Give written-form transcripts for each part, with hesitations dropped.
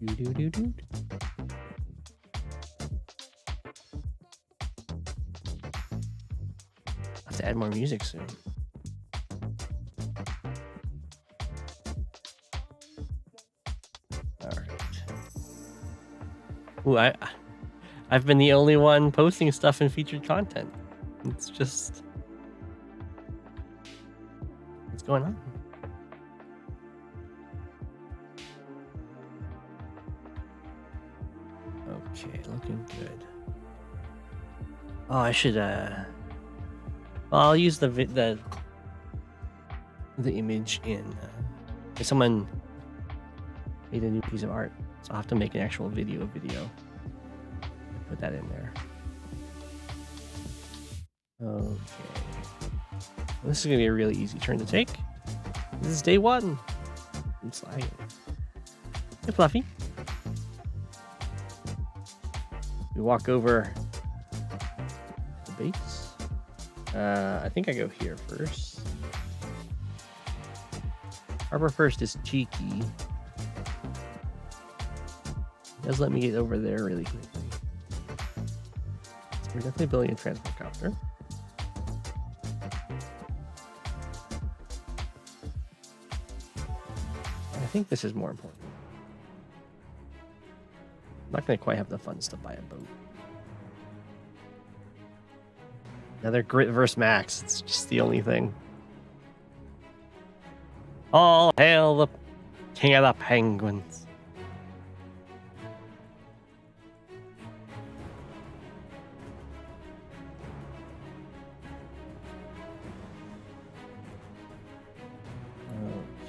Do. I have to add more music soon. All right. Ooh, I've been the only one posting stuff in featured content. It's just what's going on? Okay, looking good. Oh, I should well, I'll use the image in if someone made a new piece of art, so I'll have to make an actual video put that in there. Okay, well, this is gonna be a really easy turn to take. This is day one. I'm sliding. Hey, Fluffy. We walk over the base. I think I go here first. Harbor first is cheeky. It does let me get over there really quickly. So we're definitely building a transport copter. I think this is more important. I'm not going to quite have the funds to buy a boat. Another grit versus max. It's just the only thing. All hail the king of the penguins.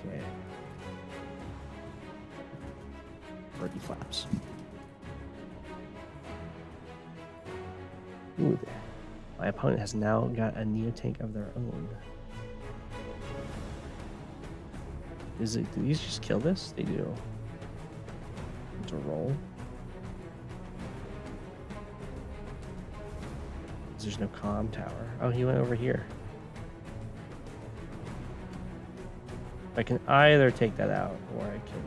Okay. Birdie flaps. Ooh, my opponent has now got a Neo-tank of their own. Do these just kill this? They do. It's a roll. There's no comm tower. Oh, he went over here. I can either take that out or I can...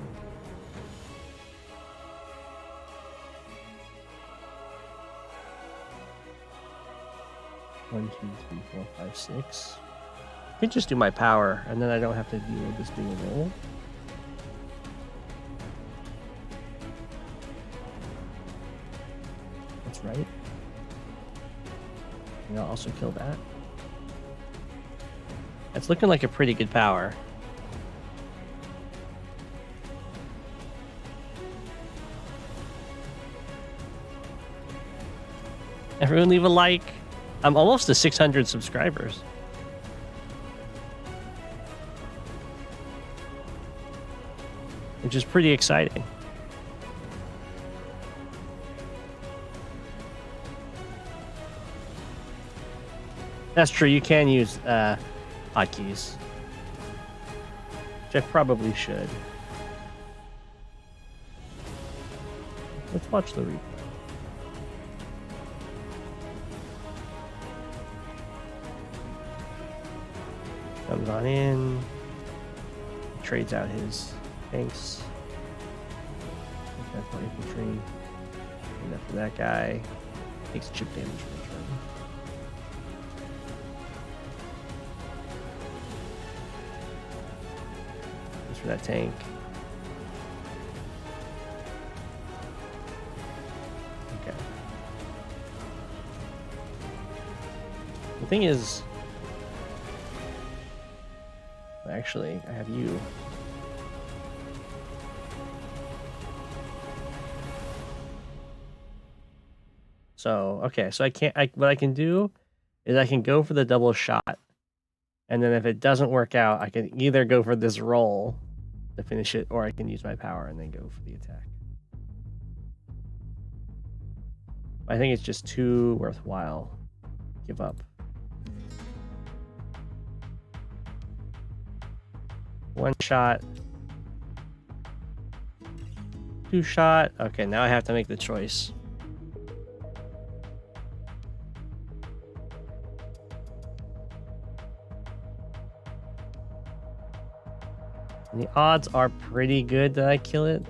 One, two, three, four, five, six. I could just do my power, and then I don't have to deal with this being a roll. That's right. And I'll also kill that. It's looking like a pretty good power. Everyone leave a like. I'm almost to 600 subscribers. Which is pretty exciting. That's true, you can use hotkeys. Which I probably should. Let's watch the replay. Comes on in, trades out his tanks. That's my infantry. And after that guy takes chip damage from the turn. Just for that tank. Okay. The thing is, actually, I have you. So, okay, so what I can do is I can go for the double shot. And then if it doesn't work out, I can either go for this roll to finish it, or I can use my power and then go for the attack. I think it's just too worthwhile. Give up. One shot. Two shot. Okay, now I have to make the choice. And the odds are pretty good that I kill it.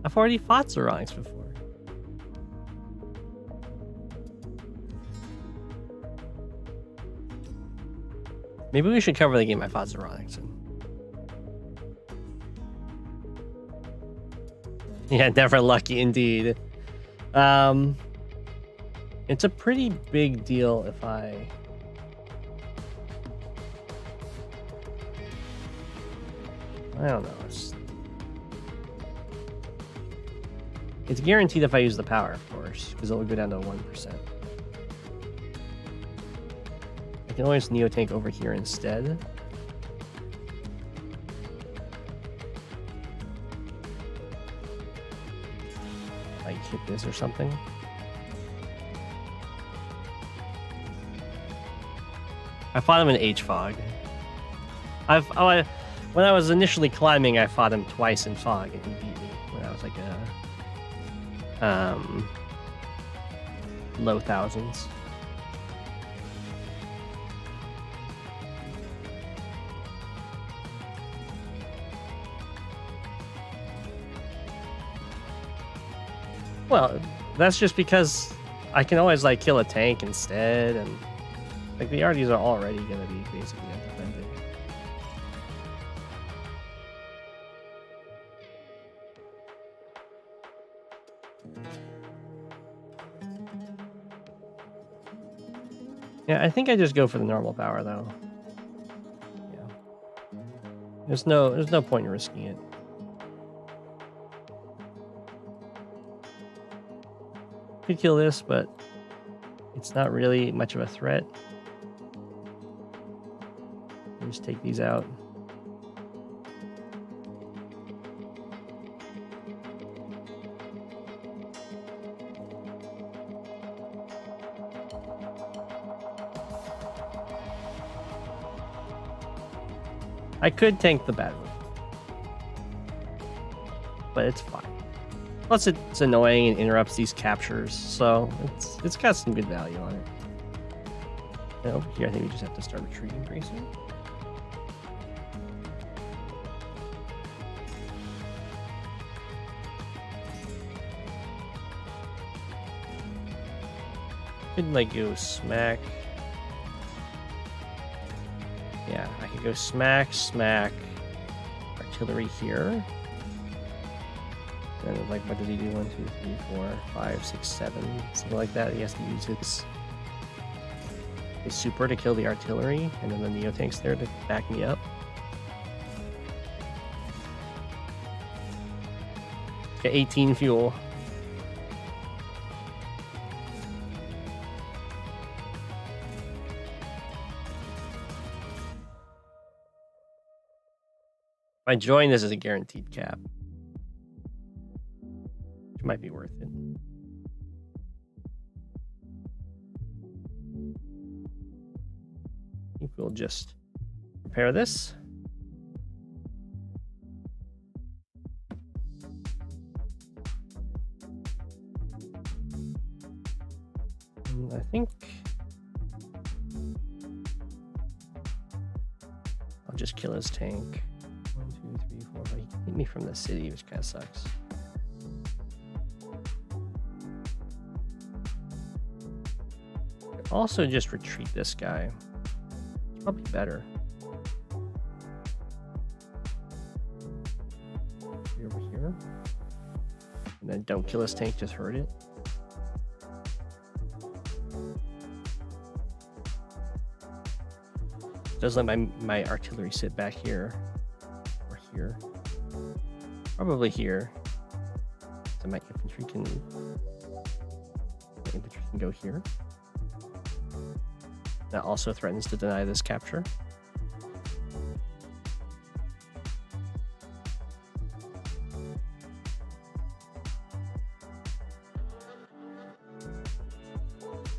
I've already fought Zeronics before. Maybe we should cover the game I fought Zeronics in. Yeah, never lucky indeed. It's a pretty big deal if I don't know. It's guaranteed if I use the power, of course, because it will go down to 1%. I can always Neo-Tank over here instead. Like hit this or something. I fought him in H-Fog. When I was initially climbing, I fought him twice in Fog, and he beat me when I was like low thousands. Well, that's just because I can always like kill a tank instead, and like the RDs are already gonna be basically undefended. Yeah, I think I just go for the normal power though. Yeah. There's no point in risking it. Could kill this, but it's not really much of a threat. I'll just take these out. I could tank the bad one, but it's fine. Plus, it's annoying and interrupts these captures, so it's got some good value on it. And over here, I think we just have to start retreating pretty soon. Could like go smack. Yeah, I could go smack, artillery here. And like, what did he do? 1, 2, 3, 4, 5, 6, 7, something like that. He has to use his super to kill the artillery, and then the Neo-Tank's there to back me up. Got 18 fuel. If I join this as a guaranteed cap, it might be worth it. I think we'll just repair this. And I think I'll just kill his tank. 1, 2, 3, 4. He can hit me from the city, which kind of sucks. Also just retreat this guy. It's probably better. Over here. And then don't kill his tank, just hurt it. Just let my artillery sit back here. Or here. Probably here. So my infantry can go here. That also threatens to deny this capture.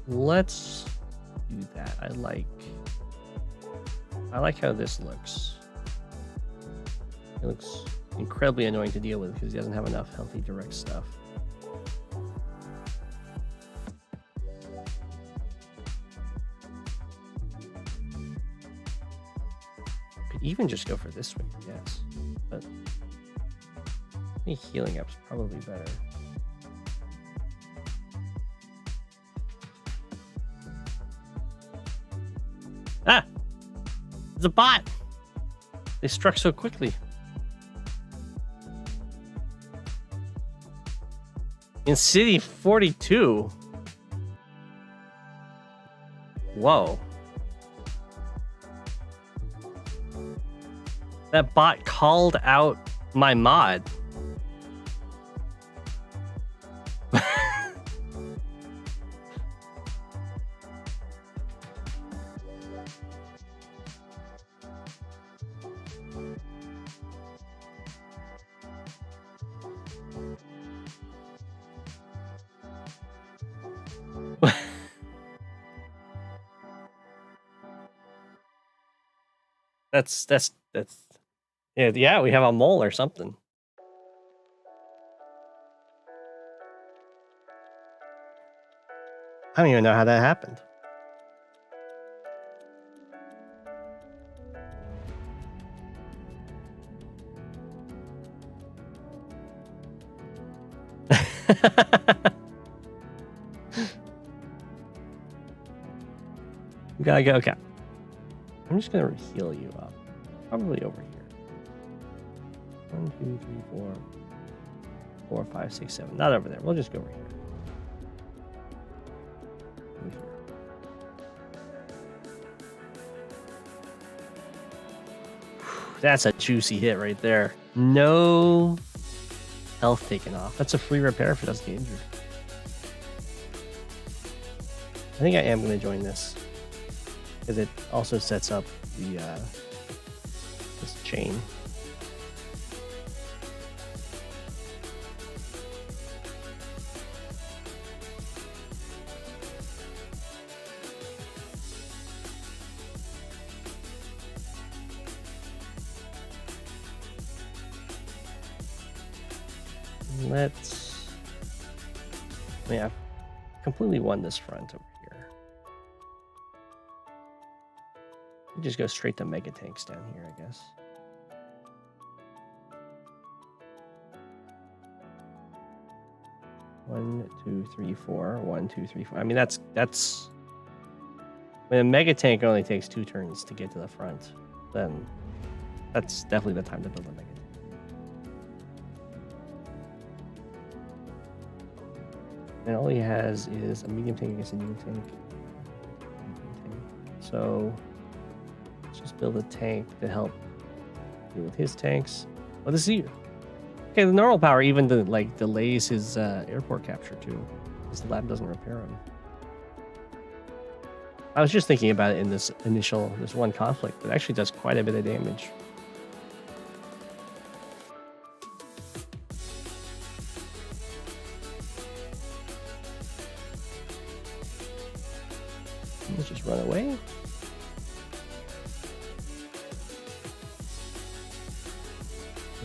Let's do that. I like how this looks. It looks incredibly annoying to deal with because he doesn't have enough healthy direct stuff. Even just go for this one, yes. But I think healing up's probably better. Ah! It's a bot! They struck so quickly. In City 42. Whoa. That bot called out my mod. That's yeah, we have a mole or something. I don't even know how that happened. We gotta go. Okay. I'm just gonna heal you up. Probably over here. 1, 2, 3, 4, 4, 5, 6, 7. Not over there. We'll just go over here. Over here. That's a juicy hit right there. No health taken off. That's a free repair if it doesn't get injured. I think I am going to join this because it also sets up the this chain. I've completely won this front over here. We just go straight to mega tanks down here, I guess. One, 2, 3, 4. 1, 2, 3, 4. I mean, that's when a mega tank only takes 2 turns to get to the front, then that's definitely the time to build a mega tank. And all he has is a medium tank against a medium tank. So let's just build a tank to help deal with his tanks. Oh, this is okay. The normal power even delays his airport capture too, because the lab doesn't repair him. I was just thinking about it in this one conflict. It actually does quite a bit of damage. Let's just run away.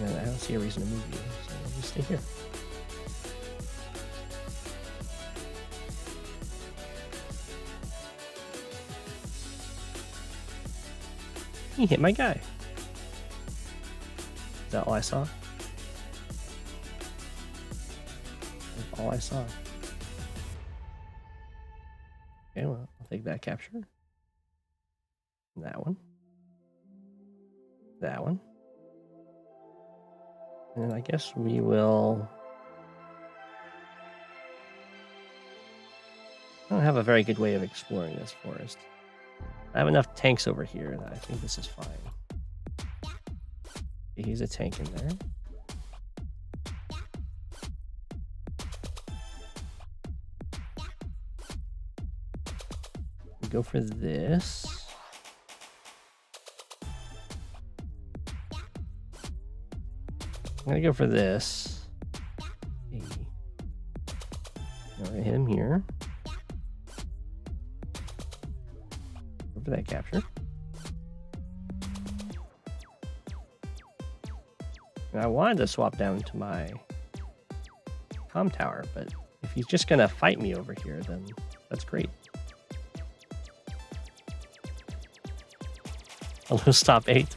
And I don't see a reason to move you, so I'll just stay here. He hit my guy. Is that all I saw? That's all I saw. Okay, well, I'll take that capture. That one. That one. And I guess we will... I don't have a very good way of exploring this forest. I have enough tanks over here that I think this is fine. He's a tank in there. Go for this. I'm gonna go for this. I'm gonna hit him here. Go for that capture. And I wanted to swap down to my comm tower, but if he's just gonna fight me over here, then that's great. I'll lose top 8.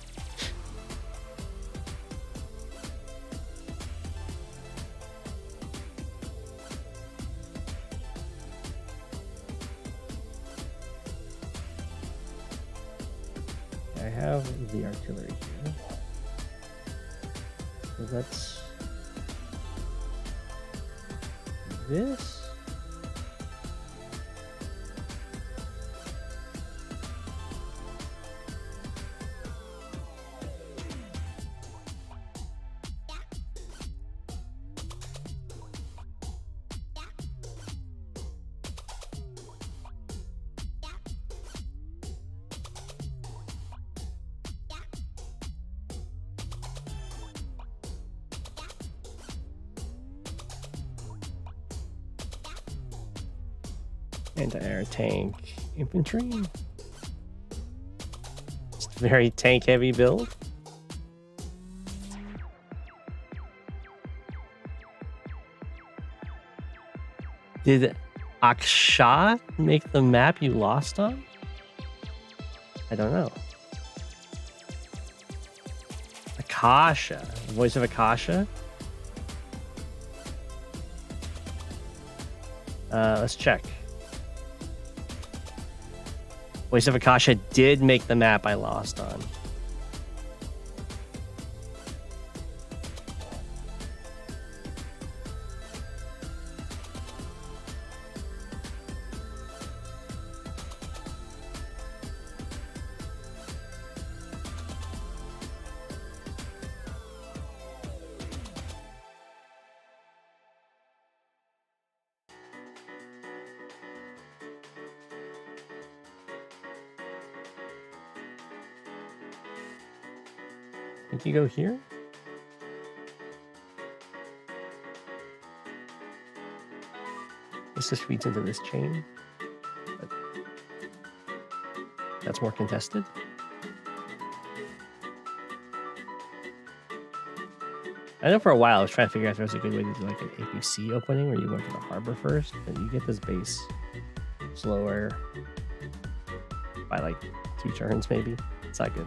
move the artillery here. So let's do this. Anti-air tank infantry. It's a very tank heavy build. Did Aksha make the map you lost on? I don't know. Akasha. Voice of Akasha? Let's check. Voice of Akasha did make the map I lost on. Think you go here? This just feeds into this chain. But that's more contested. I know for a while I was trying to figure out if there was a good way to do like an APC opening where you went to the harbor first, but you get this base slower by like 2 turns maybe. It's not good.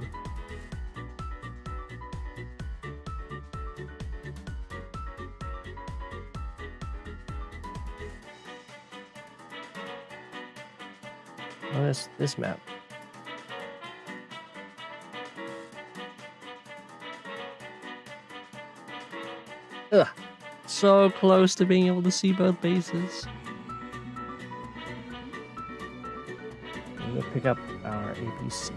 Oh, this map. Ugh. So close to being able to see both bases. I'm gonna pick up our APC.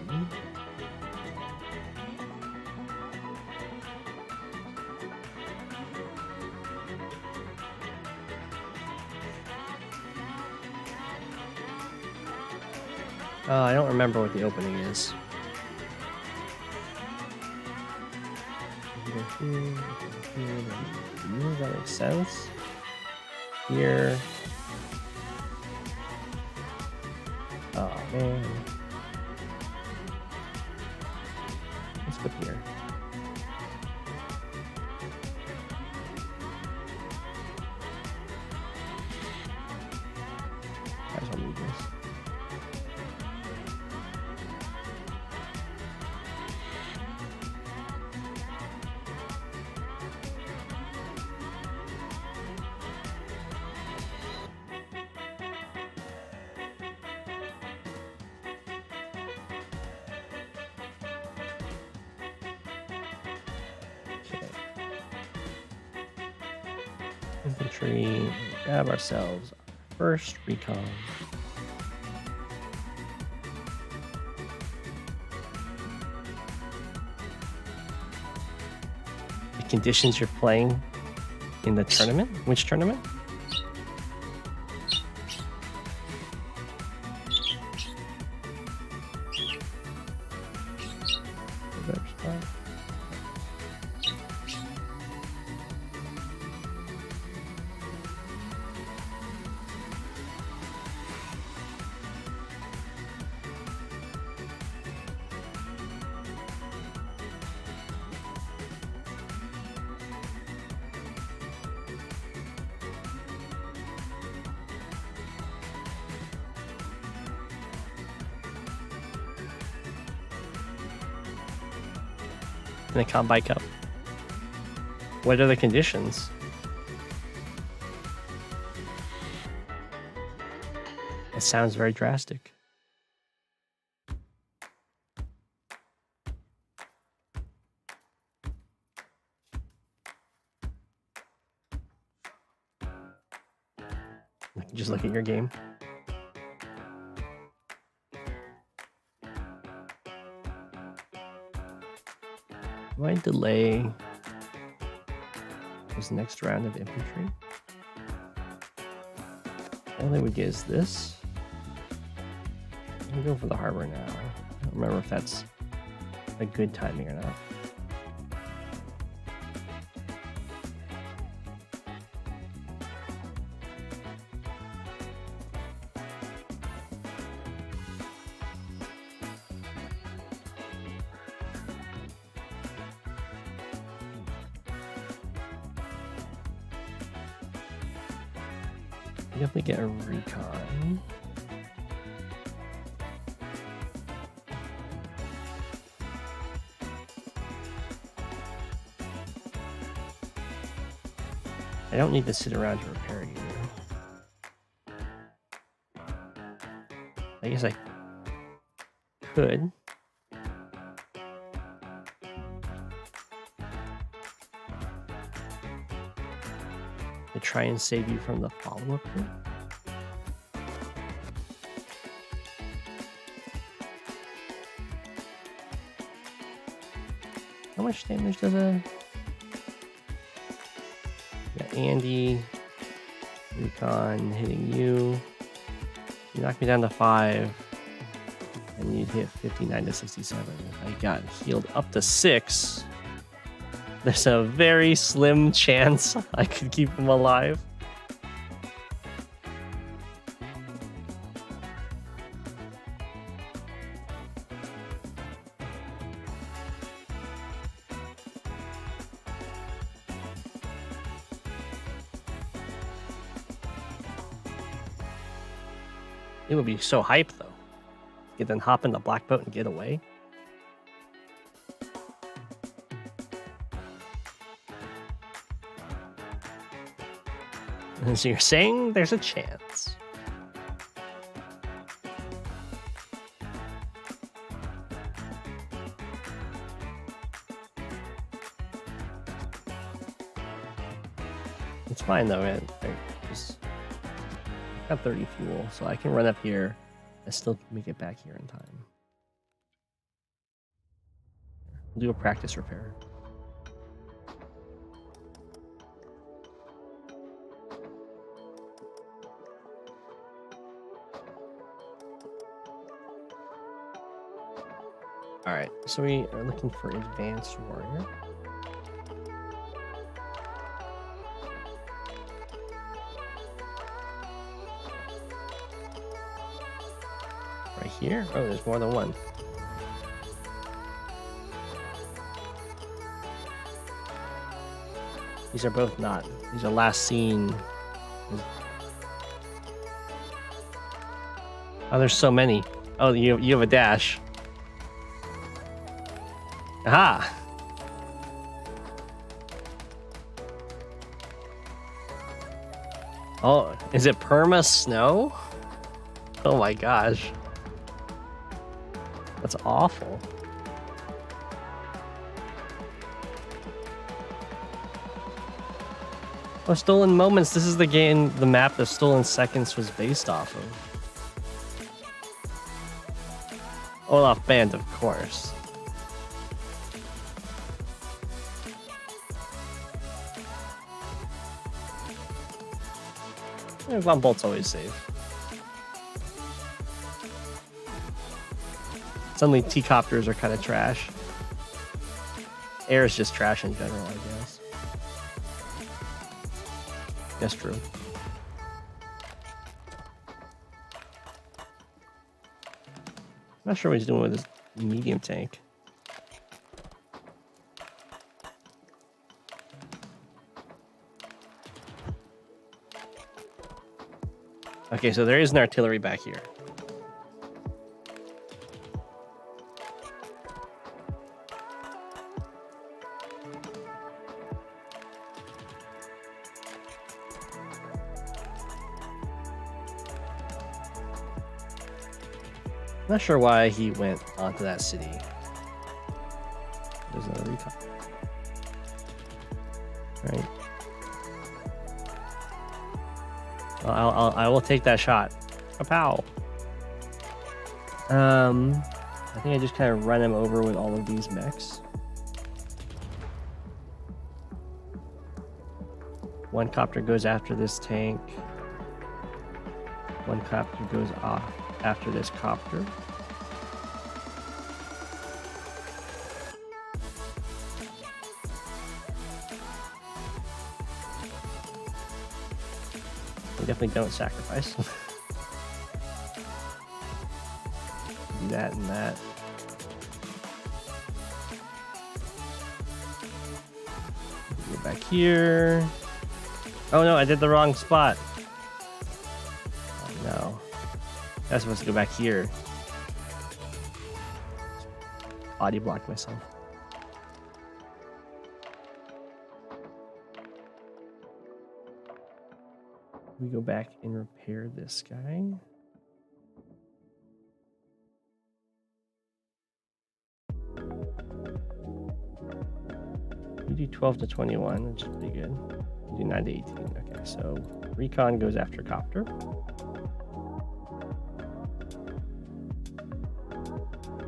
I don't remember what the opening is. That makes sense. Here. Oh man. Let's put here. Might as well move this. Infantry, grab ourselves our first recon. The conditions you're playing in the tournament? Which tournament? In the Combat Cup. What are the conditions? It sounds very drastic. Just look at your game. Might delay this next round of infantry. All they would get is this. I'm gonna go for the harbor now. I don't remember if that's a good timing or not. Definitely get a recon. I don't need to sit around to repair you. I guess I could. To try and save you from the follow-up here. How much damage does a... Got Andy, recon hitting you. You knocked me down to 5, and you'd hit 59 to 67. If I got healed up to 6, there's a very slim chance I could keep him alive. It would be so hype though. You then hop in the black boat and get away. And so you're saying there's a chance. It's fine though, man. I got 30 fuel, so I can run up here and still make it back here in time. We'll do a practice repair. Alright, so we are looking for advanced warrior. Right here? Oh, there's more than one. These are both not. These are last seen. Oh, there's so many. Oh, you have a dash. Aha! Oh, is it perma snow? Oh my gosh. That's awful. Oh, Stolen Moments. This is the game, the map that Stolen Seconds was based off of. Olaf Band, of course. Von Bolt's always safe. Suddenly T-copters are kind of trash. Air is just trash in general, I guess. That's true. I'm not sure what he's doing with his medium tank. Okay, so there is an artillery back here. Not sure why he went onto that city. There's another recon. Right. I will take that shot. Kapow. I think I just kind of run him over with all of these mechs. One copter goes after this tank. One copter goes off after this copter. We definitely don't sacrifice. Do that and that. Go back here. Oh no, I did the wrong spot. Oh no. I was supposed to go back here. Body blocked myself. We go back and repair this guy. We do 12 to 21, which is pretty good. We do 9 to 18. Okay, so recon goes after copter.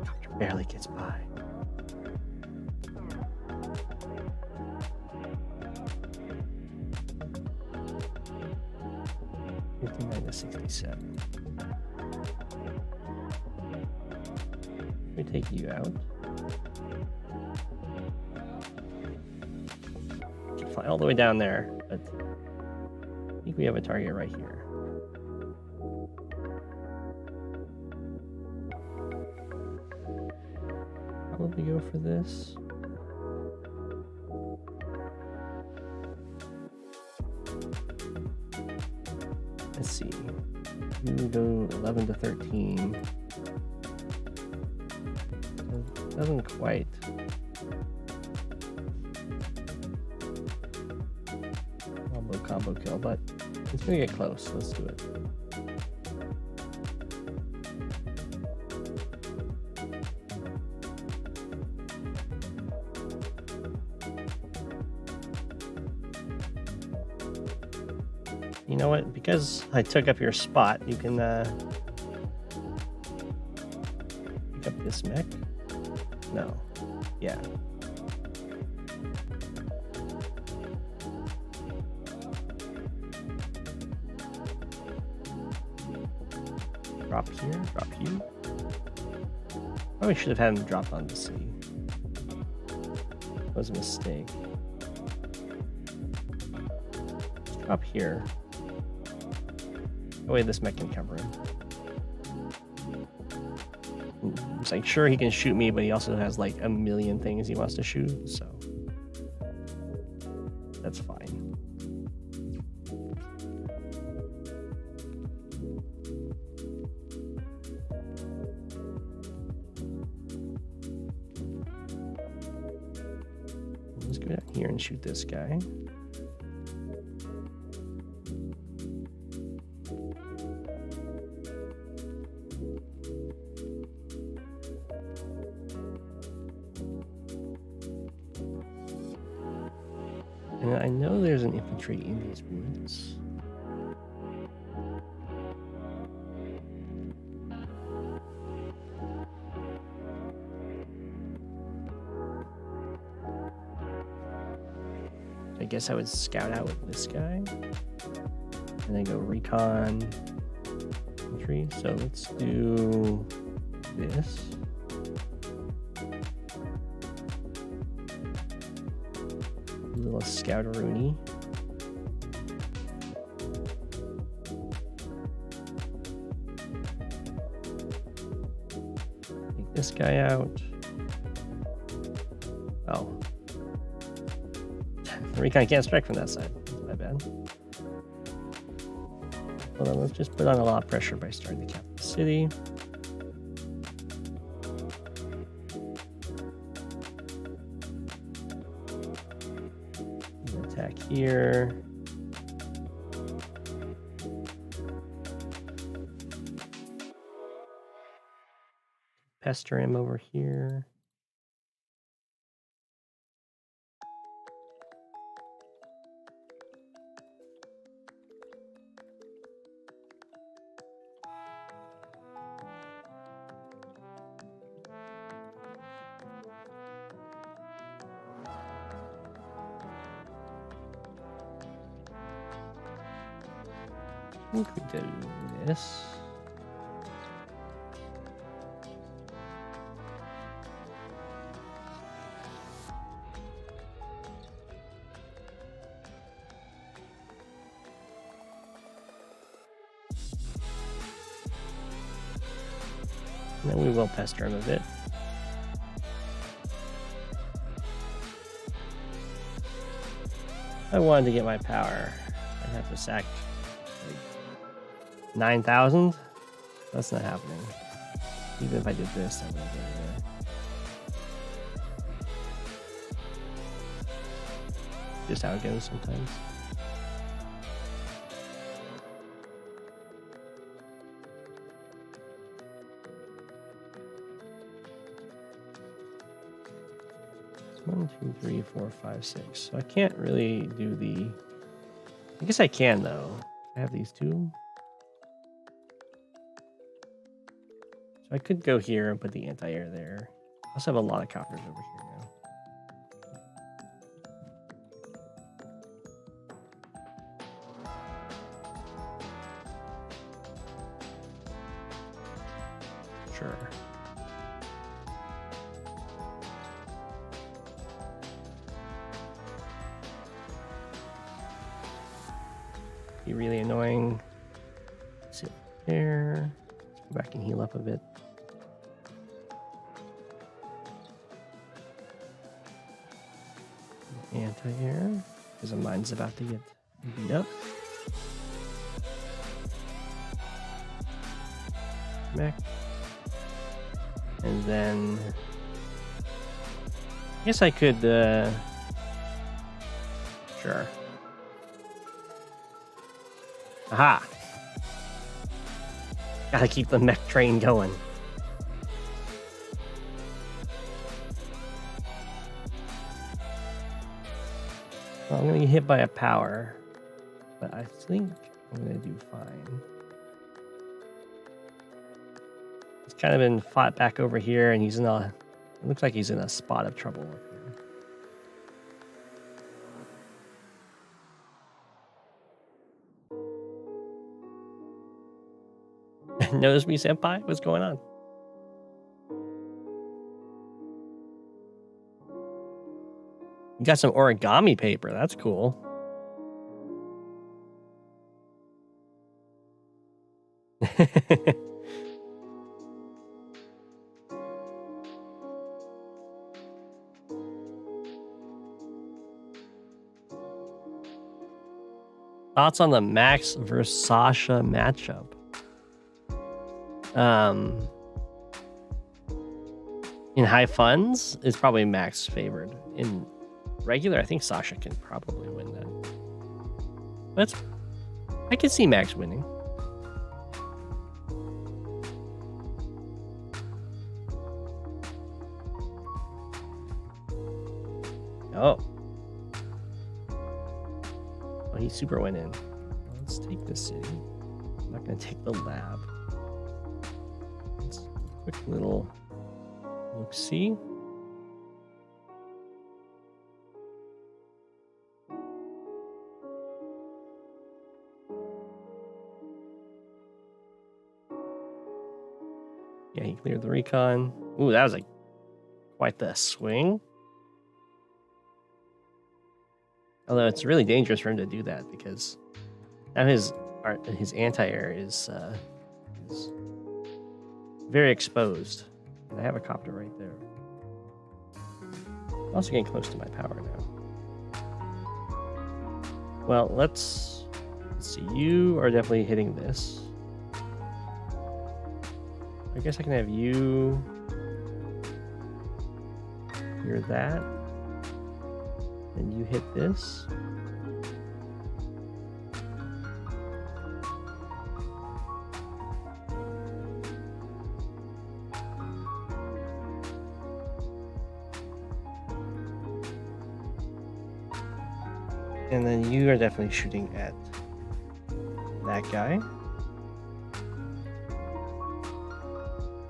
Copter barely gets by. To 67. Let me take you out. Can fly all the way down there, but I think we have a target right here. Probably go for this. Let's see. We will go 11 to 13. Doesn't quite. Combo kill, but it's gonna get close. Let's do it. You know what? Because I took up your spot, you can pick up this mech. No. Yeah. Drop here, drop you. Probably should have had him drop on the sea. That was a mistake. Drop here. That way this mech can cover him. It's like, sure, he can shoot me, but he also has like a million things he wants to shoot, so that's fine. Let's go down here and shoot this guy. And I know there's an infantry in these woods. I guess I would scout out with this guy. And then go recon infantry. So let's do this. A little scout-a-rooney. Take this guy out. Oh. The recon can't strike from that side. That's my bad. Hold on, let's just put on a lot of pressure by starting to cap the city. Attack here. Pester him over here. think we do this. And then we will pester him a bit. If I wanted to get my power, I'd have to sack like 9,000. That's not happening. Even if I did this, I wouldn't get it there. Just how it goes sometimes. It's 1, 2, 3, 4, 5, 6. So I can't really do the. I guess I can though. I have these two. So I could go here and put the anti-air there. I also have a lot of coppers over here now. Sure. Be really annoying. Sit there. Let's go back and heal up a bit. Anti-air, because mine's about to get beat up. Mech. And then I guess I could sure. Aha! Gotta keep the mech train going. Well, I'm gonna get hit by a power, but I think I'm gonna do fine. He's kind of been fought back over here, and he's in a. It looks like he's in a spot of trouble up here. Notice me, senpai? What's going on? You got some origami paper. That's cool. Thoughts on the Max versus Sasha matchup? In high funds, it's probably Max favored. In regular, I think Sasha can probably win that. But I can see Max winning. Oh. Oh, he super went in. Let's take this city. I'm not going to take the lab. Let's quick little look-see. Yeah, he cleared the recon. Ooh, that was like quite the swing. Although it's really dangerous for him to do that because now his anti-air is very exposed. And I have a copter right there. I'm also getting close to my power now. Well, let's see. You are definitely hitting this. I guess I can have you. You're that. And you hit this. And then you are definitely shooting at that guy.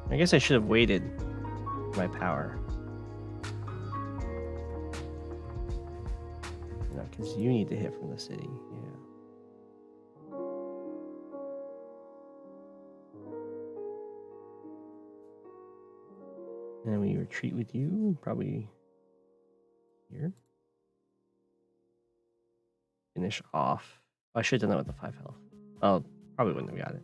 I guess I should have waited for my power. Because you need to hit from the city, yeah. retreat with you, probably here. Finish off. Oh, I should have done that with the 5 health. Oh, probably wouldn't have got it.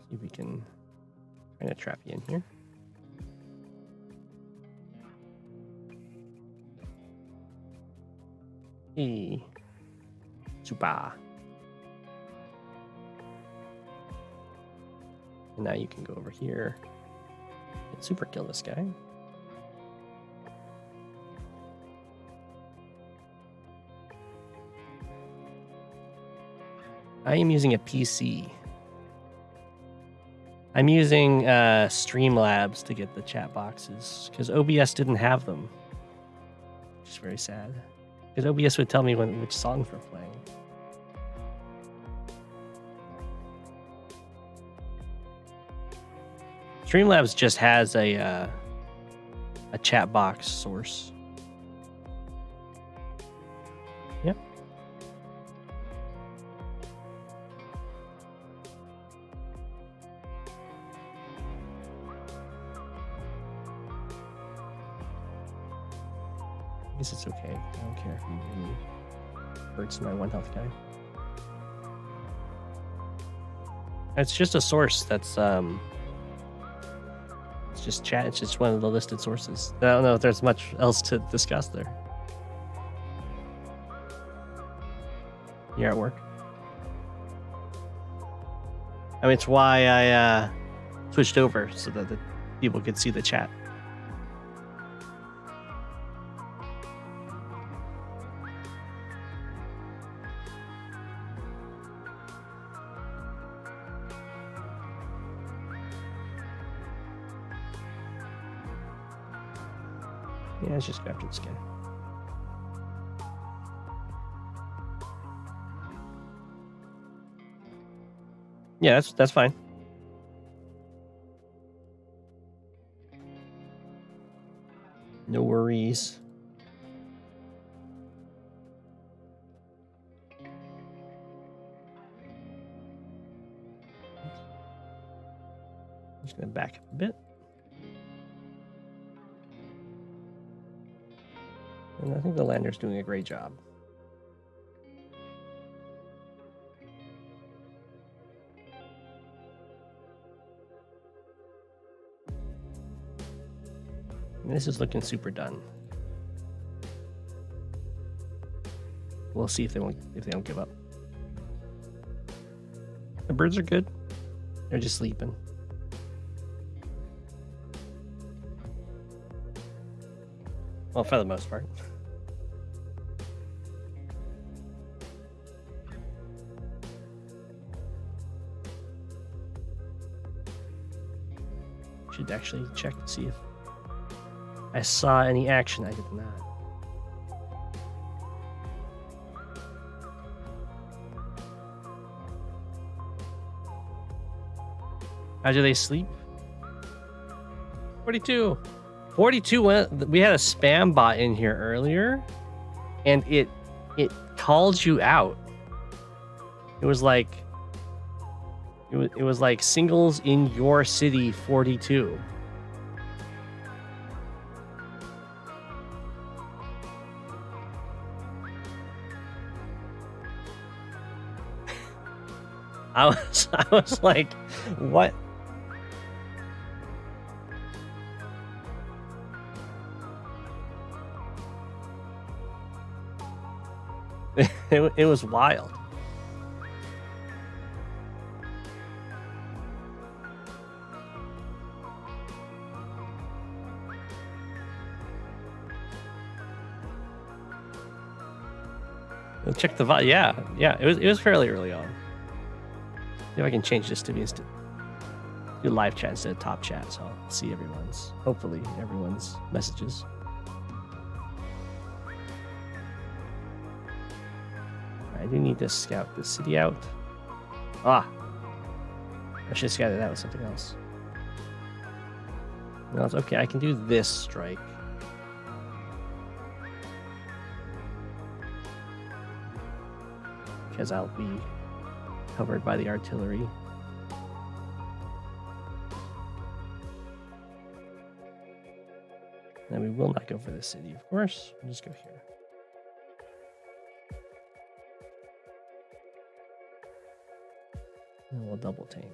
See if we can kind of trap you in here. Hey, super. And now you can go over here and super kill this guy. I am using a PC. I'm using Streamlabs to get the chat boxes because OBS didn't have them, which is very sad. Because OBS would tell me which songs we're playing. Streamlabs just has a chat box source. Yep. I guess it's okay. I don't care if he really hurts my 1 health guy. It's just a source that's it's just chat. It's just one of the listed sources. I don't know if there's much else to discuss there. You're at work. I mean, it's why I switched over so that the people could see the chat. Yeah, let's just go after this guy. Yeah, that's fine. No worries. I'm just gonna back up a bit. And I think the lander's doing a great job. And this is looking super done. We'll see if they don't give up. The birds are good. They're just sleeping. Well, for the most part. Should actually check to see if I saw any action. I did not. How do they sleep? 42. 42 went. We had a spam bot in here earlier, and it called you out. It was like singles in your city 42. I was like, what? It was wild. Check the VOD. Yeah. It was fairly early on. See if I can change this to be instant. Do live chat instead of top chat, so I'll see hopefully everyone's messages. I do need to scout the city out. I should have scouted that with something else. No, it's okay. I can do this strike. because I'll be covered by the artillery. And we will not go for the city, of course. We'll just go here. And we'll double tank.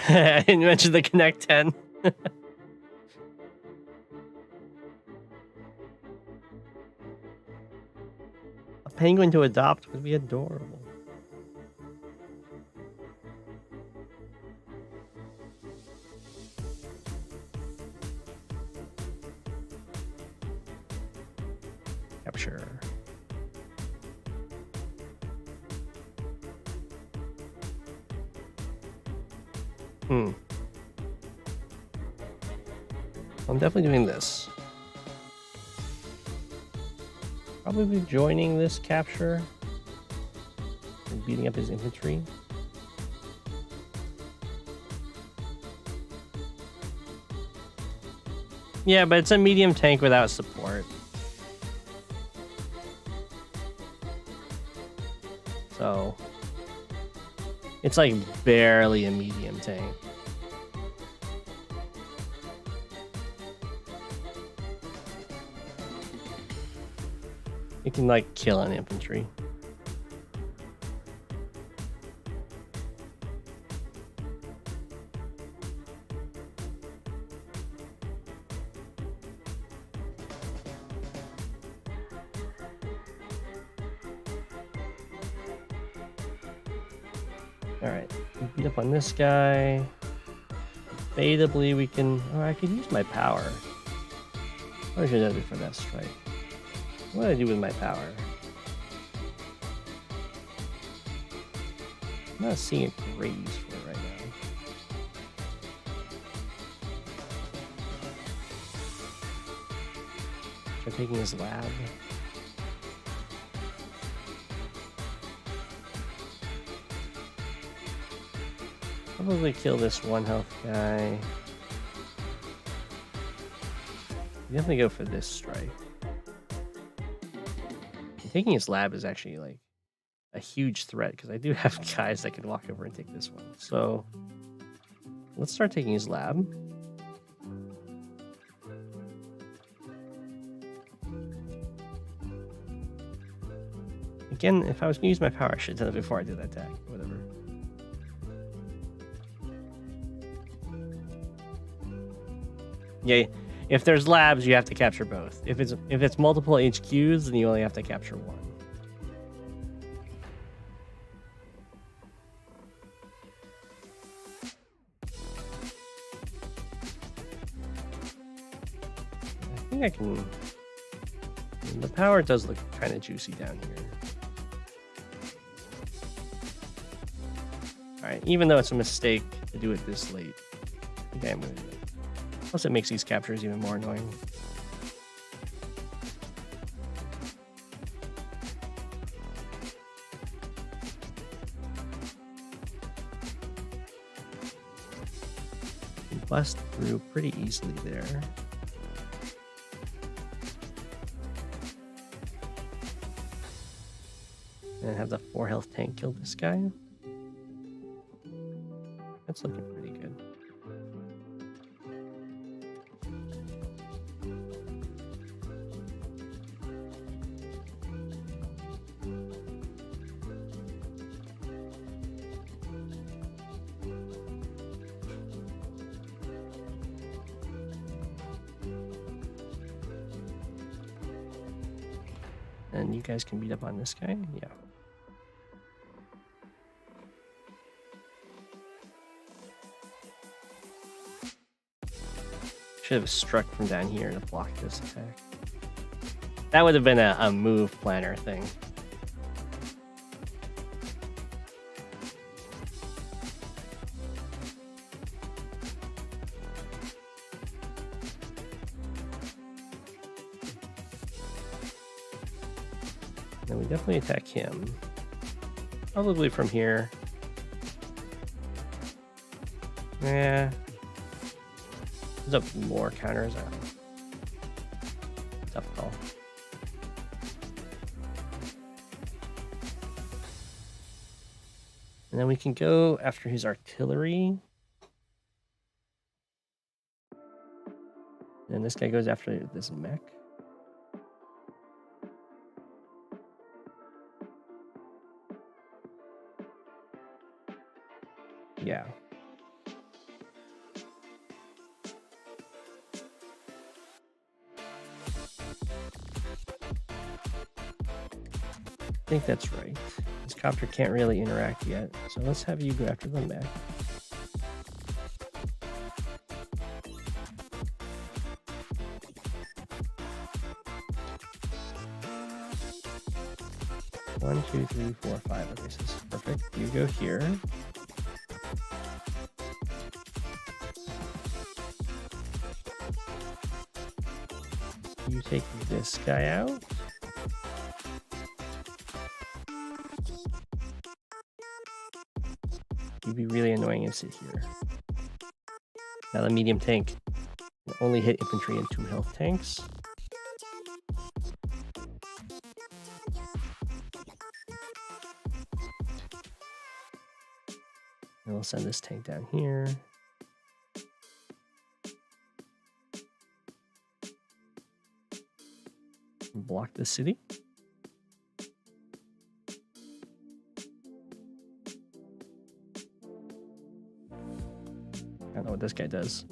I didn't mention the Connect 10. A penguin to adopt would be adorable. Capture. I'm definitely doing this. Probably joining this capture and beating up his infantry. Yeah, but it's a medium tank without support. So it's like barely a medium tank. It can like kill an infantry. Alright, beat up on this guy. Debatably we can... Oh, I could use my power. What should I do for that strike? What do I do with my power? I'm not seeing a great use for it right now. Try taking his lab. Probably kill this 1 health guy. Definitely go for this strike. Taking his lab is actually like a huge threat because I do have guys that can walk over and take this one. So let's start taking his lab. Again, if I was going to use my power, I should have done it before I did that attack. Whatever. Yeah. If there's labs, you have to capture both. If it's multiple HQs, then you only have to capture one. I think I can... The power does look kind of juicy down here. Alright, even though it's a mistake to do it this late, I think I'm going to do it. Plus, it makes these captures even more annoying. You blast through pretty easily there. And have the 4 health tank kill this guy. That's looking pretty good. And you guys can beat up on this guy? Yeah. Should have struck from down here to block this attack. That would have been a move planner thing. Then we definitely attack him. Probably from here. Yeah. There's up more counters out. Tough call. And then we can go after his artillery. And this guy goes after this mech. Yeah. I think that's right. This copter can't really interact yet, so let's have you go after the mech. One, two, three, four, five. Okay, so this is perfect. You go here. You take this guy out. You'd be really annoying and sit here. Now the medium tank can only hit infantry and 2 health tanks. And we'll send this tank down here. Block the city. I don't know what this guy does.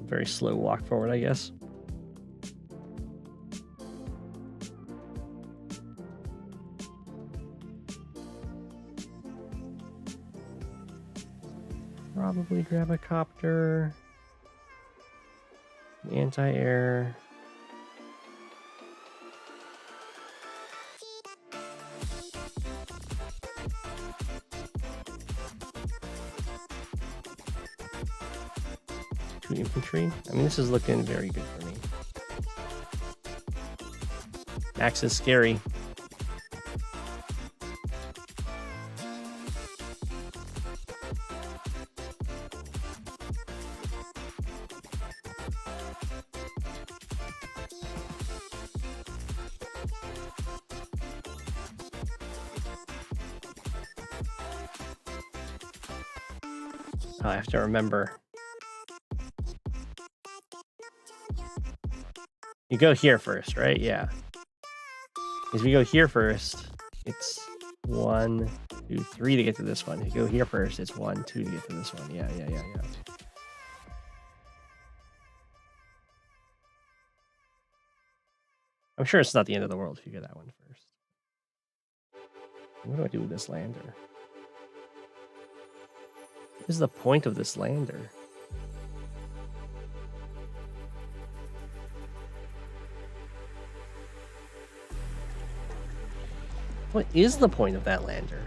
Very slow walk forward, I guess. Probably grab a copter. Anti-air. Infantry. I mean, this is looking very good for me. Max is scary. I have to remember. You go here first, right? Yeah. Because we go here first, it's 1, 2, 3 to get to this one. If you go here first, it's 1, 2 to get to this one. Yeah. I'm sure it's not the end of the world if you get that one first. What do I do with this lander? What is the point of this lander? What is the point of that lander?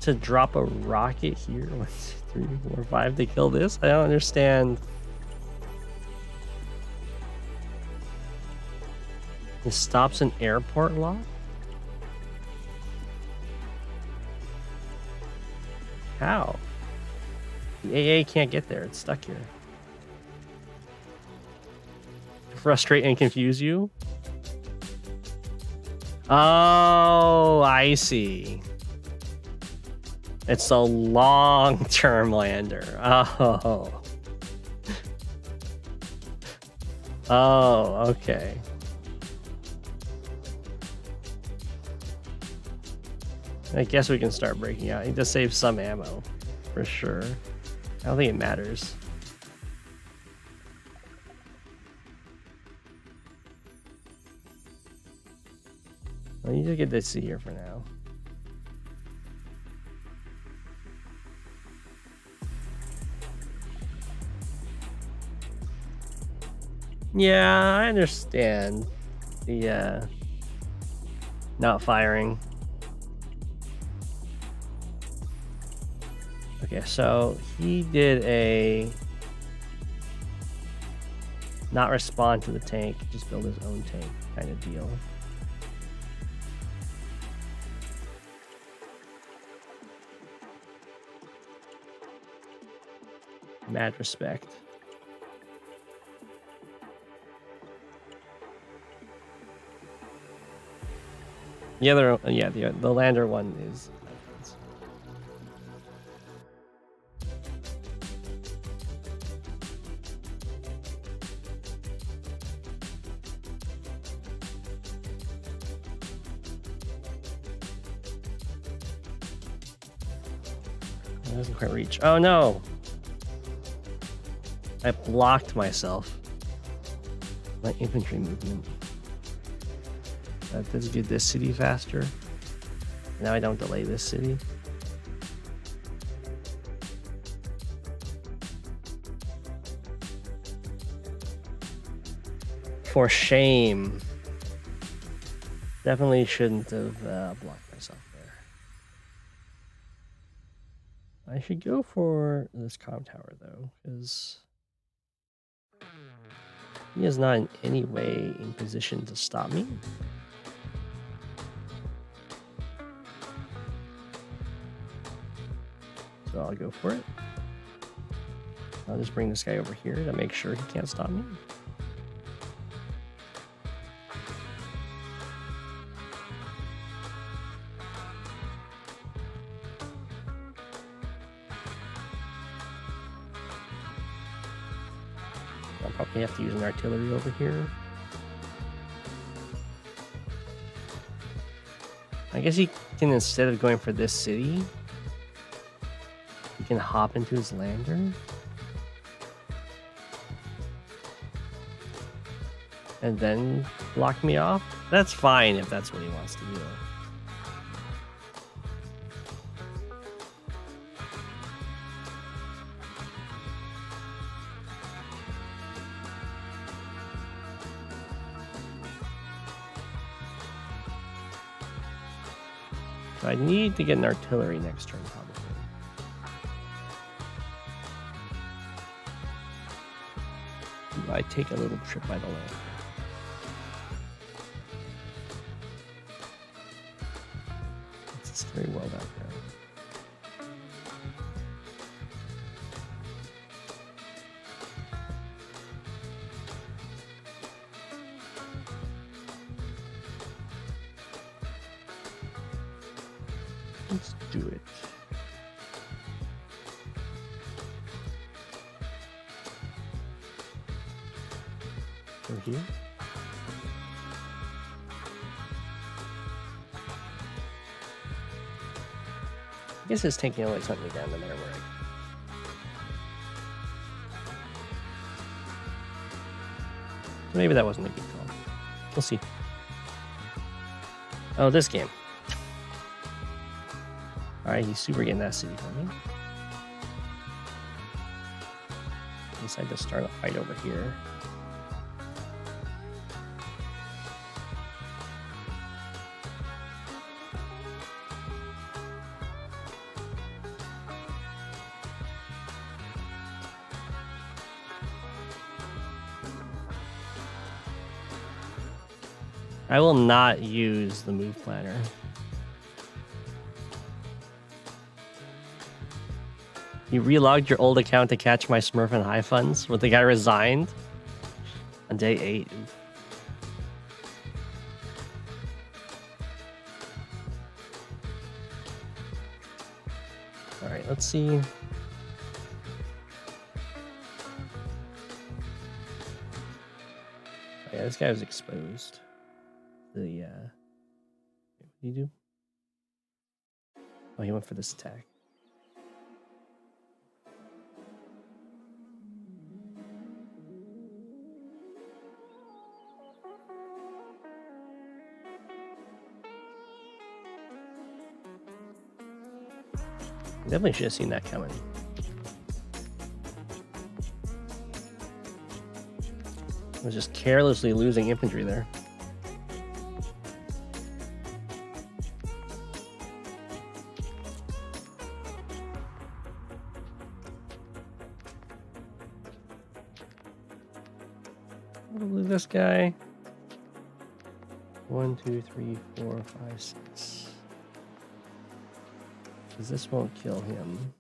To drop a rocket here? 1, 2, 3, 4, 5 to kill this? I don't understand. It stops an airport lock? How? The AA can't get there. It's stuck here. Frustrate and confuse you? Oh, I see. It's a long-term lander. Oh. Oh, okay. I guess we can start breaking out. I need to save some ammo, for sure. I don't think it matters. I need to get this here for now. Yeah, I understand the not firing. Okay, so he did a not respond to the tank, just build his own tank kind of deal. Mad respect. The other, yeah, the lander one is. It doesn't quite reach. Oh no! I blocked myself. My infantry movement. That does get this city faster. Now I don't delay this city. For shame. Definitely shouldn't have blocked myself there. I should go for this comm tower though, because he is not in any way in position to stop me. So I'll go for it. I'll just bring this guy over here to make sure he can't stop me. I'll probably have to use an artillery over here. I guess he can, instead of going for this city, he can hop into his lander. And then block me off. That's fine if that's what he wants to do. So I need to get an artillery next turn, probably. I take a little trip by the land. It's very well back there. Let's do it. Over here. I guess his tank can always hunt me down no matter where I go. Maybe that wasn't a good call. We'll see. Oh, this game. Alright, he's super getting that city for me. Decide to start a fight over here. I will not use the move planner. You relogged your old account to catch my Smurf and High funds, where the guy resigned on day 8. All right, let's see. Oh, yeah, this guy was exposed. What did he do? Oh, he went for this attack. Definitely should have seen that coming. I was just carelessly losing infantry there. Probably this guy. 1, 2, 3, 4, 5, 6. Because this won't kill him.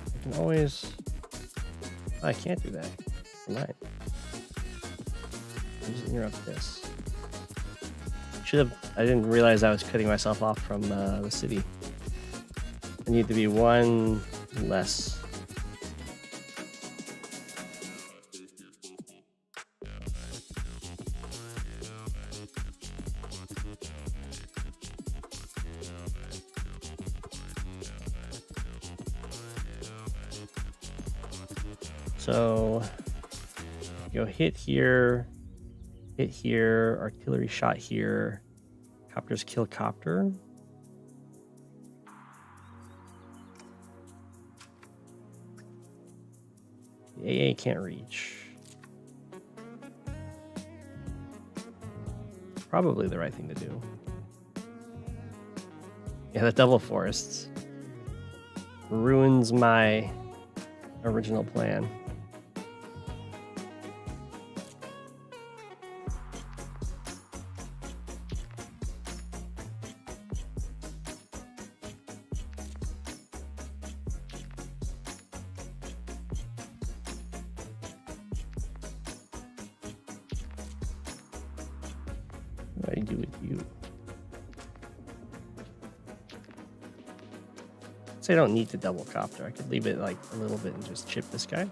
I can always... Oh, I can't do that. Right. Just interrupt this. I didn't realize I was cutting myself off from the city. I need to be one less. So go hit here, artillery shot here, copters kill copter. The AA can't reach. Probably the right thing to do. Yeah, the double forests ruins my original plan. What do I do with you? So I don't need to double copter. I could leave it like a little bit and just chip this guy.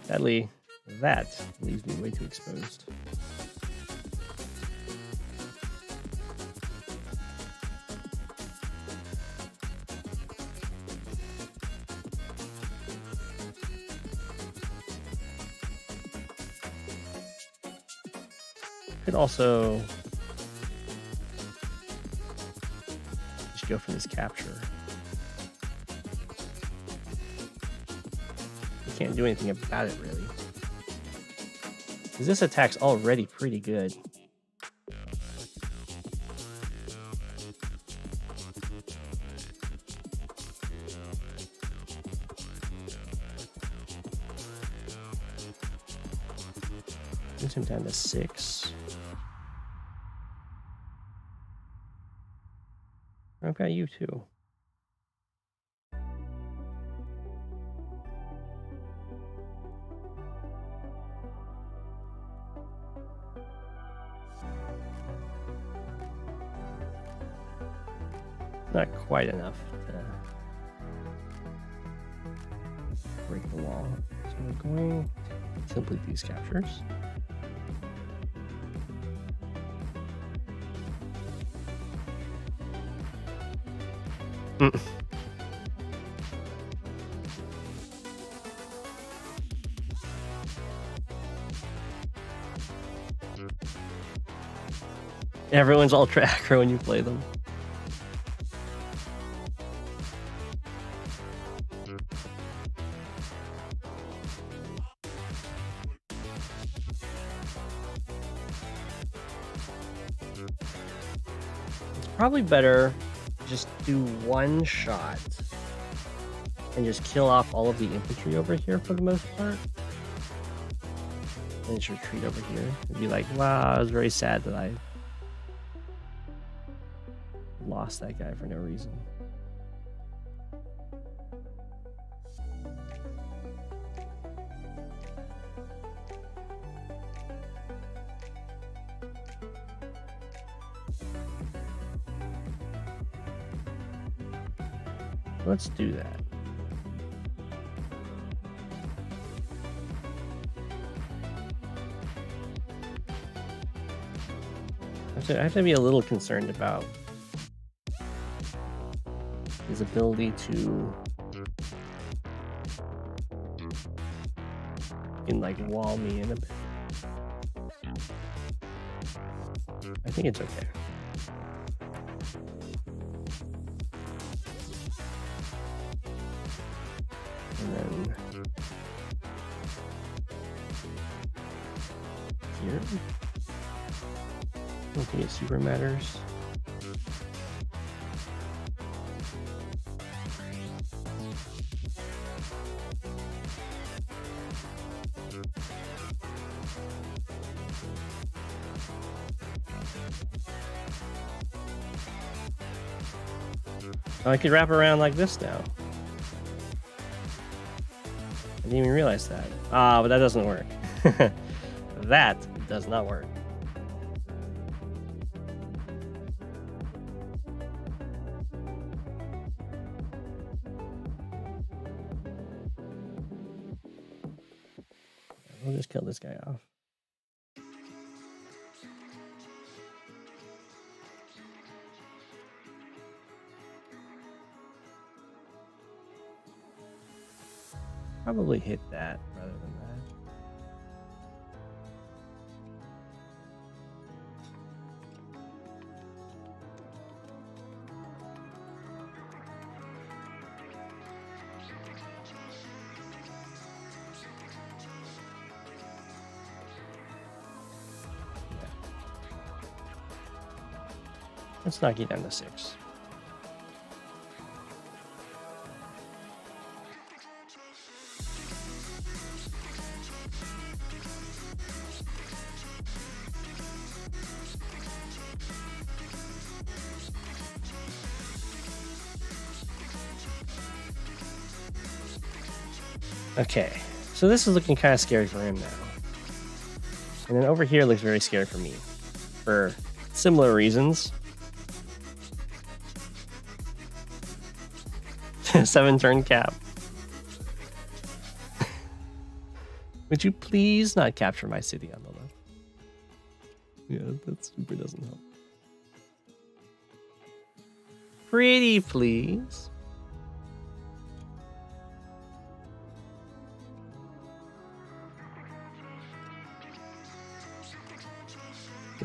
Sadly, that leaves me way too exposed. Could also just go for this capture. You can't do anything about it really, because this attack's already pretty good. Brings him down to 6. I've got you too. Not quite enough to break the wall. So we're going to complete these captures. Everyone's ultra aggro when you play them. It's probably better just do one shot and just kill off all of the infantry over here for the most part. And just retreat over here and be like, wow, I was very sad that I lost that guy for no reason. Let's do that. I have to be a little concerned about his ability to like wall me in a bit. I think it's okay. And then here. I don't think it super matters. Oh, I could wrap around like this now. I didn't even realize that. Ah, but that doesn't work. That does not work. We'll just kill this guy off. Probably hit that rather than that. Yeah. Let's knock you down to 6. Okay, so this is looking kind of scary for him now. And then over here looks very scary for me. For similar reasons. 7 turn cap. Would you please not capture my city on the left? Yeah, that super doesn't help. Pretty please.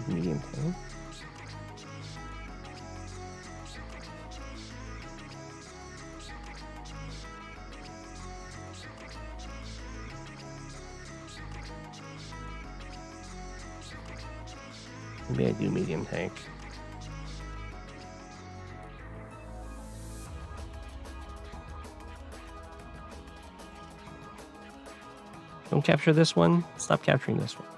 Medium tank. Maybe I do medium tank. Don't capture this one. Stop capturing this one.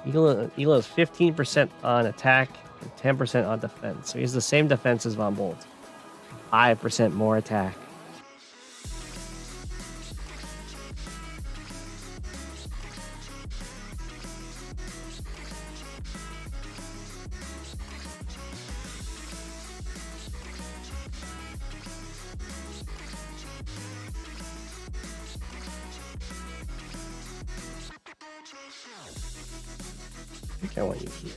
Eagle is 15% on attack and 10% on defense. So he has the same defense as Von Bolt. 5% more attack. I think I want you here.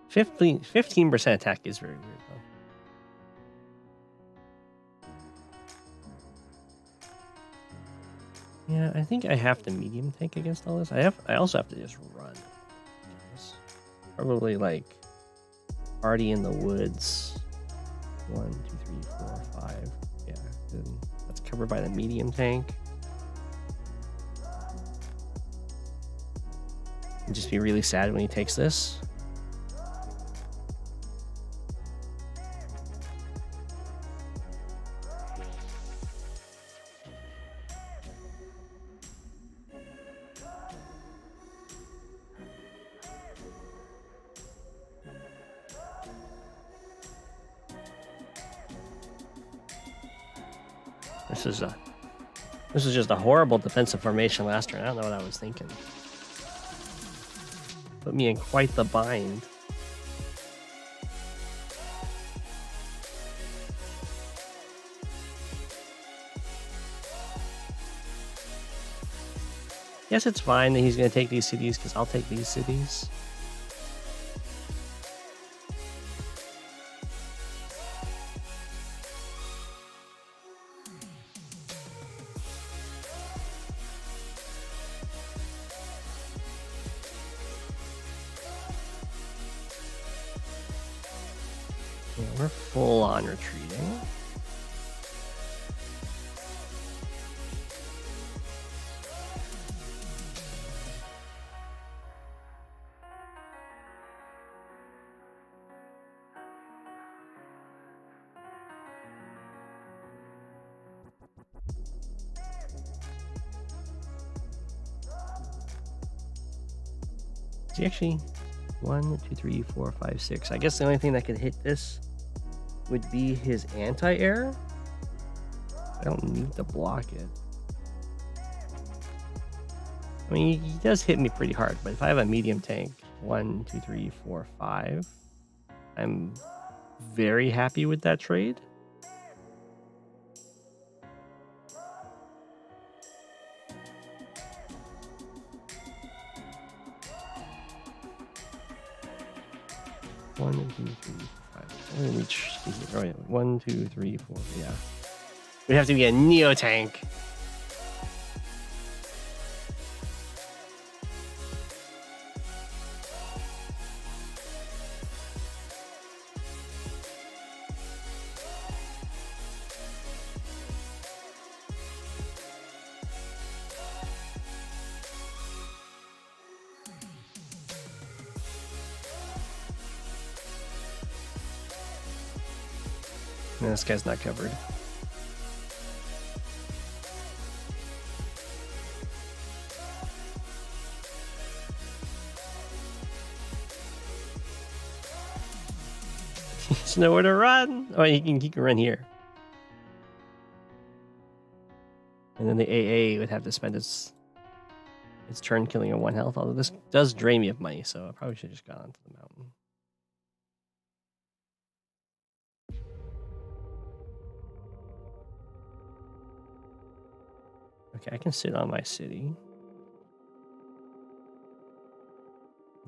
Fifteen 15% attack is very weird though. Yeah, I think I have to medium tank against all this. I also have to just run. Probably like Party in the Woods. 1, 2, 3, 4, 5. Yeah, then that's covered by the medium tank. And just be really sad when he takes this. This is just a horrible defensive formation last turn. I don't know what I was thinking. Put me in quite the bind. Yes, it's fine that he's going to take these cities because I'll take these cities. We're full on retreating. Is he actually 1, 2, 3, 4, 5, 6? I guess the only thing that could hit this would be his anti-air. I don't need to block it. I mean, he does hit me pretty hard, but if I have a medium tank, 1, 2, 3, 4, 5, I'm very happy with that trade. One, 2, 3, 5. Reach. Oh, yeah. 1, 2, 3, 4. Yeah. We have to be a Neo tank. No, this guy's not covered. There's nowhere to run. Oh, he can run here. And then the AA would have to spend its turn killing a 1 health. Although this does drain me of money, so I probably should have just gone onto the mountain. Okay, I can sit on my city.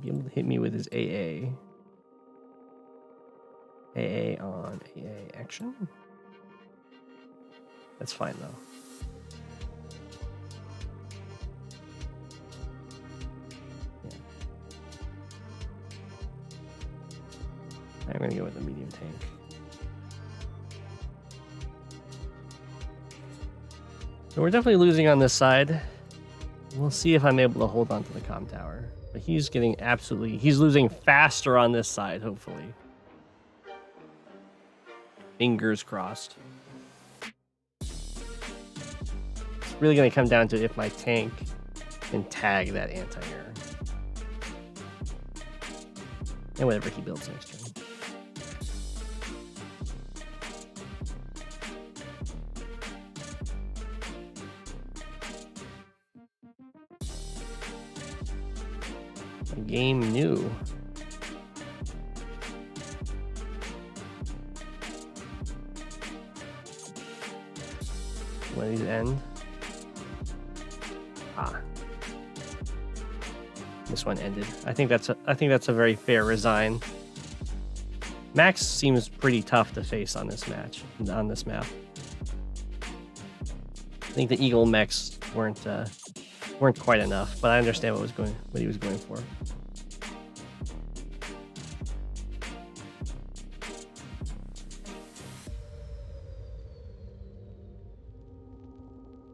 Be able to hit me with his AA. AA on AA action. That's fine though. Yeah. I'm gonna go with the medium tank. So we're definitely losing on this side. We'll see if I'm able to hold on to the comm tower. But he's getting he's losing faster on this side, hopefully. Fingers crossed. It's really going to come down to if my tank can tag that anti-air. And whatever he builds next turn. Game new. When these end. This one ended. I think that's a very fair resign. Max seems pretty tough to face on this map. I think the Eagle mechs weren't quite enough, but I understand what he was going for.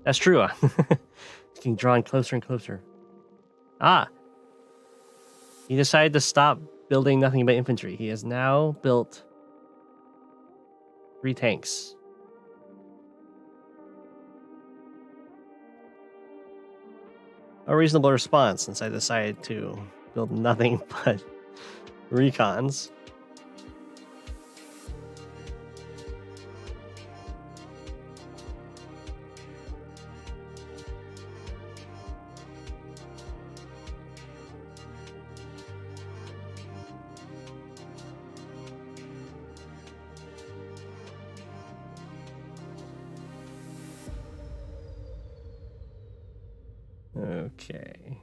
That's true. It's getting drawn closer and closer. He decided to stop building nothing but infantry. He has now built 3 tanks. A reasonable response since I decided to build nothing but recons. Okay.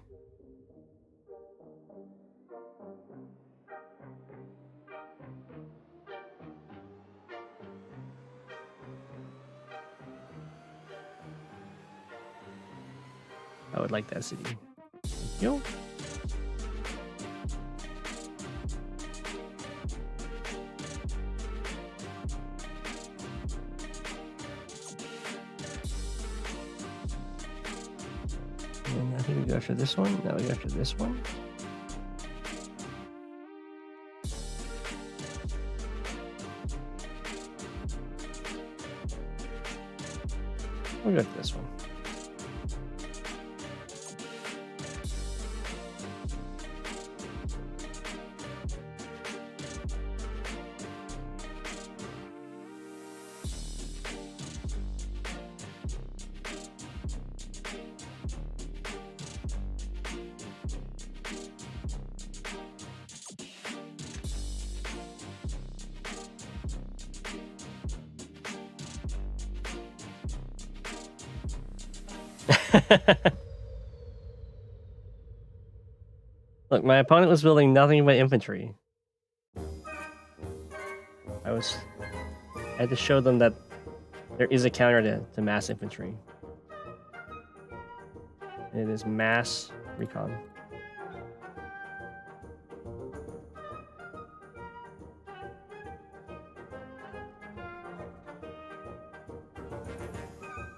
I would like that city. Thank you. think we go after this one. Now we go after this one. We'll go to this one. Look, my opponent was building nothing but infantry. I had to show them that there is a counter to mass infantry. And it is mass recon.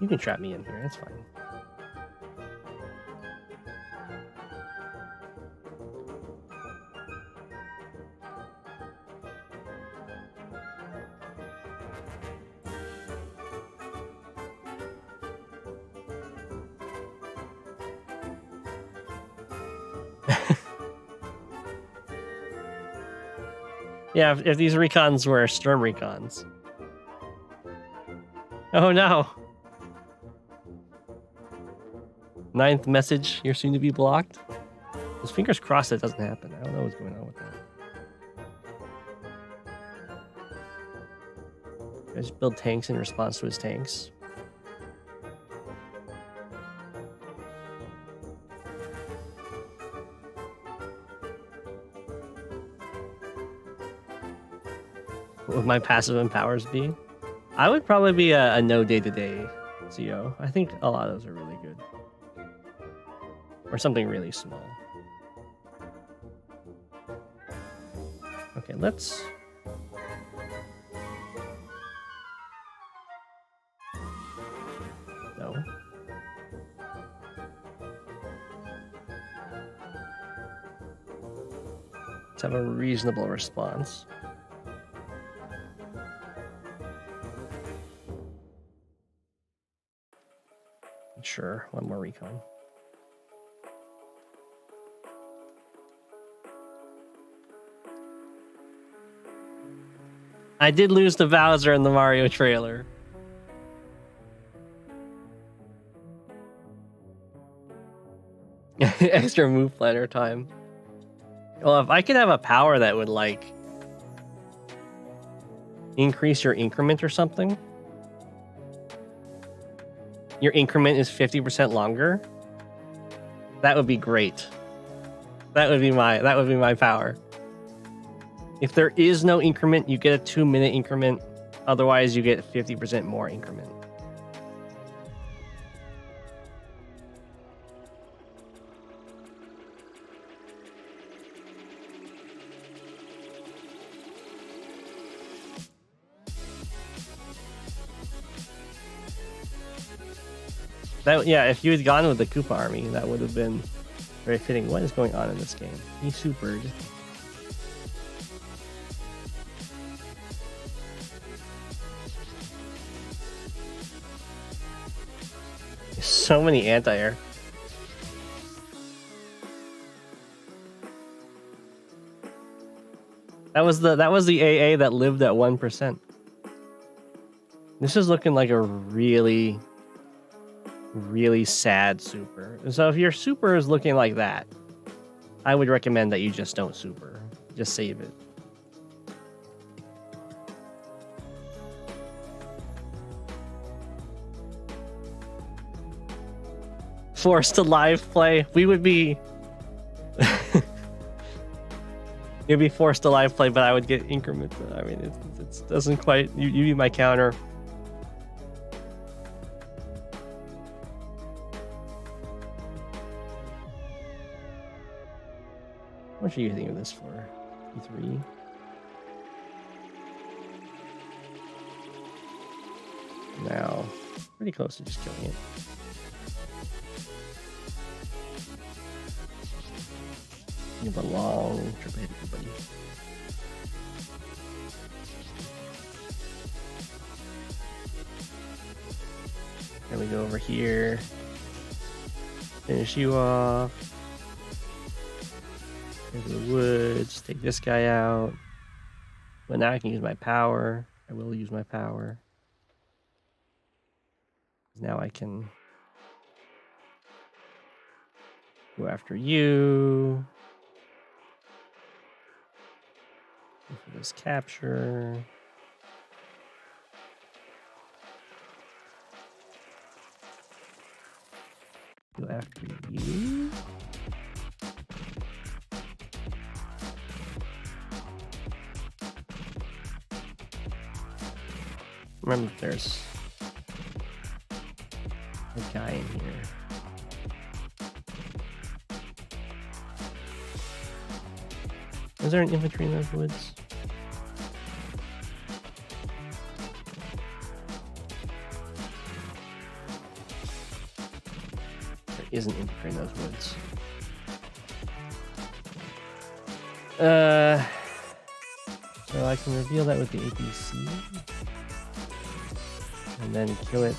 You can trap me in here, that's fine. Yeah, if these recons were Sturm recons. Oh no! 9th message, you're soon to be blocked. Just fingers crossed that doesn't happen. I don't know what's going on with that. I just build tanks in response to his tanks. What would my passive and powers be? I would probably be a no day-to-day CO. I think a lot of those are really good. Or something really small. Okay, let's... No. Let's have a reasonable response. Sure, one more recon. I did lose to Bowser in the Mario trailer. Extra move planner time. Well, if I could have a power that would, like, increase your increment or something. Your increment is 50% longer. That would be great. That would be my power. If there is no increment, you get a 2-minute increment. Otherwise, you get 50% more increment. That, yeah, if you had gone with the Koopa army, that would have been very fitting. What is going on in this game? He supered. So many anti-air. That was the AA that lived at 1%. This is looking like a really sad super. So if your super is looking like that, I would recommend that you just don't super. Just save it. Forced to live play, we would be... You'd be forced to live play, but I would get increment. I mean, it doesn't quite... You be my counter. How much are you thinking of this for? E3? Now, pretty close to just killing it. You have a long trip ahead of you, buddy. Then we go over here. Finish you off. Into the woods. Take this guy out. But now I can use my power. I will use my power. Now I can go after you. Go for this capture. Go after you. Remember, there's a guy in here. Is there an infantry in those woods? There is an infantry in those woods. So I can reveal that with the APC. And then kill it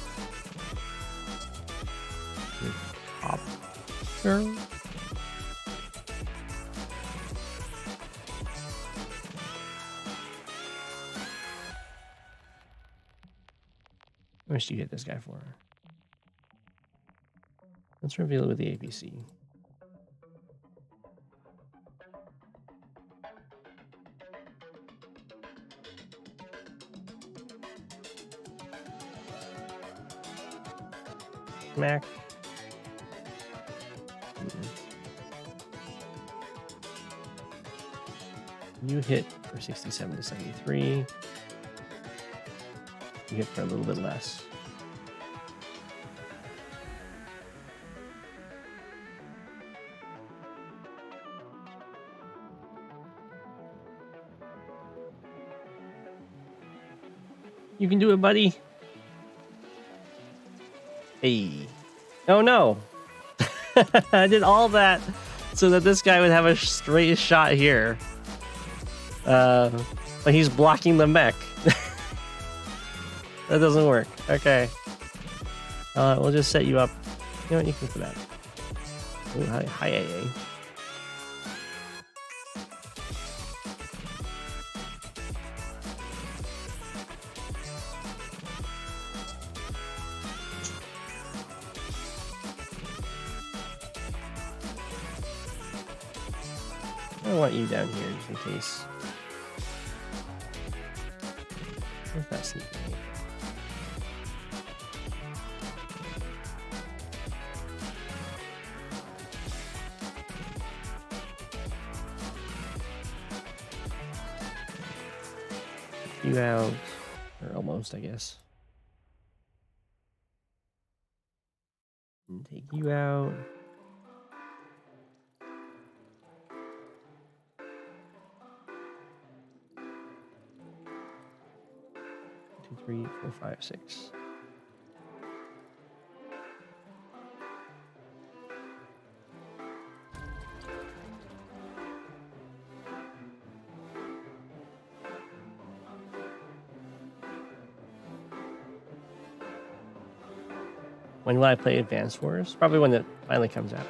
with copper. How much do you hit this guy for? Let's reveal it with the APC. Smack. You hit for 67 to 73. You hit for a little bit less. You can do it, buddy. Hey. Oh no. I did all that so that this guy would have a straight shot here. But he's blocking the mech. That doesn't work. Okay. We'll just set you up. You know what? You can put that. Ooh, hi, AA. I want you down here just in case. Where's that sneak? You out, or almost, I guess. And take you out. 2, 3, 4, 5, 6. When will I play Advanced Wars? Probably when it finally comes out.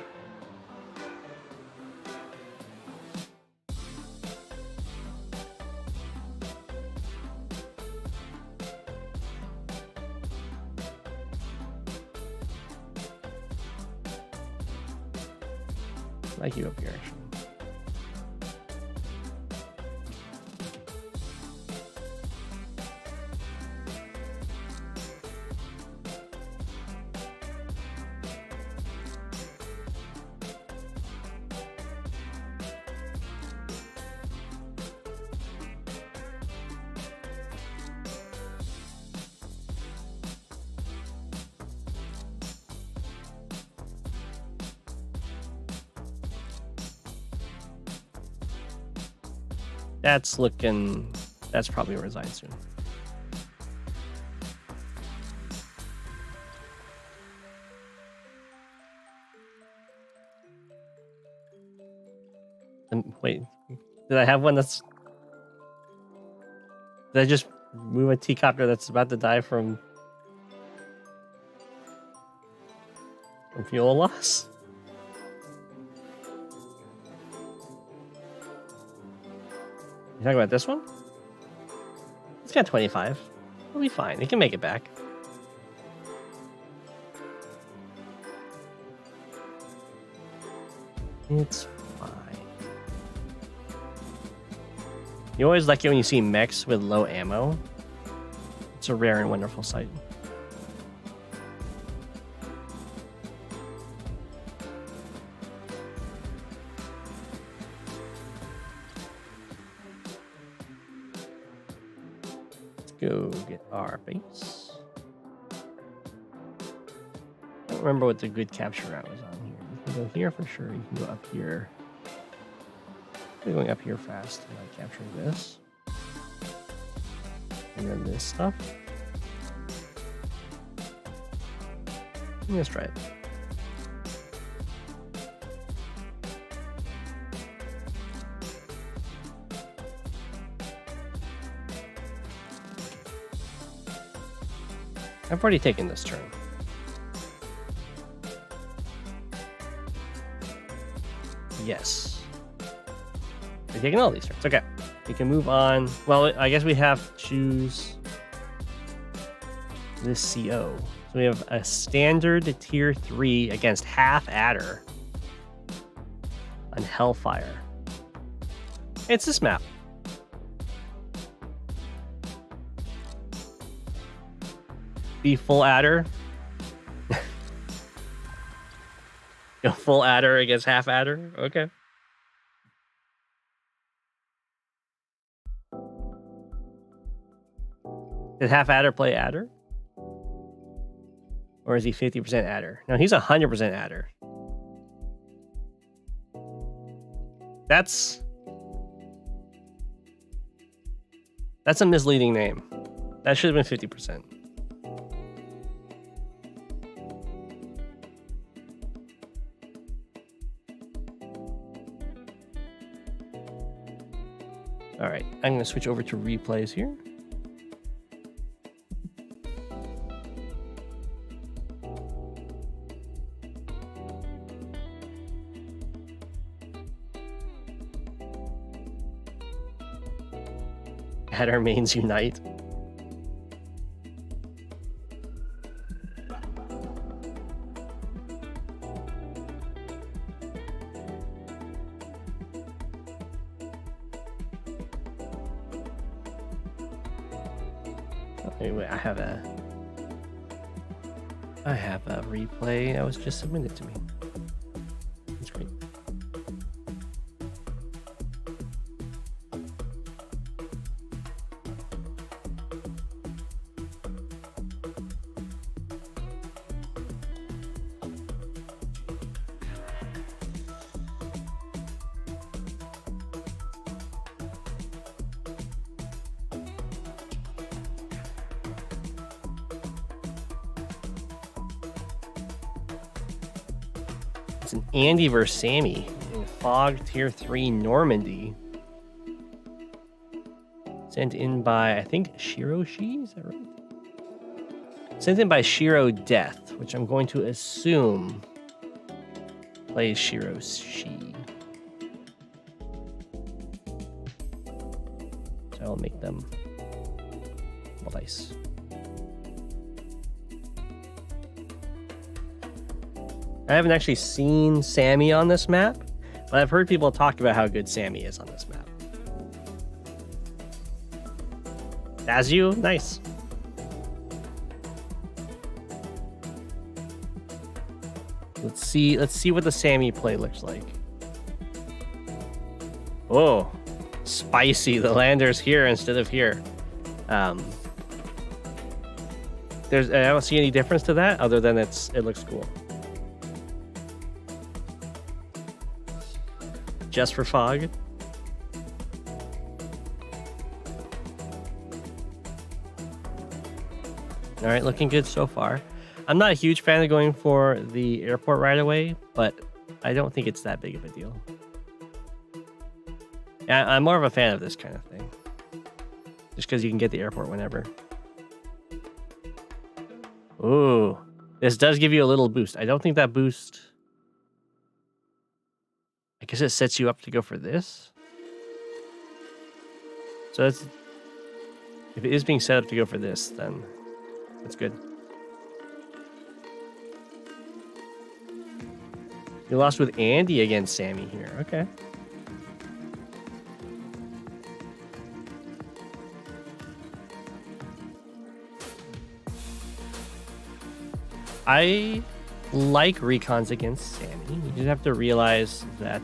I like you up here, actually. That's looking... That's probably resign soon. Wait, did I have one that's... Did I just move a T-copter that's about to die from fuel loss? You talking about this one? It's got 25. It'll be fine. It can make it back. It's fine. You always like it when you see mechs with low ammo. It's a rare and wonderful sight. Let's go get our base. I don't remember what the good capture route was on here. You can go here for sure. You can go up here. I'm going up here fast. I'm not capturing this. And then this stuff. Let's try it. I've already taken this turn. Yes. We're taking all these turns. Okay. We can move on. Well, I guess we have to choose this CO. So we have a standard tier 3 against half adder on Hellfire. It's this map. Be full adder. Go full adder against half adder. Okay. Did half adder play adder? Or is he 50% adder? No, he's 100% adder. That's a misleading name. That should have been 50%. All right, I'm going to switch over to replays here. Adder mains unite. Anyway, I have a replay that was just submitted to me. That's great. It's an Andy versus Sammy in Fog Tier 3 Normandy. Sent in by, I think, Shiroshi? Is that right? Sent in by Shiro Death, which I'm going to assume plays Shiroshi. So I'll make them dice. I haven't actually seen Sammy on this map, but I've heard people talk about how good Sammy is on this map. As you, nice. Let's see what the Sammy play looks like. Oh, spicy. The lander's here instead of here. I don't see any difference to that other than it looks cool. Just for Fog. All right, looking good so far. I'm not a huge fan of going for the airport right away, but I don't think it's that big of a deal. I'm more of a fan of this kind of thing. Just because you can get the airport whenever. Ooh. This does give you a little boost. I don't think that boost... I guess it sets you up to go for this. So that's... If it is being set up to go for this, then that's good. You lost with Andy against Sammy here. Okay. I like recons against Sammy. You just have to realize that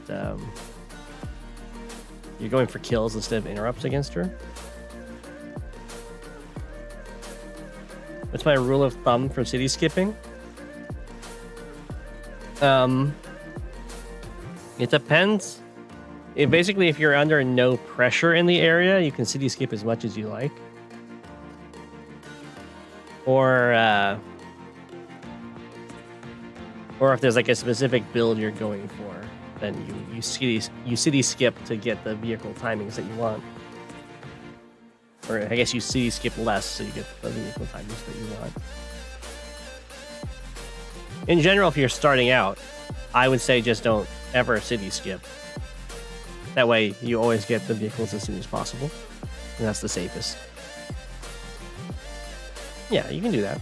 you're going for kills instead of interrupts against her. That's my rule of thumb for city skipping. It depends. Basically, if you're under no pressure in the area, you can city skip as much as you like. Or if there's like a specific build you're going for, then you city skip to get the vehicle timings that you want. Or I guess you city skip less so you get the vehicle timings that you want. In general, if you're starting out, I would say just don't ever city skip. That way you always get the vehicles as soon as possible. And that's the safest. Yeah, you can do that.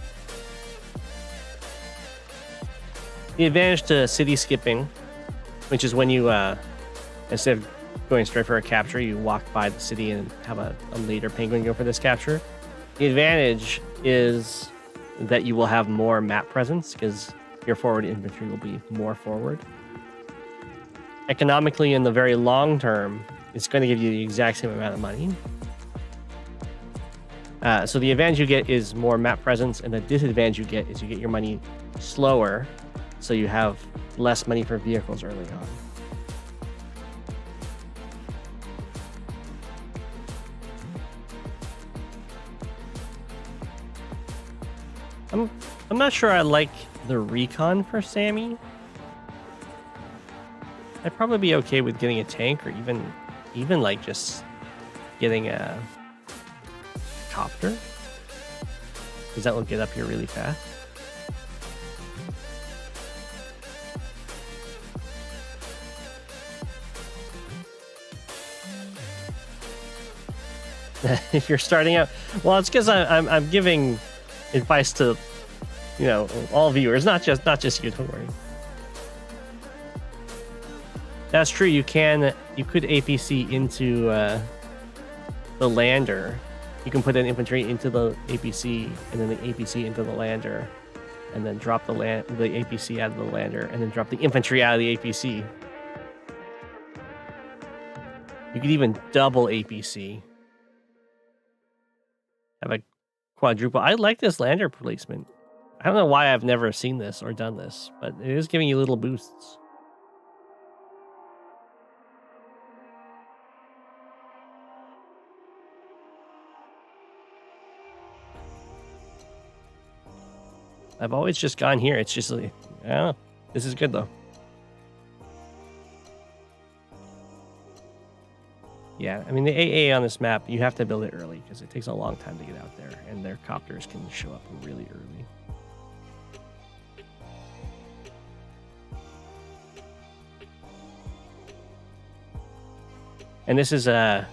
The advantage to city skipping, which is when you, instead of going straight for a capture, you walk by the city and have a later penguin go for this capture. The advantage is that you will have more map presence because your forward infantry will be more forward. Economically, in the very long term, it's going to give you the exact same amount of money. So the advantage you get is more map presence, and the disadvantage you get is you get your money slower, so you have less money for vehicles early on. I'm not sure I like the recon for Sammy. I'd probably be okay with getting a tank, or even like just getting a copter, because that will get up here really fast. If you're starting out, well, it's because I'm giving advice to, you know, all viewers, not just you. Don't worry. That's true. You could APC into the lander. You can put an infantry into the APC, and then the APC into the lander, and then drop the APC out of the lander, and then drop the infantry out of the APC. You could even double APC. Have a quadruple. I like this lander placement. I don't know why I've never seen this or done this, but it is giving you little boosts. I've always just gone here. It's just like, I don't know. This is good though. Yeah, I mean, the AA on this map, you have to build it early because it takes a long time to get out there, and their copters can show up really early. And this is a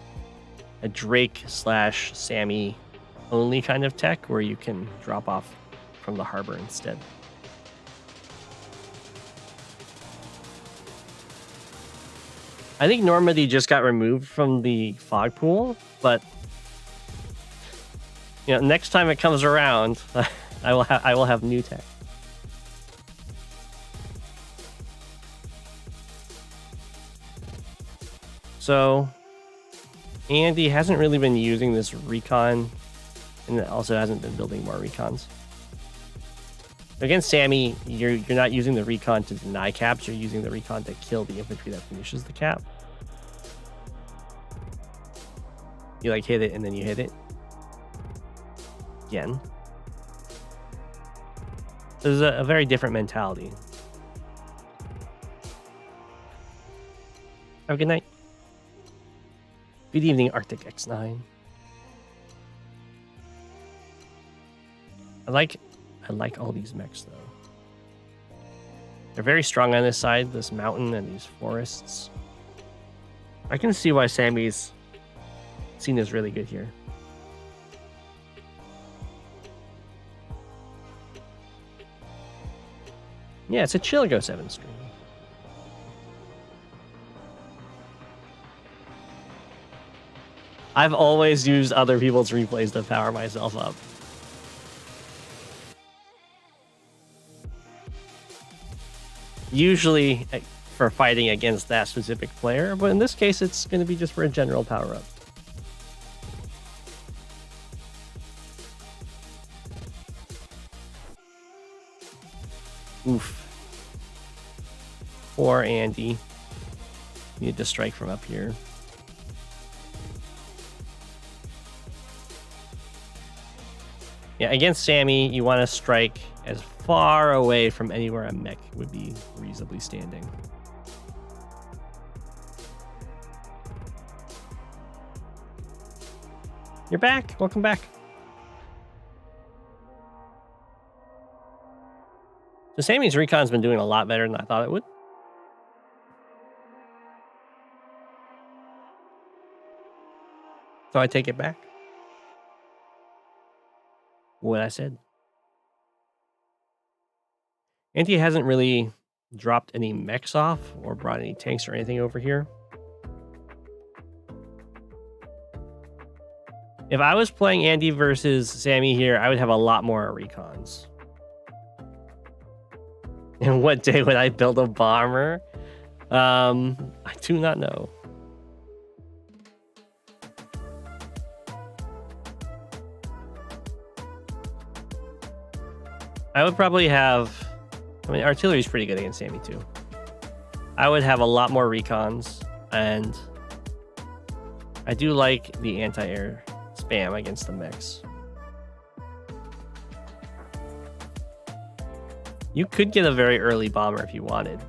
Drake/Sammy only kind of tech where you can drop off from the harbor instead. I think Normandy just got removed from the fog pool, but you know, next time it comes around, I will have new tech. So Andy hasn't really been using this recon, and it also hasn't been building more recons. Against Sammy, you're not using the recon to deny caps, you're using the recon to kill the infantry that finishes the cap. You like hit it and then you hit it again. This is a very different mentality. Have a good night. Good evening, Arctic X9. I like all these mechs though. They're very strong on this side, this mountain and these forests. I can see why Sammy's seen as really good here. Yeah, it's a chill Go7 stream. I've always used other people's replays to power myself up. Usually for fighting against that specific player, but in this case it's going to be just for a general power-up. Oof. Poor Andy. Need to strike from up here. Yeah, against Sammy, you want to strike as far away from anywhere a mech would be reasonably standing. You're back. Welcome back. So Sammy's recon's been doing a lot better than I thought it would. So I take it back. What I said. Andy hasn't really dropped any mechs off or brought any tanks or anything over here. If I was playing Andy versus Sammy here, I would have a lot more recons. And what day would I build a bomber? I do not know. I would probably have... I mean, artillery's pretty good against Sammy too. I would have a lot more recons, and I do like the anti-air spam against the mechs. You could get a very early bomber if you wanted,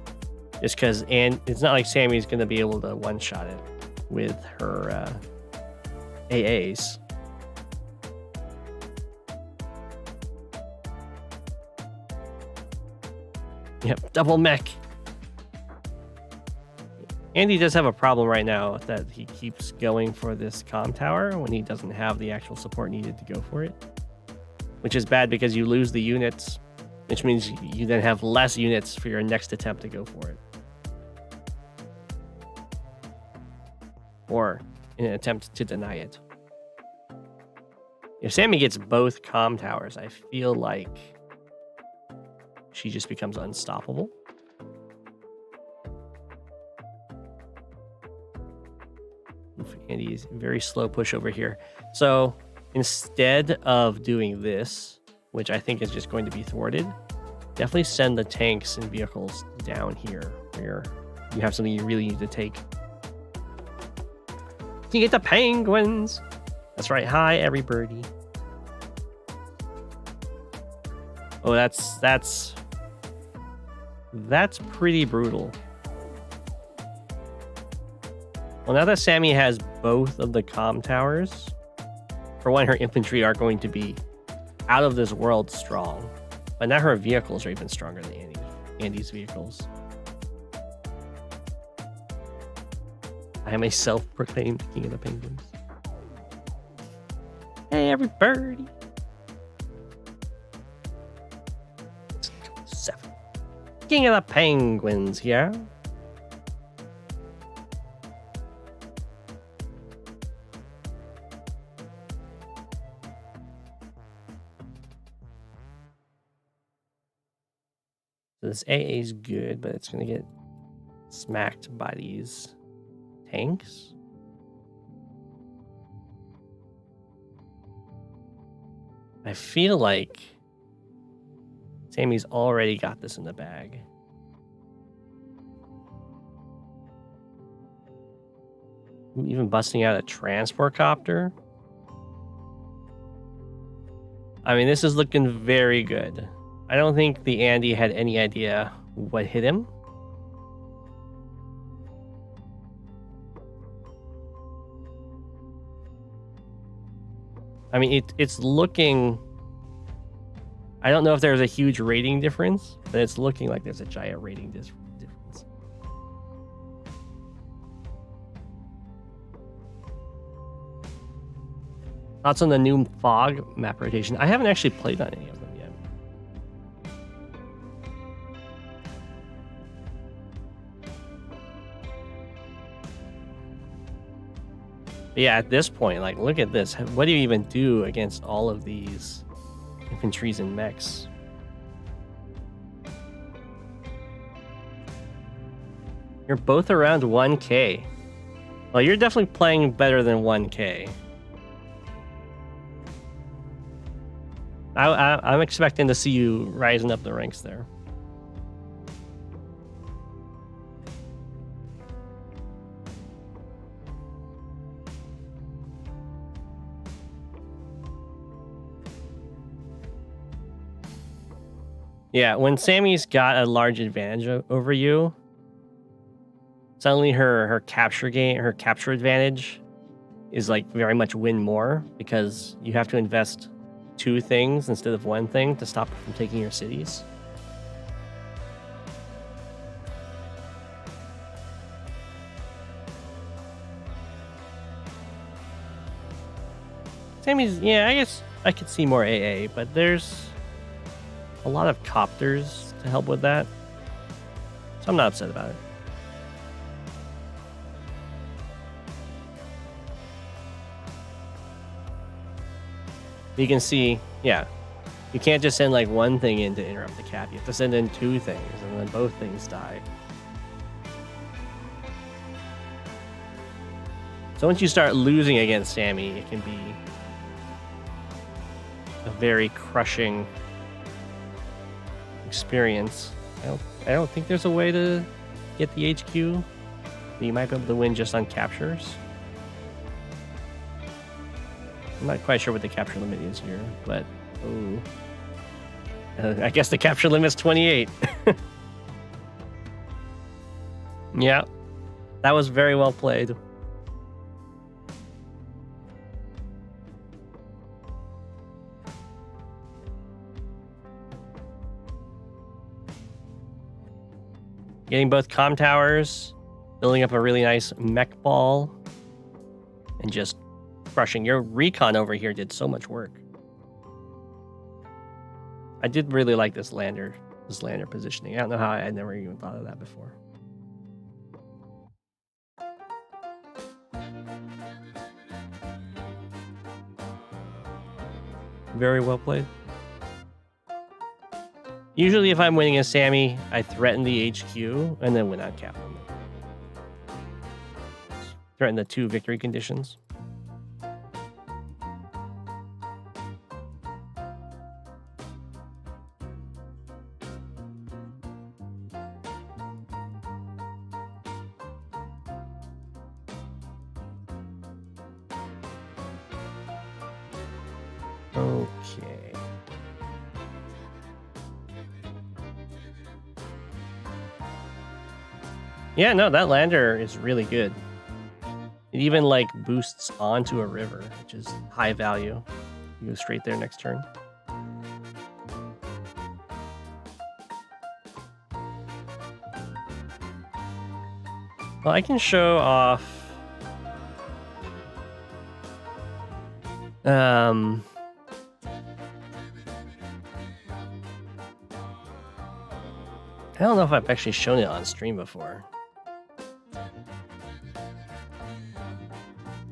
just because, and it's not like Sammy's going to be able to one-shot it with her AAs. Yep, double mech. Andy does have a problem right now that he keeps going for this comm tower when he doesn't have the actual support needed to go for it. Which is bad because you lose the units, which means you then have less units for your next attempt to go for it. Or in an attempt to deny it. If Sammy gets both comm towers, I feel like she just becomes unstoppable. Andy's very slow push over here. So instead of doing this, which I think is just going to be thwarted, definitely send the tanks and vehicles down here where you have something you really need to take. You get the penguins. That's right. Hi, every birdie. Oh, that's pretty brutal. Well, now that Sammy has both of the comm towers, for one, her infantry are going to be out of this world strong. But now her vehicles are even stronger than Andy's vehicles. I am a self-proclaimed king of the penguins. Hey, every birdie. Go7. King of the penguins here. So this AA is good, but it's going to get smacked by these tanks. I feel like Sammy's already got this in the bag. Even busting out a transport copter. I mean, this is looking very good. I don't think the Andy had any idea what hit him. I mean, it's looking... I don't know if there's a huge rating difference, but it's looking like there's a giant rating difference. Thoughts on the new fog map rotation? I haven't actually played on any of them yet. But yeah, at this point, like, look at this. What do you even do against all of these infantries and mechs? You're both around 1k. Well, you're definitely playing better than 1k. I'm expecting to see you rising up the ranks there. Yeah, when Sammy's got a large advantage over you, suddenly her capture advantage is like very much win more, because you have to invest 2 things instead of 1 thing to stop her from taking your cities. Sammy's, yeah, I guess I could see more AA, but there's a lot of copters to help with that, so I'm not upset about it. You can see, yeah, you can't just send like 1 thing in to interrupt the cap. You have to send in 2 things, and then both things die. So once you start losing against Sammy, it can be a very crushing experience. I don't think there's a way to get the HQ. You might be able to win just on captures. I'm not quite sure what the capture limit is here, but I guess the capture limit's 28. Yeah, that was very well played. Getting both comm towers, building up a really nice mech ball, and just crushing. Your recon over here did so much work. I did really like this lander positioning. I don't know how I had never even thought of that before. Very well played. Usually if I'm winning a Sammy, I threaten the HQ and then win on cap limit. Threaten the 2 victory conditions. Okay. Yeah, no, that lander is really good. It even like boosts onto a river, which is high value. You go straight there next turn. Well, I can show off I don't know if I've actually shown it on stream before.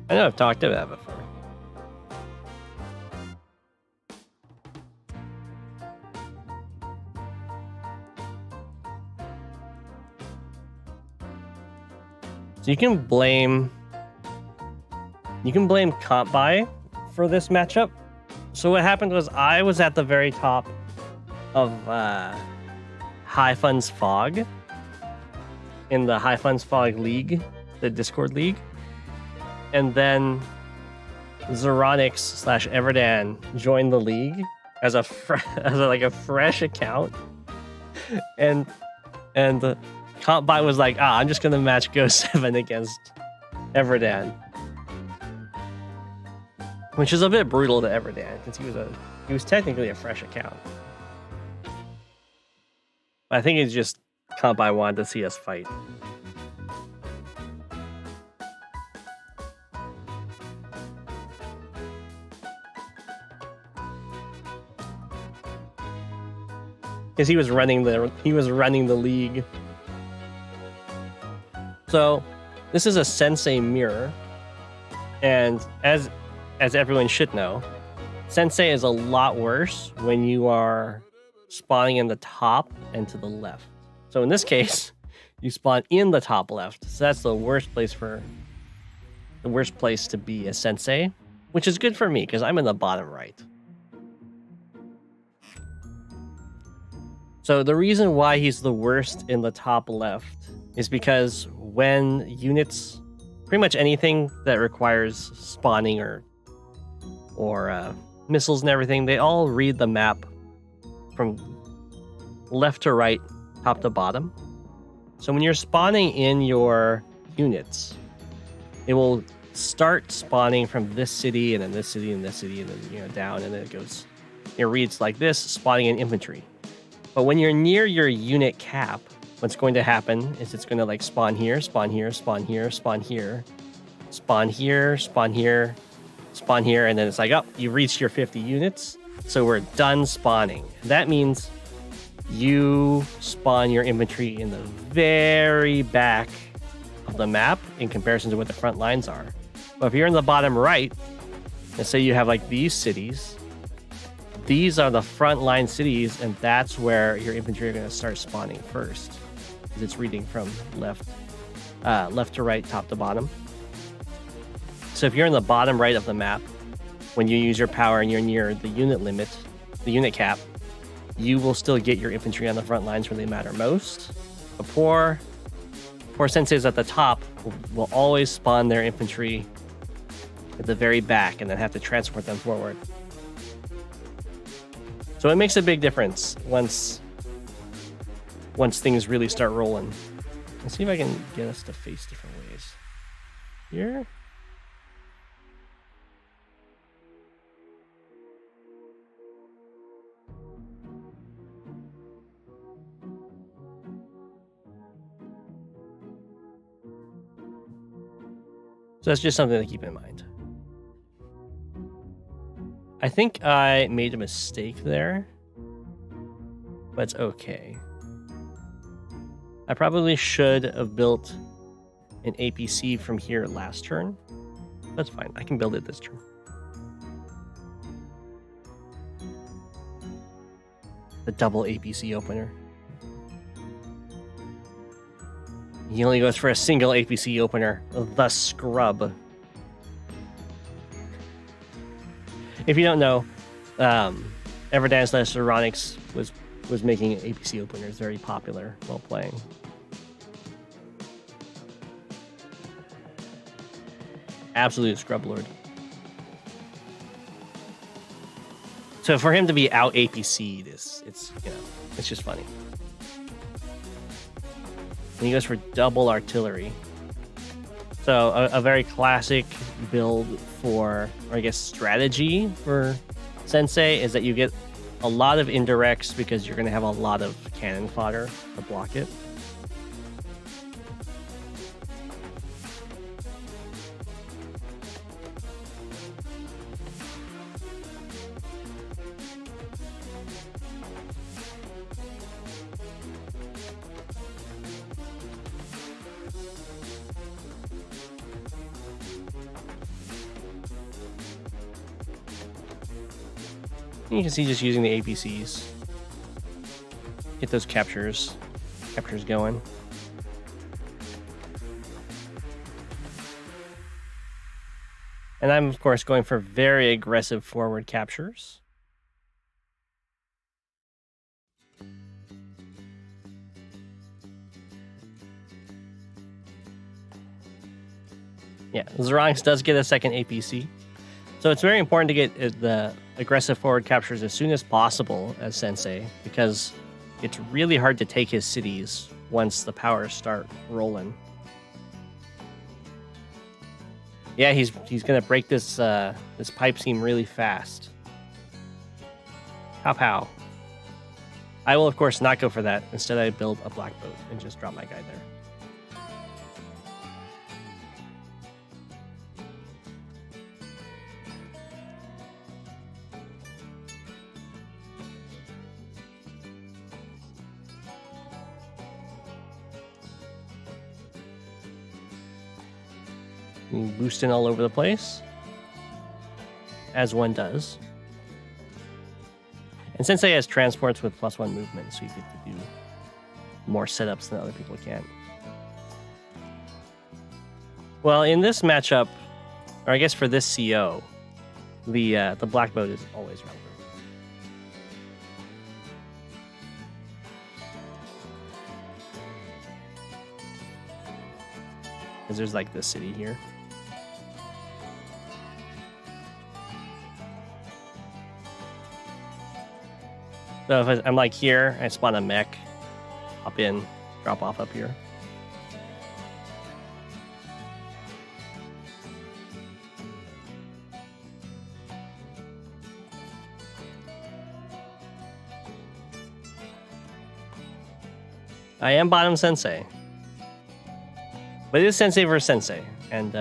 I know I've talked about it before. So you can blame comp buy for this matchup. So what happened was I was at the very top of High Funds Fog in the High Funds Fog League, the Discord League, and then Zeronix/Everdan joined the league as a fresh account, and Compbot was like, I'm just gonna match Go7 against Everdan. which is a bit brutal to Everdan because he was technically a fresh account. But I think it's just Kampai wanted to see us fight. Because he was running the league. So this is a Sensei mirror, and as everyone should know, Sensei is a lot worse when you are spawning in the top and to the left. So in this case, you spawn in the top left. So that's the worst place to be a Sensei, which is good for me because I'm in the bottom right. So the reason why he's the worst in the top left is because when units, pretty much anything that requires spawning or missiles and everything, they all read the map from left to right, top to bottom. So when you're spawning in your units, it will start spawning from this city and then this city and this city and then down, and then it reads like this, spawning in infantry. But when you're near your unit cap, what's going to happen is it's going to like spawn here, spawn here, spawn here, spawn here, spawn here, spawn here, spawn here, and then it's like, oh, you reached your 50 units, so we're done spawning. That means you spawn your infantry in the very back of the map in comparison to what the front lines are. But if you're in the bottom right, let's say you have like these cities, these are the front line cities, and that's where your infantry are going to start spawning first, because it's reading from left to right, top to bottom. So if you're in the bottom right of the map, when you use your power and you're near the unit limit, the unit cap, you will still get your infantry on the front lines where they matter most. The poor senseis at the top will always spawn their infantry at the very back and then have to transport them forward. So it makes a big difference once things really start rolling. Let's see if I can get us to face different ways. Here. So that's just something to keep in mind. I think I made a mistake there, but it's okay. I probably should have built an APC from here last turn. That's fine. I can build it this turn. The double APC opener. He only goes for a single APC opener, the scrub. If you don't know, Everdan/Euronics was making APC openers very popular while playing. Absolute scrub lord. So for him to be out APC'd it's just funny. And he goes for double artillery. So a very classic build for, or I guess strategy for Sensei is that you get a lot of indirects because you're going to have a lot of cannon fodder to block it. You can see just using the APCs. Get those captures going. And I'm, of course, going for very aggressive forward captures. Yeah, Xeronix does get a second APC. So it's very important to get the aggressive forward captures as soon as possible as Sensei, because it's really hard to take his cities once the powers start rolling. Yeah, he's gonna break this this pipe seam really fast. Pow pow. I will of course not go for that. Instead, I build a black boat and just drop my guy there. Boosting all over the place, as one does. And Sensei has transports with +1 movement, so you get to do more setups than other people can. Well, in this matchup, or I guess for this CO, the black boat is always relevant. Because there's like this city here. So if I'm like here, I spawn a mech, hop in, drop off up here. I am bottom Sensei. But it is Sensei versus Sensei. And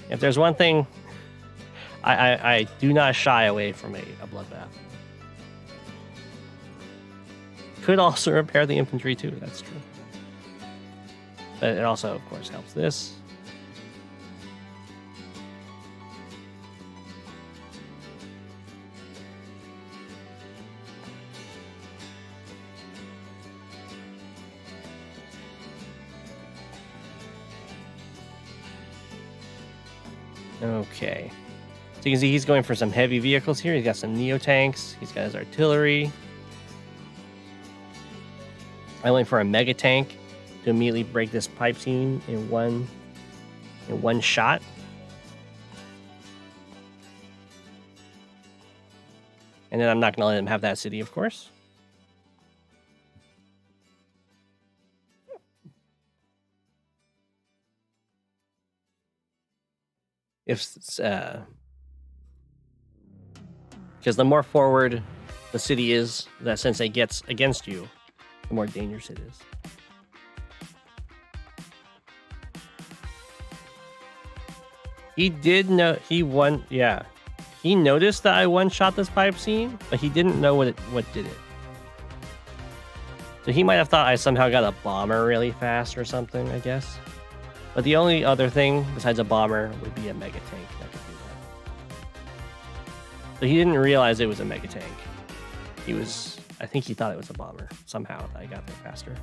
if there's one thing, I do not shy away from a bloodbath. Could also repair the infantry too, that's true. But it also, of course, helps this. Okay. So you can see he's going for some heavy vehicles here. He's got some Neo tanks. He's got his artillery. I went for a mega tank to immediately break this pipe seam in one shot. And then I'm not going to let him have that city, of course. Because the more forward the city is that Sensei gets against you, the more dangerous it is. He did know he won. Yeah, he noticed that I one-shot this pipe seam, but he didn't know what did it. So he might have thought I somehow got a bomber really fast or something, I guess. But the only other thing besides a bomber would be a mega tank that could do that. So he didn't realize it was a mega tank. I think he thought it was a bomber somehow that I got there faster.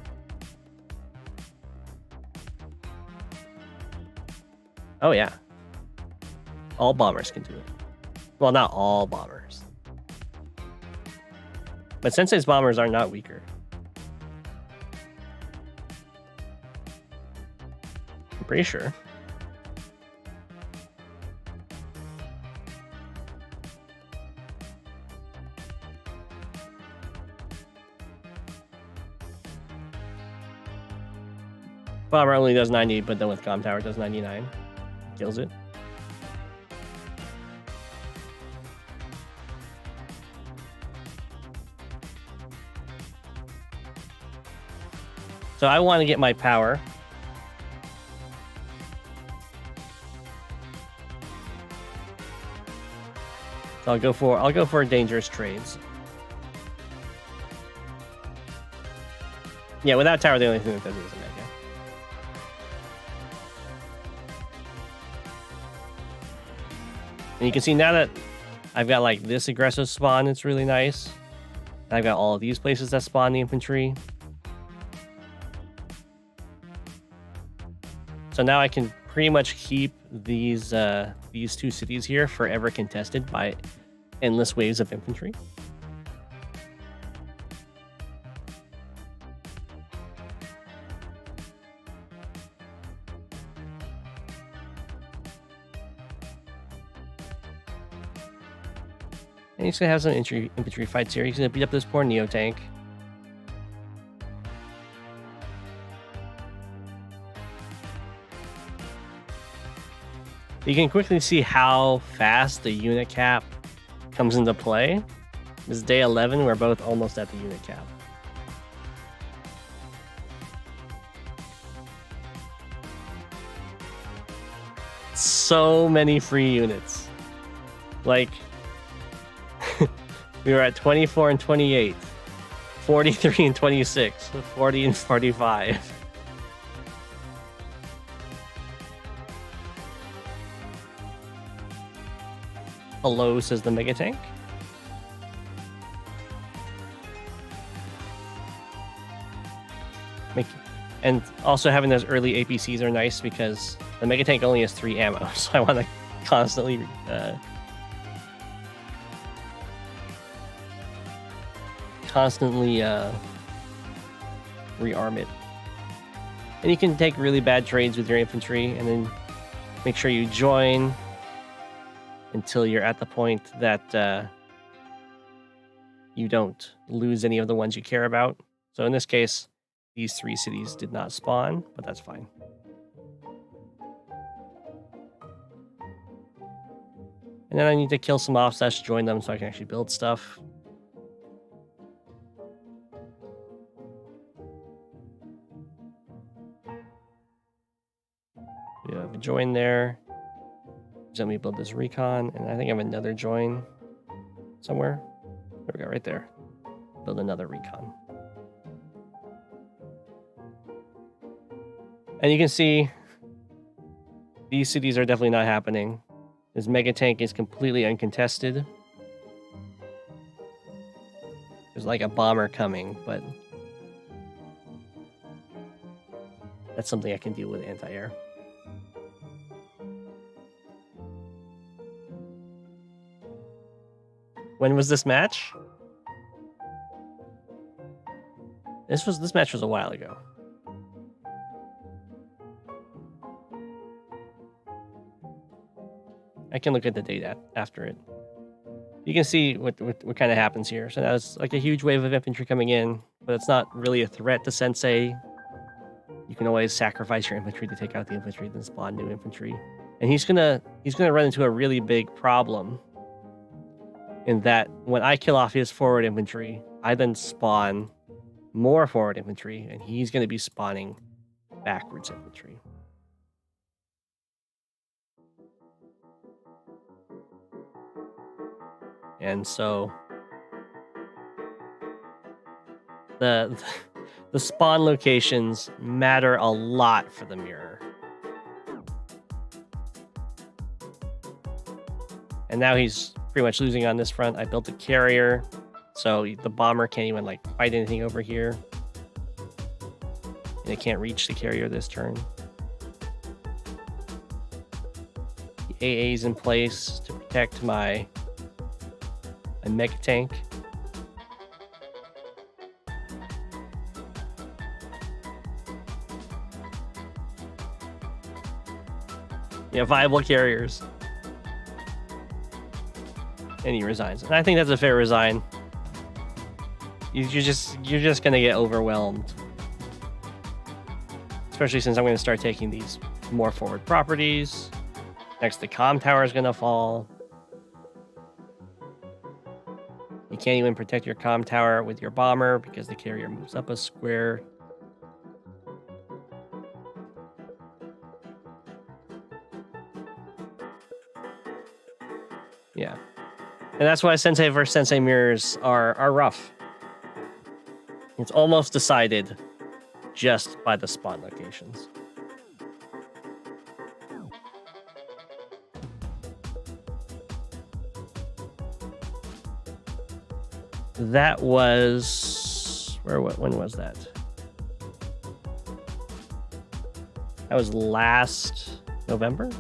Oh yeah. All bombers can do it. Well, not all bombers. But Sensei's bombers are not weaker. I'm pretty sure. Bomber only does 90, but then with Comm Tower it does 99. Kills it. So I want to get my power. So I'll go for dangerous trades. Yeah, without tower, the only thing that does it is a mega. And you can see now that I've got like this aggressive spawn, it's really nice. I've got all of these places that spawn the infantry. So now I can pretty much keep these two cities here forever contested by endless waves of infantry. And he's gonna have some infantry fights here. He's gonna beat up this poor Neo tank. You can quickly see how fast the unit cap comes into play. This is day 11, we're both almost at the unit cap. So many free units. Like, we were at 24 and 28, 43 and 26, 40 and 45. Hello, says the Mega Tank. And also having those early APCs are nice because the Mega Tank only has 3 ammo, so I want to constantly rearm it. And you can take really bad trades with your infantry and then make sure you join until you're at the point that you don't lose any of the ones you care about. So in this case, these 3 cities did not spawn, but that's fine. And then I need to kill some offsets, join them so I can actually build stuff. We have a join there. So let me build this recon, and I think I have another join somewhere. There we go, right there. Build another recon. And you can see these cities are definitely not happening. This Mega Tank is completely uncontested. There's like a bomber coming, but that's something I can deal with anti-air. When was this match? This match was a while ago. I can look at the date after it. You can see what kind of happens here. So that's like a huge wave of infantry coming in, but it's not really a threat to Sensei. You can always sacrifice your infantry to take out the infantry, then spawn new infantry. And he's gonna run into a really big problem in that when I kill off his forward infantry, I then spawn more forward infantry, and he's gonna be spawning backwards infantry. And so the spawn locations matter a lot for the mirror. And now he's pretty much losing on this front. I built a carrier, so the bomber can't even like fight anything over here. And it can't reach the carrier this turn. The AA's in place to protect my Mega Tank. Yeah, viable carriers. And he resigns. And I think that's a fair resign. You're just gonna get overwhelmed. Especially since I'm gonna start taking these more forward properties. Next, the comm tower is gonna fall. You can't even protect your comm tower with your bomber because the carrier moves up a square. Yeah. And that's why Sensei versus Sensei mirrors are rough. It's almost decided just by the spawn locations. That was when was that? That was last November.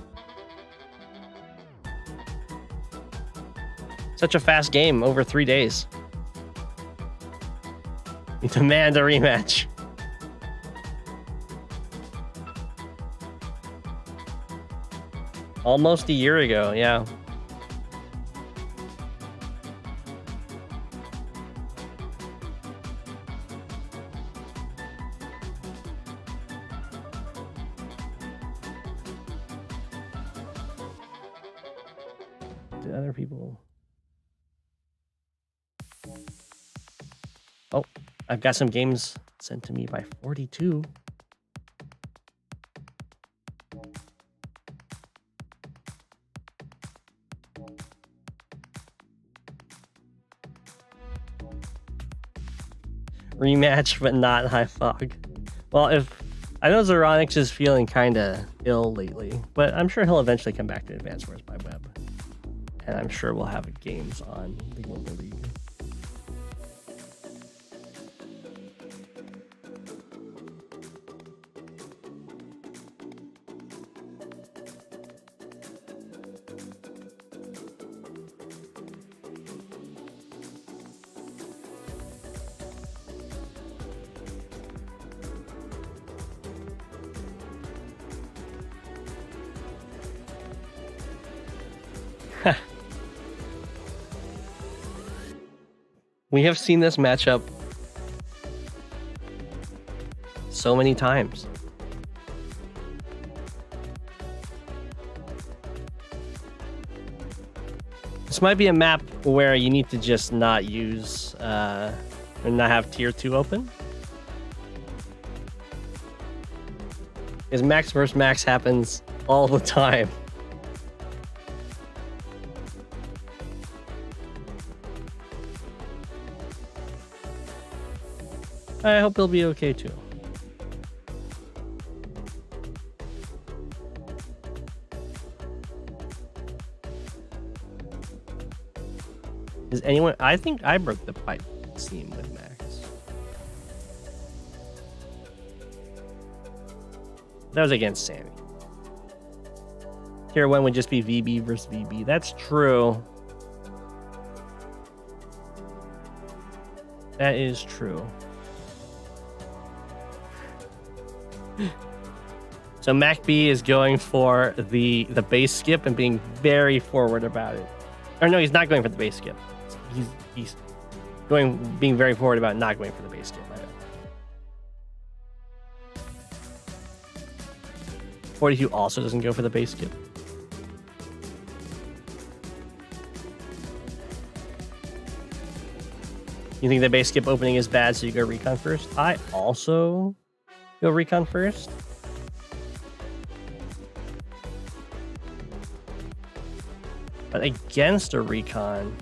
Such a fast game over 3 days. We demand a rematch. Almost a year ago, yeah. did other people? Oh, I've got some games sent to me by 42. Rematch, but not high fog. Well, if I know Zeronix is feeling kind of ill lately, but I'm sure he'll eventually come back to Advanced Wars by Web, and I'm sure we'll have games on the Global League. We have seen this matchup so many times. This might be a map where you need to just not use and not have tier 2 open. Because max versus max happens all the time. I hope he'll be okay too. Is anyone? I think I broke the pipe seam with Max. That was against Sammy. Tier 1 would just be VB versus VB. That's true. That is true. So MacB is going for the base skip and being very forward about it. Or no, he's not going for the base skip. He's being very forward about not going for the base skip. I know. 42 also doesn't go for the base skip. You think the base skip opening is bad, so you go recon first? I also go recon first. But against a recon,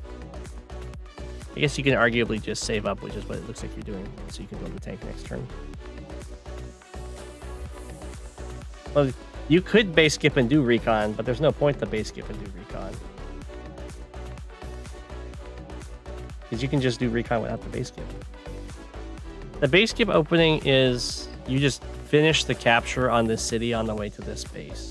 I guess you can arguably just save up, which is what it looks like you're doing, so you can build the tank next turn. Well, you could base skip and do recon, but there's no point to base skip and do recon. Because you can just do recon without the base skip. The base skip opening is you just finish the capture on this city on the way to this base.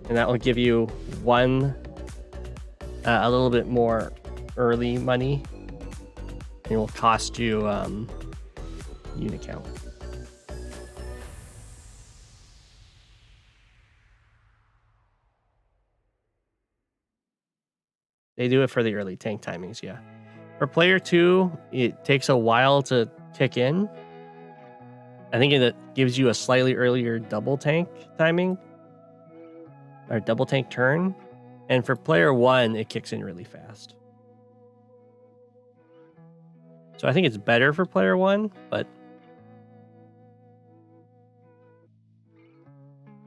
And that will give you a little bit more early money. And it will cost you unit count. They do it for the early tank timings, yeah. For player 2, it takes a while to kick in. I think it gives you a slightly earlier double tank timing. Or double tank turn. And for player 1, it kicks in really fast. So I think it's better for player 1, but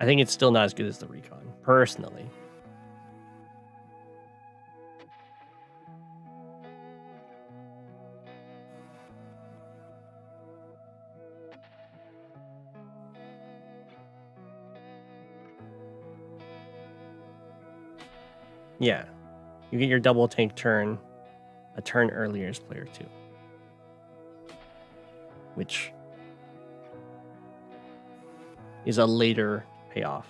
I think it's still not as good as the recon, personally. Yeah, you get your double tank turn a turn earlier as player 2, which is a later payoff.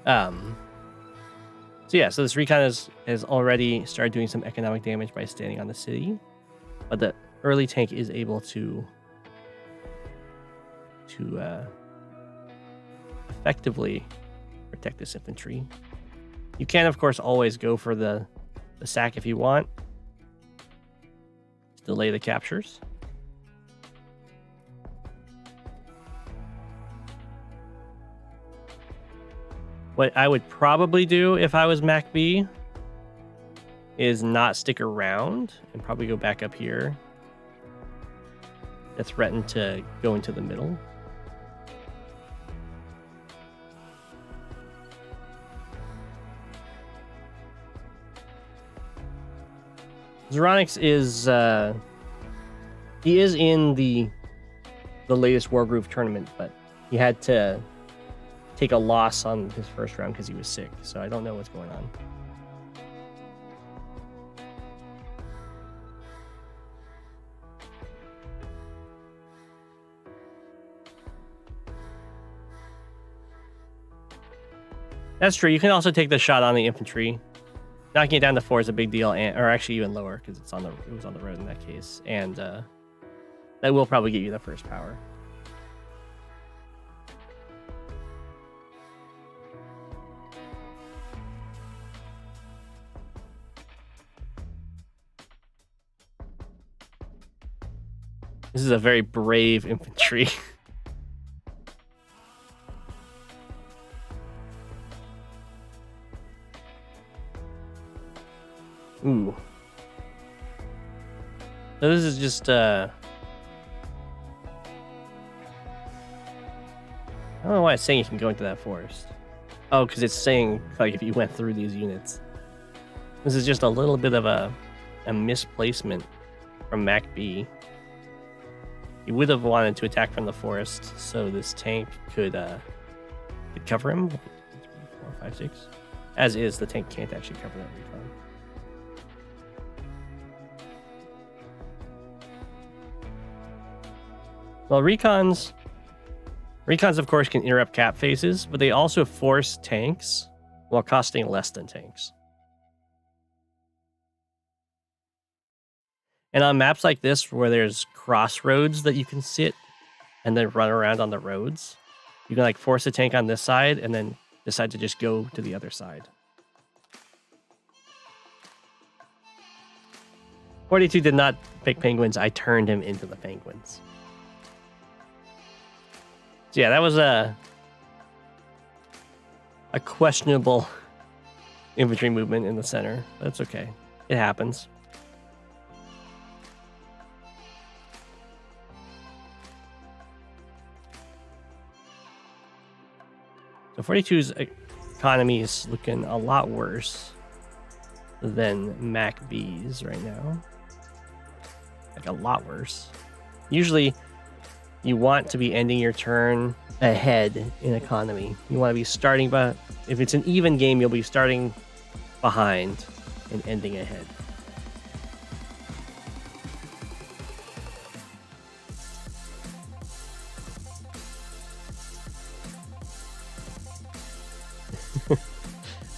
So yeah, so this recon has already started doing some economic damage by standing on the city, but the early tank is able to effectively protect this infantry. You can, of course, always go for the sack if you want. delay the captures. What I would probably do if I was MacB is not stick around and probably go back up here. That threatened to go into the middle. Zeronix is he is in the latest Wargroove tournament, but he had to take a loss on his first round because he was sick. So I don't know what's going on. That's true. You can also take the shot on the infantry. Knocking it down to 4 is a big deal, or actually even lower because it was on the road in that case, and that will probably get you the first power. This is a very brave infantry. Ooh. So this is just I don't know why it's saying you can go into that forest. Oh, because it's saying like if you went through these units. This is just a little bit of a misplacement from MacB. He would have wanted to attack from the forest, so this tank could cover him. 1, 2, 3, 4, 5, 6. As is, the tank can't actually cover that recon. Well, recons of course can interrupt cap phases, but they also force tanks while costing less than tanks. And on maps like this where there's crossroads that you can sit and then run around on the roads, you can like force a tank on this side and then decide to just go to the other side. 42 did not pick penguins. I turned him into the penguins. So yeah, that was a questionable infantry movement in the center. That's okay. It happens. So 42's economy is looking a lot worse than MacB's right now. Like a lot worse. Usually you want to be ending your turn ahead in economy. You want to be starting, but if it's an even game, you'll be starting behind and ending ahead.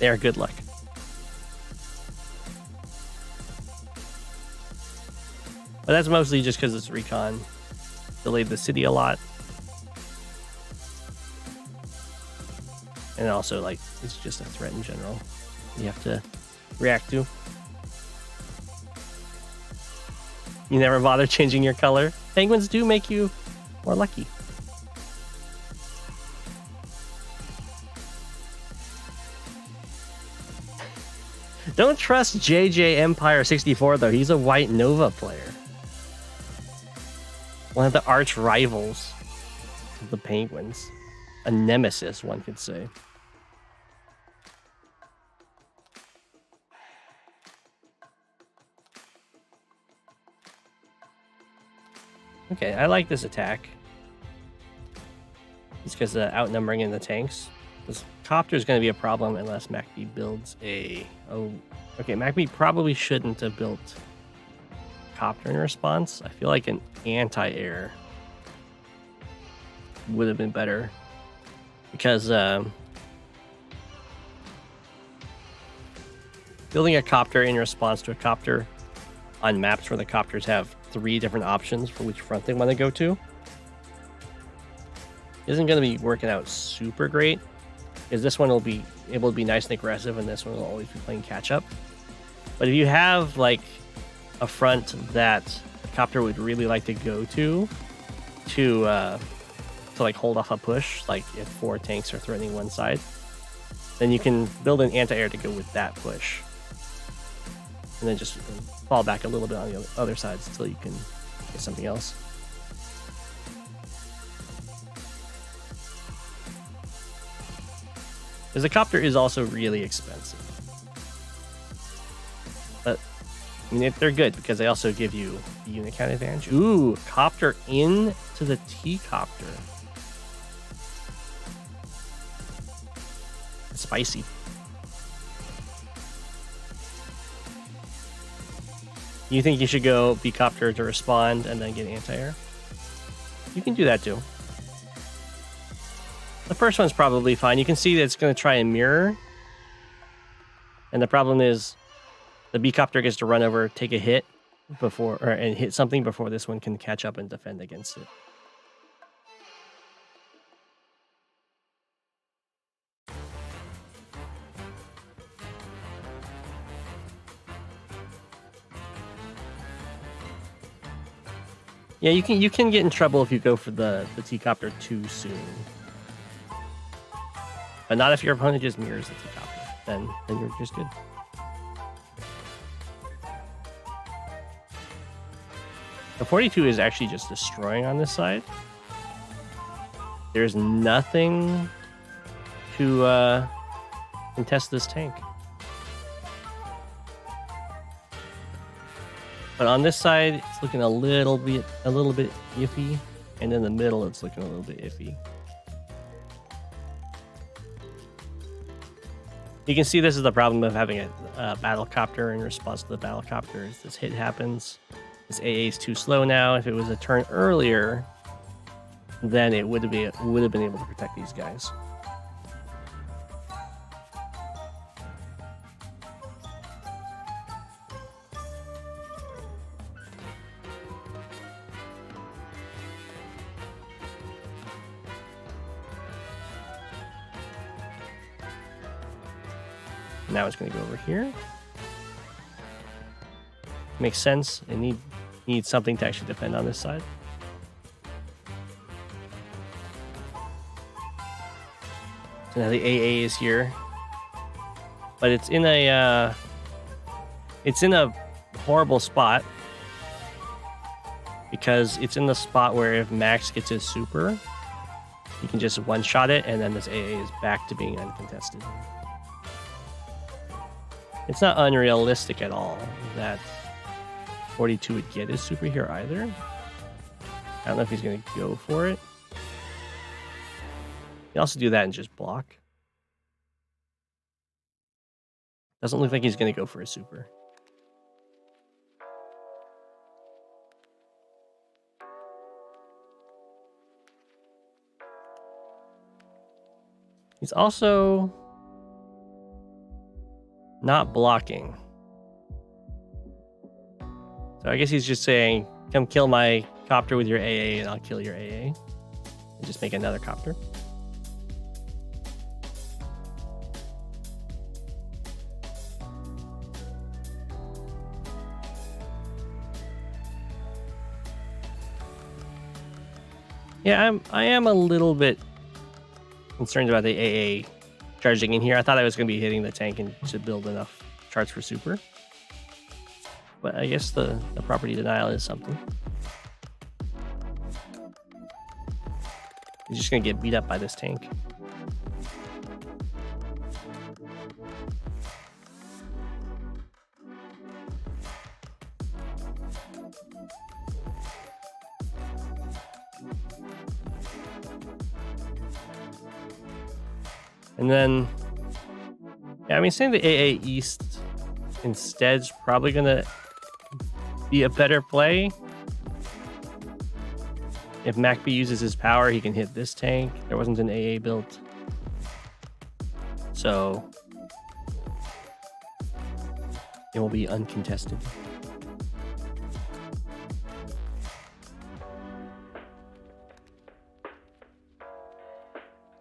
There, good luck. But that's mostly just because it's recon. Delayed the city a lot. And also, like, it's just a threat in general you have to react to. You never bother changing your color. Penguins do make you more lucky. Don't trust JJ Empire 64 though. He's a White Nova player. One of the arch rivals of the Penguins. A nemesis, one could say. Okay, I like this attack. It's because of outnumbering in the tanks. This copter is going to be a problem unless MacB builds a... Oh, okay, MacB probably shouldn't have built copter in response. I feel like an anti-air would have been better. Because building a copter in response to a copter on maps where the copters have 3 different options for which front they want to go to isn't going to be working out super great. Because this one will be able to be nice and aggressive, and this one will always be playing catch up. But if you have like a front that copter would really like to go to like hold off a push, like if 4 tanks are threatening one side, then you can build an anti-air to go with that push, and then just fall back a little bit on the other sides until you can get something else. Because the copter is also really expensive. But, I mean, they're good because they also give you the unit count advantage. Ooh, copter into the T-copter. Spicy. You think you should go B-copter to respond and then get anti-air? You can do that too. The first one's probably fine. You can see that it's going to try and mirror. And the problem is the B-copter gets to run over, take a hit before, and hit something before this one can catch up and defend against it. Yeah, you can get in trouble if you go for the T-copter too soon. But not if your opponent just mirrors the T-copter. Then you're just good. The 42 is actually just destroying on this side. There's nothing to contest this tank. But on this side, it's looking a little bit iffy, and in the middle, it's looking a little bit iffy. You can see this is the problem of having a battle copter in response to the battle copter. This hit happens. This AA is too slow now. If it was a turn earlier, then it would have been able to protect these guys. Now it's going to go over here. Makes sense. It needs something to actually defend on this side. So now the AA is here, but it's in a horrible spot because it's in the spot where if Max gets his super, he can just one-shot it, and then this AA is back to being uncontested. It's not unrealistic at all that 42 would get his super here either. I don't know if he's going to go for it. He can also do that and just block. Doesn't look like he's going to go for a super. He's also not blocking. So I guess he's just saying, come kill my copter with your AA and I'll kill your AA. And just make another copter. Yeah, I am a little bit concerned about the AA charging in here. I thought I was going to be hitting the tank and to build enough charts for super. But I guess the property denial is something. He's just going to get beat up by this tank. And then, yeah, I mean, saying the AA East instead's probably going to be a better play. If MacB uses his power, he can hit this tank. There wasn't an AA built. So it will be uncontested.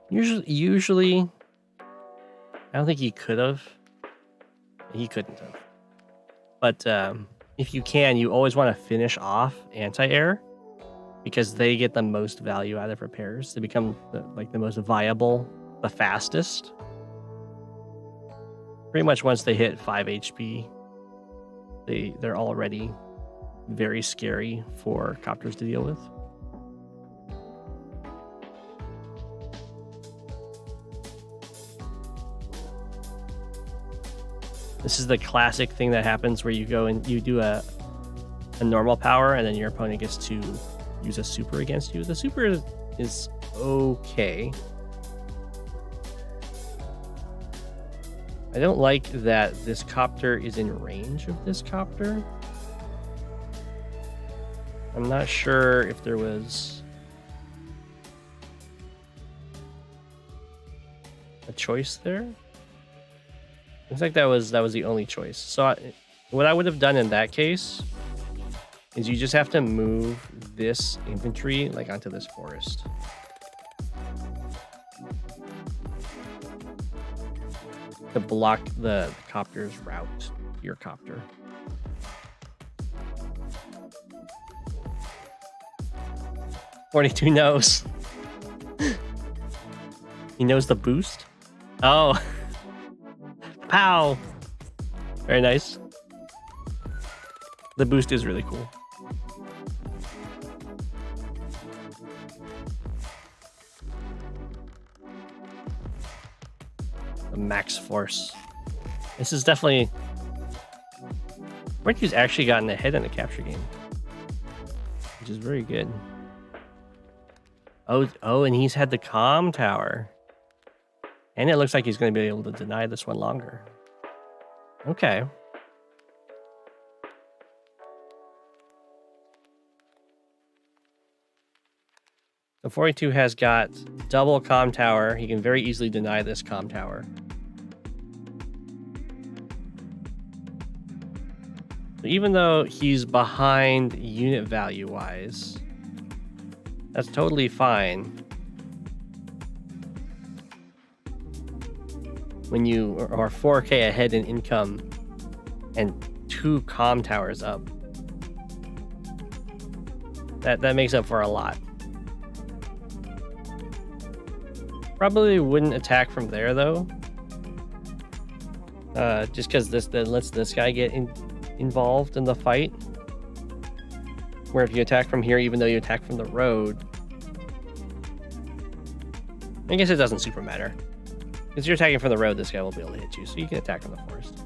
Usually, I don't think he could have. He couldn't have. But if you can, you always want to finish off anti-air because they get the most value out of repairs. They become the most viable, the fastest. Pretty much once they hit 5 HP, they're already very scary for copters to deal with. This is the classic thing that happens where you go and you do a normal power and then your opponent gets to use a super against you. The super is okay. I don't like that this copter is in range of this copter. I'm not sure if there was a choice there. Looks like that was the only choice. So what I would have done in that case is you just have to move this infantry like onto this forest. To block the copter's route to your copter. "42 knows." He knows the boost? Oh. Pow! Very nice. The boost is really cool. The max force. This is definitely... Fortitude's actually gotten ahead in the capture game, which is very good. Oh, and he's had the comm tower. And it looks like he's going to be able to deny this one longer. Okay. So 42 has got double comm tower. He can very easily deny this comm tower. So even though he's behind unit value wise, that's totally fine. When you are 4K ahead in income and 2 comm towers up, that makes up for a lot. Probably wouldn't attack from there though, just because this then lets this guy get involved in the fight. Where if you attack from here, even though you attack from the road, I guess it doesn't super matter. Because you're attacking from the road, this guy will be able to hit you, so you can attack from the forest.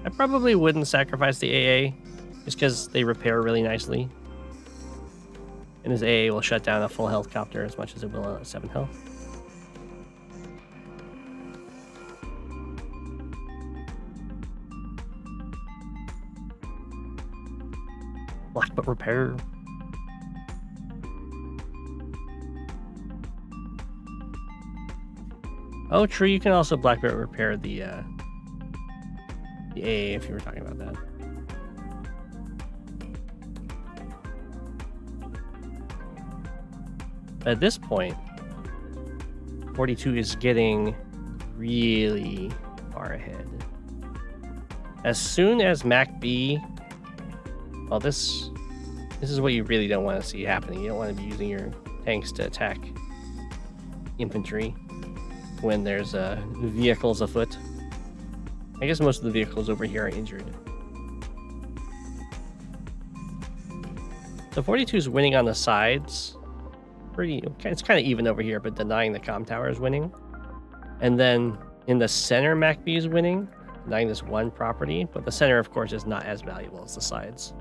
I probably wouldn't sacrifice the AA, just because they repair really nicely. And his AA will shut down a full health copter as much as it will a 7 health. Blackbutt repair. Oh, true. You can also Blackbutt repair the AA if you were talking about that. At this point, 42 is getting really far ahead. As soon as MacB, well, this is what you really don't want to see happening. You don't want to be using your tanks to attack infantry when there's vehicles afoot. I guess most of the vehicles over here are injured. So 42 is winning on the sides. It's kind of even over here, but denying the comm tower is winning. And then in the center, MacB is winning, denying this one property. But the center, of course, is not as valuable as the sides.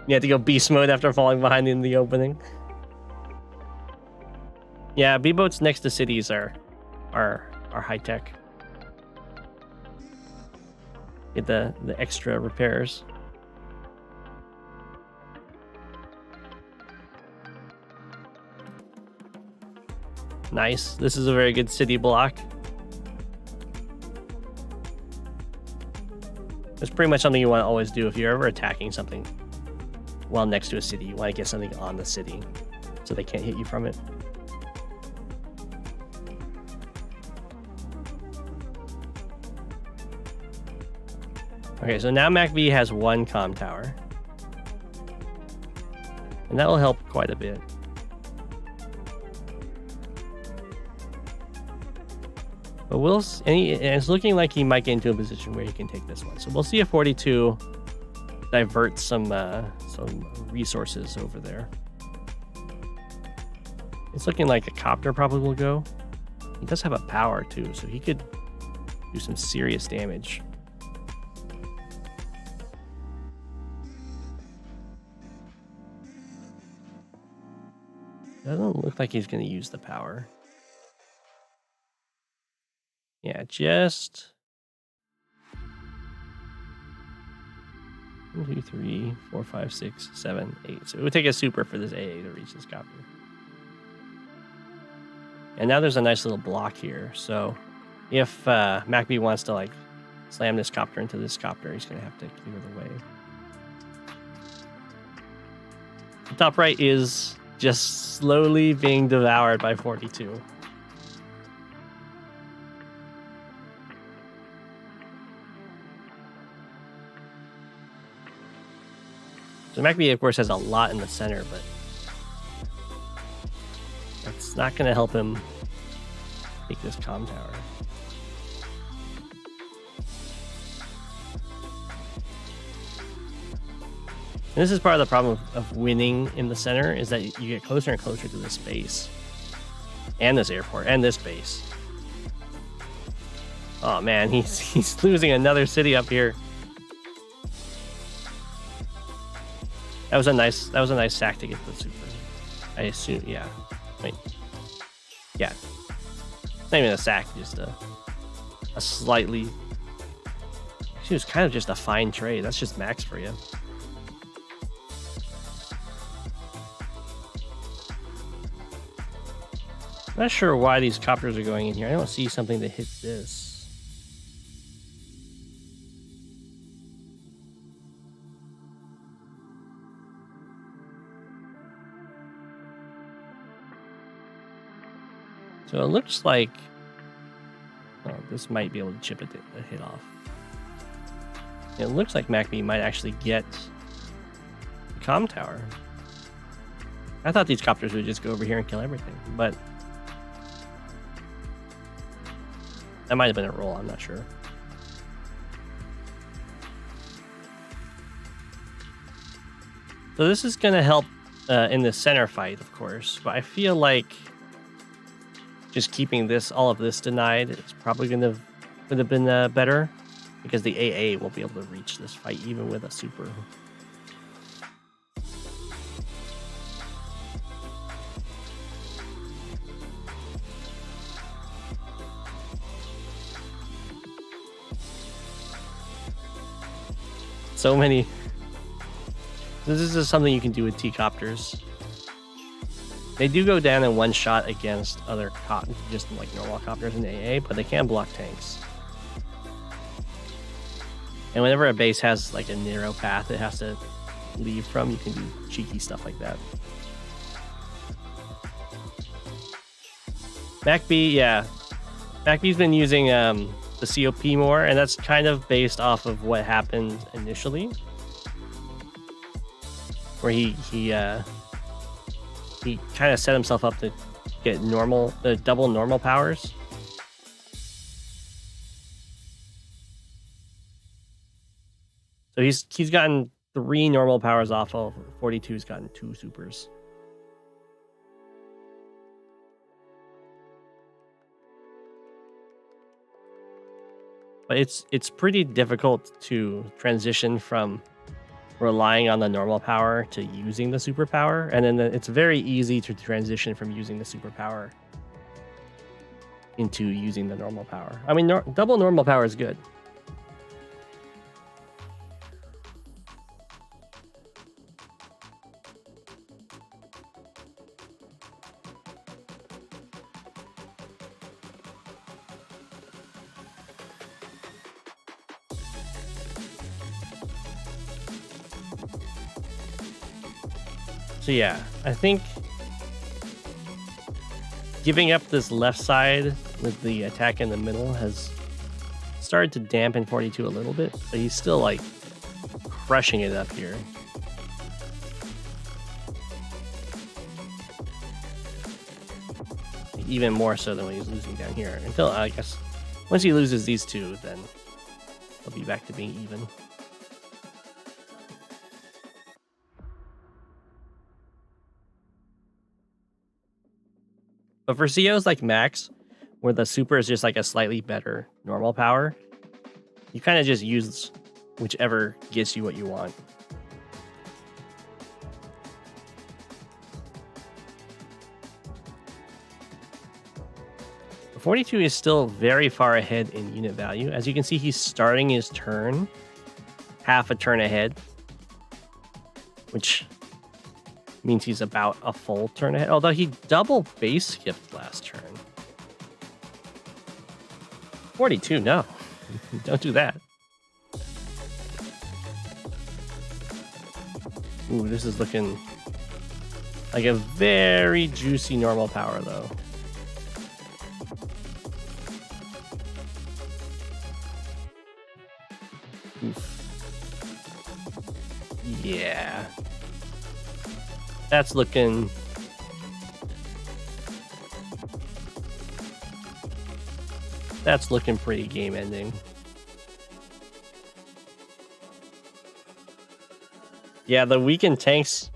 You have to go beast mode after falling behind in the opening. Yeah, B-boats next to cities are high tech. Get the extra repairs. Nice. This is a very good city block. It's pretty much something you want to always do if you're ever attacking something while next to a city. You want to get something on the city so they can't hit you from it. Okay, so now MacB has 1 comm tower. And that will help quite a bit. But it's looking like he might get into a position where he can take this one. So we'll see if 42 diverts some resources over there. It's looking like a copter probably will go. He does have a power too, so he could do some serious damage. Doesn't look like he's going to use the power. Yeah, just 1, 2, 3, 4, 5, 6, 7, 8. So it would take a super for this AA to reach this copter. And now there's a nice little block here. So if MacB wants to like slam this copter into this copter, he's going to have to clear the way. The top right is just slowly being devoured by 42. So MacB, of course, has a lot in the center, but that's not going to help him take this comm tower. And this is part of the problem of winning in the center, is that you get closer and closer to this base, and this airport, and this base. Oh man, he's losing another city up here. That was a nice sack to get the super. I assume, yeah. Wait, yeah. It's not even a sack, just a slightly. She was kind of just a fine trade. That's just max for you. Not sure why these copters are going in here. I don't see something to hit this. So it looks like this might be able to chip a hit off. It looks like MacB might actually get the comm tower. I thought these copters would just go over here and kill everything, but that might have been a roll, I'm not sure. So this is going to help in the center fight, of course, but I feel like just keeping all of this denied, it's probably would have been better, because the AA won't be able to reach this fight even with a super. So many. This is just something you can do with T-copters. They do go down in one shot against other just like normal copters in AA, but they can block tanks. And whenever a base has like a narrow path it has to leave from, you can do cheeky stuff like that. MacB, yeah. MacB's been using the COP more, and that's kind of based off of what happened initially, where he kind of set himself up to get the double normal powers. So he's gotten 3 normal powers off of 42's gotten 2 supers. But it's pretty difficult to transition from relying on the normal power to using the superpower, and then it's very easy to transition from using the superpower into using the normal power. I mean, double normal power is good. So yeah, I think giving up this left side with the attack in the middle has started to dampen 42 a little bit, but he's still like crushing it up here. Even more so than when he's losing down here. Until, I guess, once he loses these two, then he'll be back to being even. But for COs like Max, where the super is just like a slightly better normal power, you kind of just use whichever gets you what you want. But 42 is still very far ahead in unit value. As you can see, he's starting his turn half a turn ahead, which means he's about a full turn ahead, although he double base skipped last turn. 42, no. Don't do that. Ooh, this is looking like a very juicy normal power, though. Oof. Yeah. That's looking... That's looking pretty game ending. Yeah, the weakened tanks.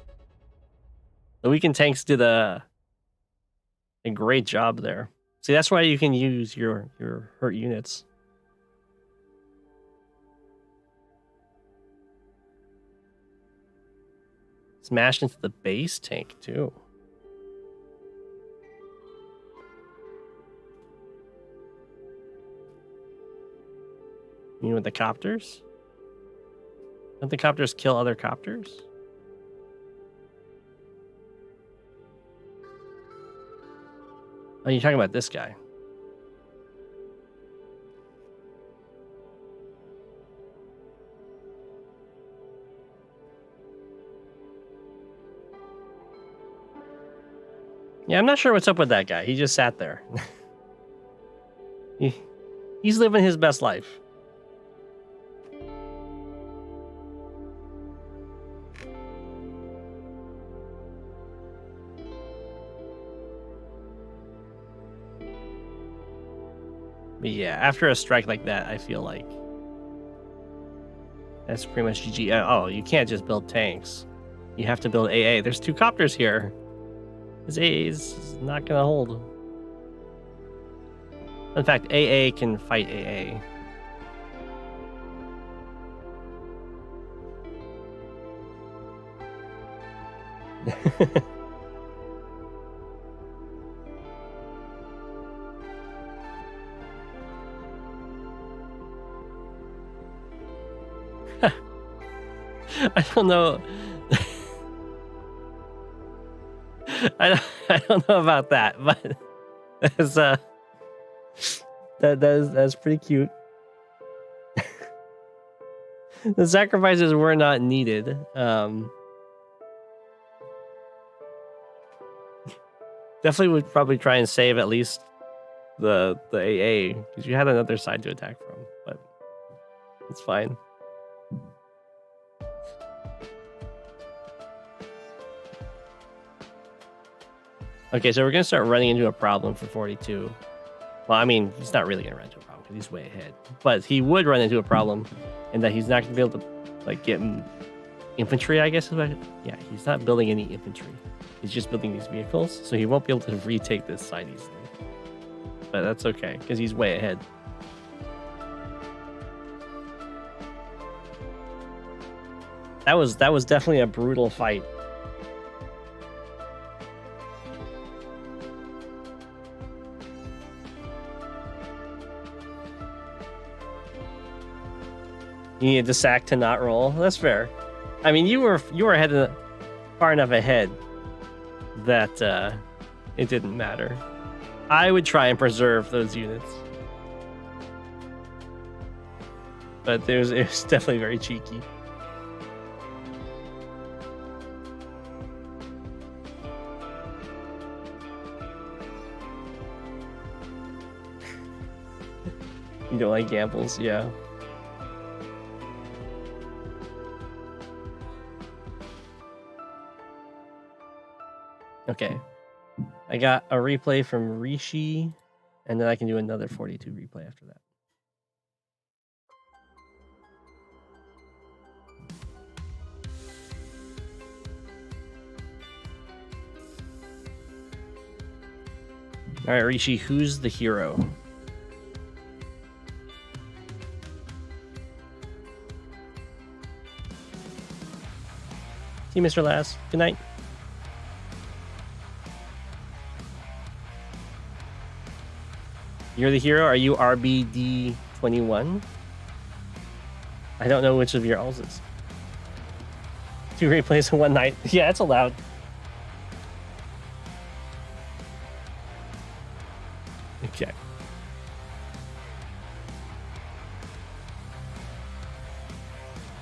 The weakened tanks did a great job there. See, that's why you can use your hurt units. Smashed into the base tank too. You mean with the copters? Don't the copters kill other copters? Oh, you're talking about this guy. Yeah, I'm not sure what's up with that guy. He just sat there. He's living his best life. But yeah, after a strike like that, I feel like that's pretty much GG. Oh, you can't just build tanks. You have to build AA. There's two copters here. This AA is not going to hold. In fact, AA can fight AA. I don't know. I don't know about that, but that's pretty cute. The sacrifices were not needed. Definitely would probably try and save at least the AA, because you had another side to attack from, but it's fine. Okay, so we're going to start running into a problem for 42. Well, I mean, he's not really going to run into a problem because he's way ahead. But he would run into a problem in that he's not going to be able to like get infantry, I guess. Yeah, he's not building any infantry. He's just building these vehicles, so he won't be able to retake this side easily. But that's okay, because he's way ahead. That was definitely a brutal fight. You needed to sack to not roll. That's fair. I mean, you were ahead far enough ahead that it didn't matter. I would try and preserve those units, but it was definitely very cheeky. You don't like gambles, yeah. Okay. I got a replay from Rishi, and then I can do another 42 replay after that. All right, Rishi, who's the hero? See you, Mr. Lass. Good night. You're the hero? Are you RBD21? I don't know which of your alls is. 2 replays in one night. Yeah, it's allowed. Okay.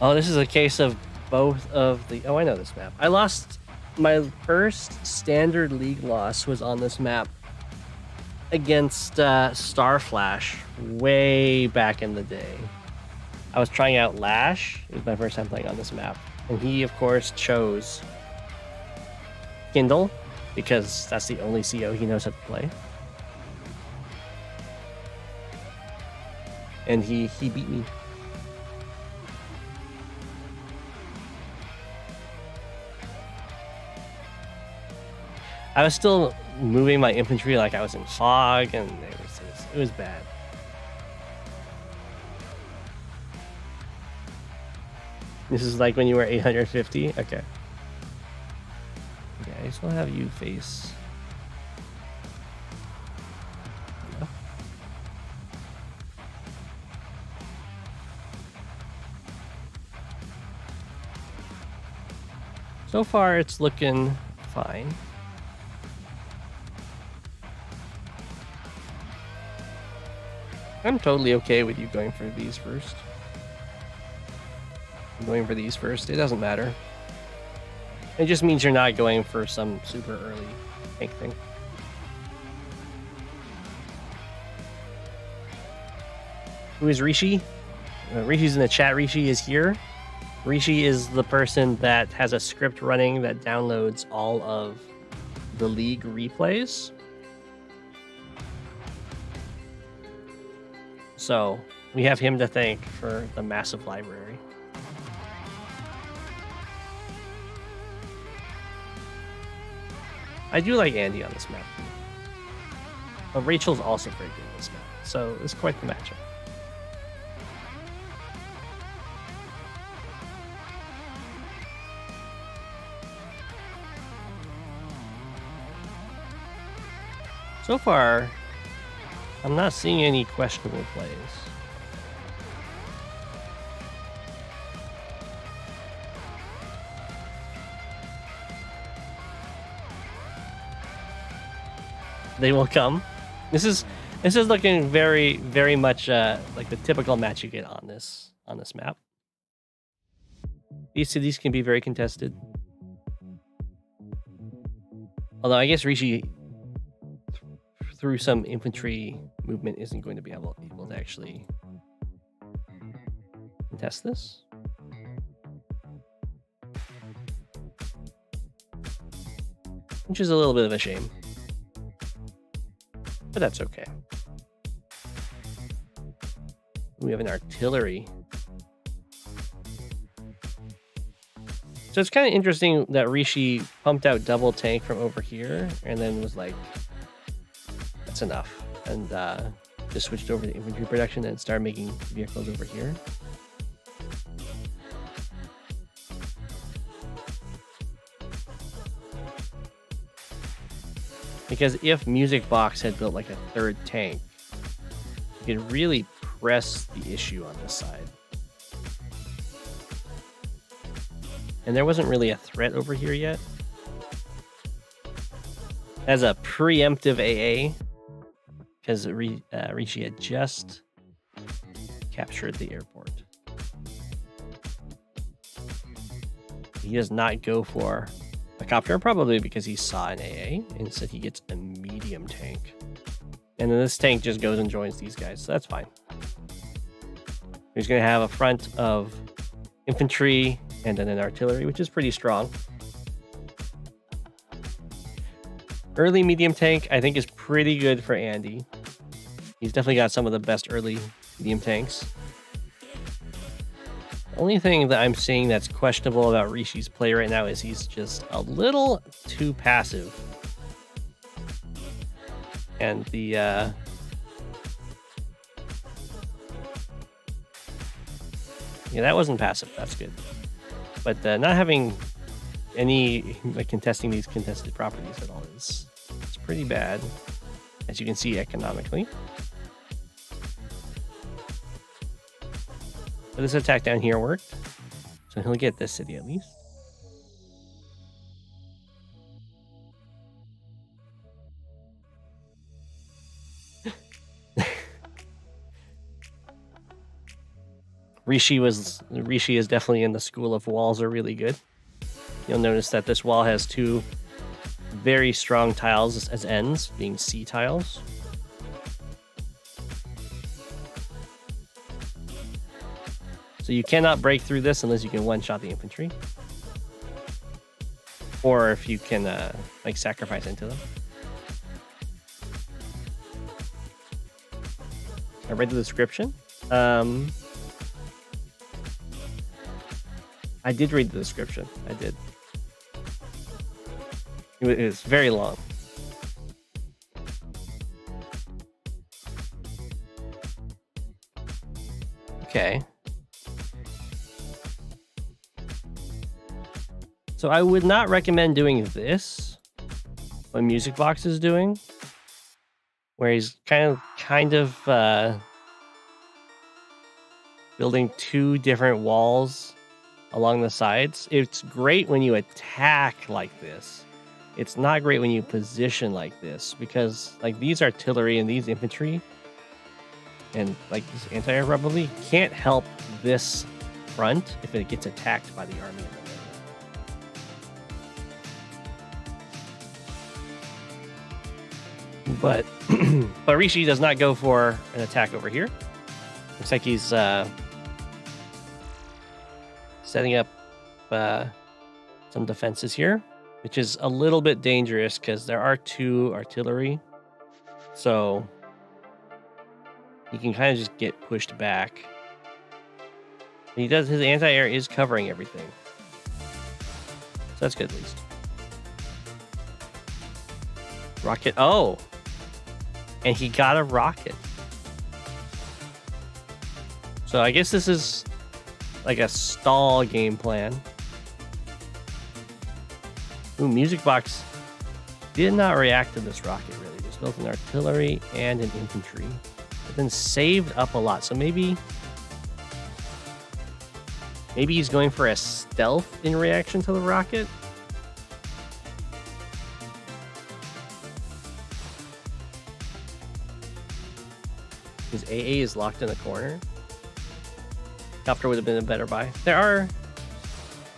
Oh, this is a case of both of the... Oh, I know this map. I lost... My first standard league loss was on this map against Starflash way back in the day. I was trying out Lash. It was my first time playing on this map. And he, of course, chose Kindle because that's the only CO he knows how to play. And he beat me. I was still moving my infantry like I was in fog, and it was bad. This is like when you were 850? Okay. Okay, I still have you face. Yeah. So far, it's looking fine. I'm totally okay with you going for these first. I'm going for these first. It doesn't matter. It just means you're not going for some super early tank thing. Who is Rishi? Rishi's in the chat. Rishi is here. Rishi is the person that has a script running that downloads all of the league replays. So we have him to thank for the massive library. I do like Andy on this map. But Rachel's also very good on this map. So it's quite the matchup. So far, I'm not seeing any questionable plays. They will come. This is looking very, very much like the typical match you get on this map. These cities can be very contested. Although I guess Rishi, through some infantry movement, isn't going to be able to actually contest this. Which is a little bit of a shame. But that's okay. We have an artillery. So it's kind of interesting that Rishi pumped out double tank from over here and then was like, that's enough. And just switched over to infantry production and started making vehicles over here. Because if Music Box had built like a third tank, you could really press the issue on this side. And there wasn't really a threat over here yet. As a preemptive AA, because Rishi had just captured the airport. He does not go for a copter, probably because he saw an AA and said he gets a medium tank. And then this tank just goes and joins these guys, so that's fine. He's going to have a front of infantry and then an artillery, which is pretty strong. Early medium tank, I think, is pretty good for Andy. He's definitely got some of the best early medium tanks. The only thing that I'm seeing that's questionable about Rishi's play right now is he's just a little too passive. And the yeah, that wasn't passive. That's good. But not having any like contesting these contested properties at all is it's pretty bad, as you can see economically. But this attack down here worked, so he'll get this city at least. Rishi is definitely in the school of walls are really good. You'll notice that this wall has two very strong tiles as ends, being C tiles. So you cannot break through this unless you can one-shot the infantry. Or if you can like sacrifice into them. I read the description. I did read the description. I did. It was very long. Okay. So I would not recommend doing this, what Music Box is doing, where he's kind of building two different walls along the sides. It's great when you attack like this. It's not great when you position like this, because like these artillery and these infantry and like this anti-air probably can't help this front if it gets attacked by the army in the way. But but Rishi does not go for an attack over here. Looks like he's setting up some defenses here, which is a little bit dangerous because there are two artillery. So he can kind of just get pushed back. He does, his anti-air is covering everything. So that's good at least. Rocket, oh! And he got a rocket. So I guess this is like a stall game plan. Ooh, Music Box did not react to this rocket really. Just built an artillery and an infantry, but then saved up a lot. So maybe he's going for a stealth in reaction to the rocket. His AA is locked in the corner. Copter would have been a better buy.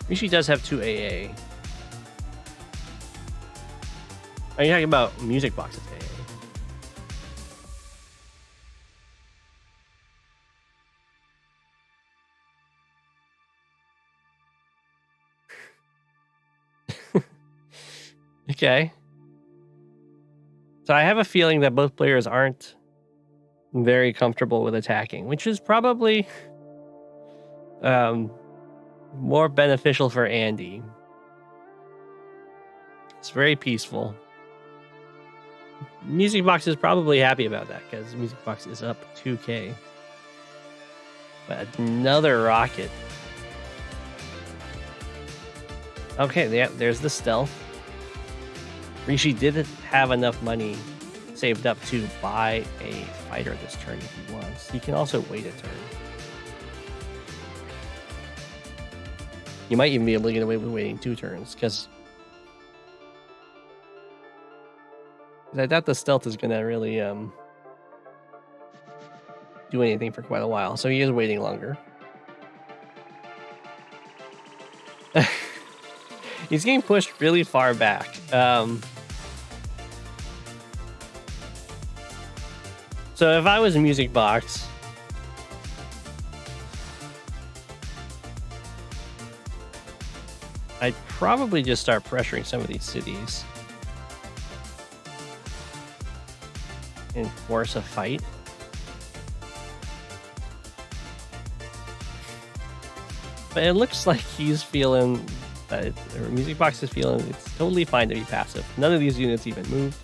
Rishi does have 2 AA. Are you talking about Music Box's AA? Okay. So I have a feeling that both players aren't very comfortable with attacking, which is probably more beneficial for Andy. It's very peaceful. Music Box is probably happy about that because Music Box is up 2k. But another rocket. Okay, there's the stealth. Rishi didn't have enough money saved up to buy a fighter this turn if he wants. He can also wait a turn. You might even be able to get away with waiting 2 turns, because I doubt the stealth is going to really do anything for quite a while, so he is waiting longer. He's getting pushed really far back. So if I was a Music Box, probably just start pressuring some of these cities and force a fight. But it looks like he's feeling that, or Music Box is feeling it's totally fine to be passive. None of these units even moved.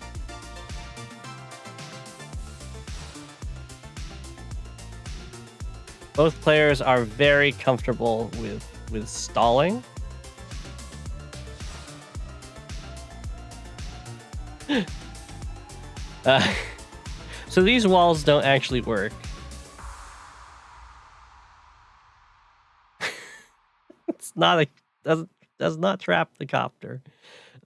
Both players are very comfortable with stalling. So these walls don't actually work. It's not does not trap the copter,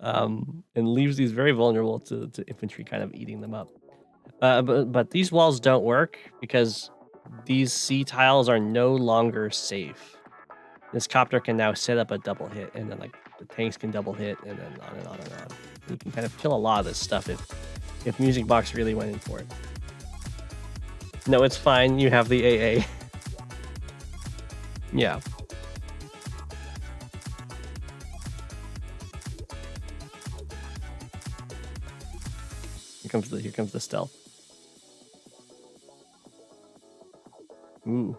and leaves these very vulnerable to infantry kind of eating them up. But these walls don't work because these sea tiles are no longer safe. This copter can now set up a double hit, and then like the tanks can double hit, and then on and on and on. You can kind of kill a lot of this stuff if Music Box really went in for it. No, it's fine. You have the AA. Yeah. Here comes the stealth. Ooh.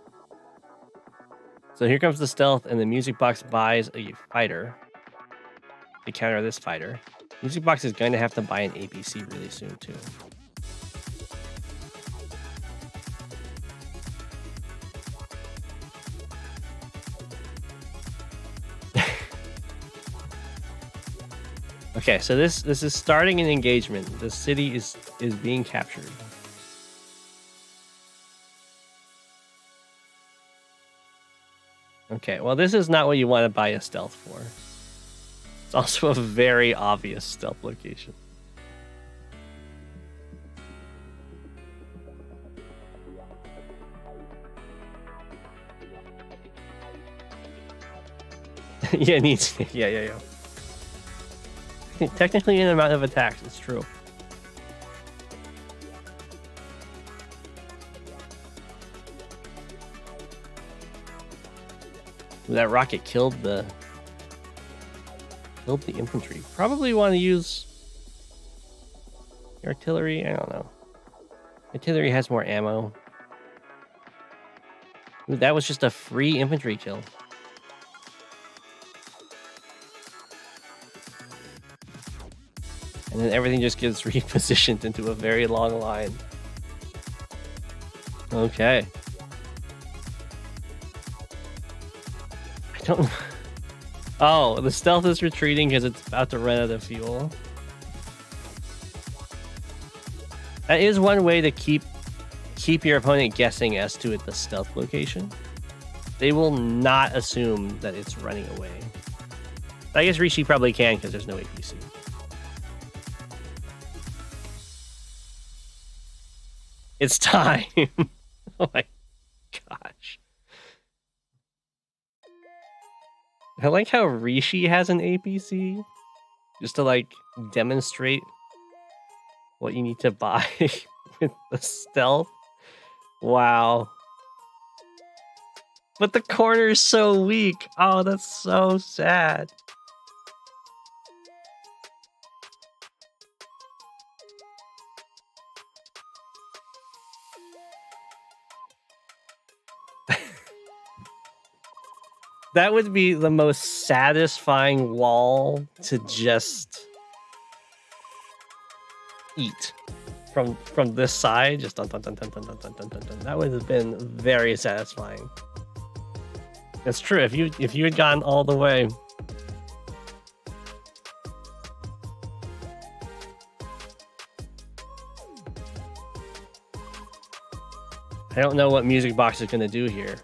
So here comes the stealth, and the Music Box buys a fighter to counter this fighter. Music Box is going to have to buy an APC really soon, too. Okay, so this is starting an engagement. The city is being captured. Okay, well, this is not what you want to buy a stealth for. It's also a very obvious stealth location. Yeah, it needs. Yeah. Technically, an amount of attacks. It's true. That rocket killed the infantry. Probably want to use artillery. I don't know. Artillery has more ammo. Ooh, that was just a free infantry kill. And then everything just gets repositioned into a very long line. Okay. I don't... Oh, the stealth is retreating because it's about to run out of fuel. That is one way to keep your opponent guessing as to the stealth location. They will not assume that it's running away. I guess Rishi probably can because there's no APC. It's time. Oh my gosh. I like how Rishi has an APC just to like demonstrate what you need to buy with the stealth. Wow. But the corner is so weak. Oh, that's so sad. That would be the most satisfying wall to just eat from this side. Just dun dun dun dun dun dun dun dun dun dun. That would have been very satisfying. That's true. If you had gone all the way. I don't know what Music Box is going to do here.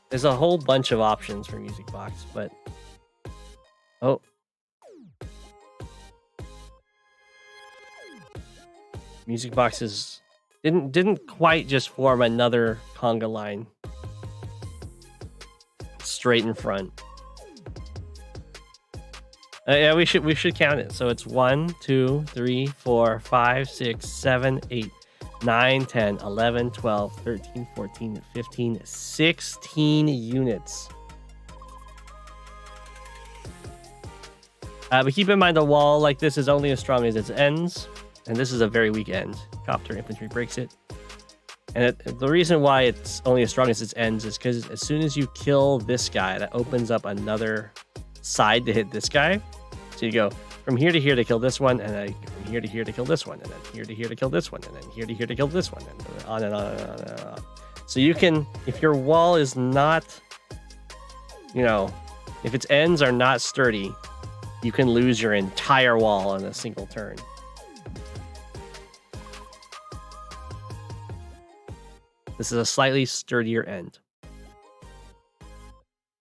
There's a whole bunch of options for Music Box, but oh, Music Boxes didn't quite just form another conga line straight in front. Yeah, we should count it. So it's 1, 2, 3, 4, 5, 6, 7, 8. 9, 10, 11, 12, 13, 14, 15, 16 units. But keep in mind the wall like this is only as strong as its ends, and this is a very weak end. Copter infantry breaks it. And the reason why it's only as strong as its ends is because as soon as you kill this guy, that opens up another side to hit this guy. So you go from here to here to kill this one, and then from here to here to kill this one, and then here to here to kill this one, and then here to here to kill this one, and on and on and on and on. So you can, if your wall is not, you know, if its ends are not sturdy, you can lose your entire wall in a single turn. This is a slightly sturdier end.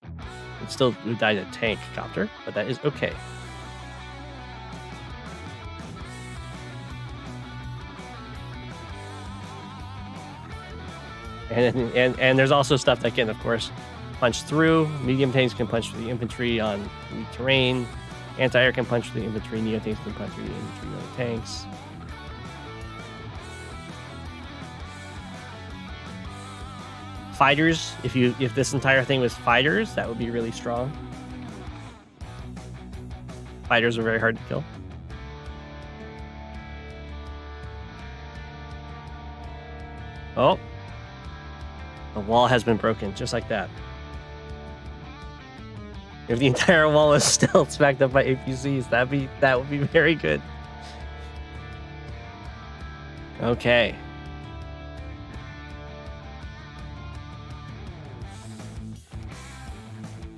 It still would die to tank copter, but that is okay. And there's also stuff that can, of course, punch through. Medium tanks can punch through the infantry on weak terrain. Anti-air can punch through the infantry. Neo tanks can punch through the infantry on the tanks. Fighters, if this entire thing was fighters, that would be really strong. Fighters are very hard to kill. Oh. The wall has been broken, just like that. If the entire wall was still backed up by APCs, that would be very good. Okay.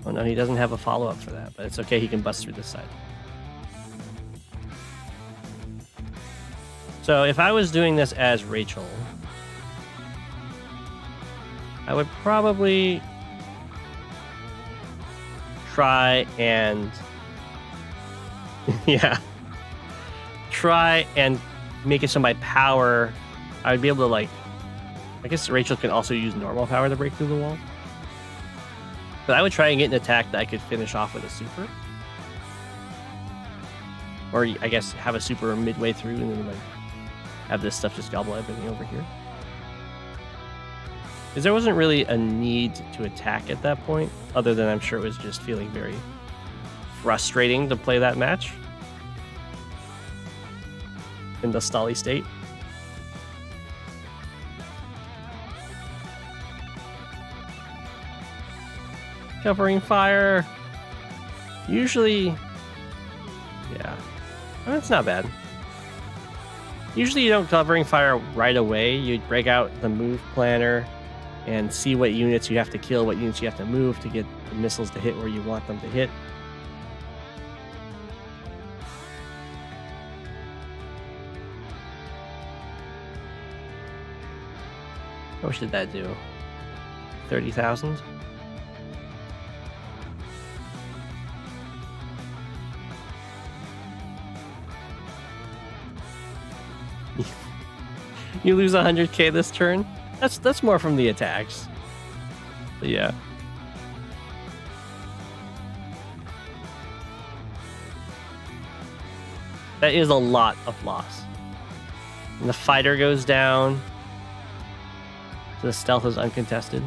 Oh no, he doesn't have a follow-up for that, but it's okay, he can bust through this side. So if I was doing this as Rachel, I would probably try and try and make it so my power, I would be able to, like, I guess Rachel can also use normal power to break through the wall. But I would try and get an attack that I could finish off with a super. Or I guess have a super midway through and then like have this stuff just gobble everything over here. Because there wasn't really a need to attack at that point, other than I'm sure it was just feeling very frustrating to play that match in the stally state. Covering fire. Usually, yeah, I mean, it's not bad. Usually you don't covering fire right away. You'd break out the move planner and see what units you have to kill, what units you have to move to get the missiles to hit where you want them to hit. How much did that do? 30,000? You lose 100k this turn? That's more from the attacks. But yeah. That is a lot of loss. And the fighter goes down. So the stealth is uncontested.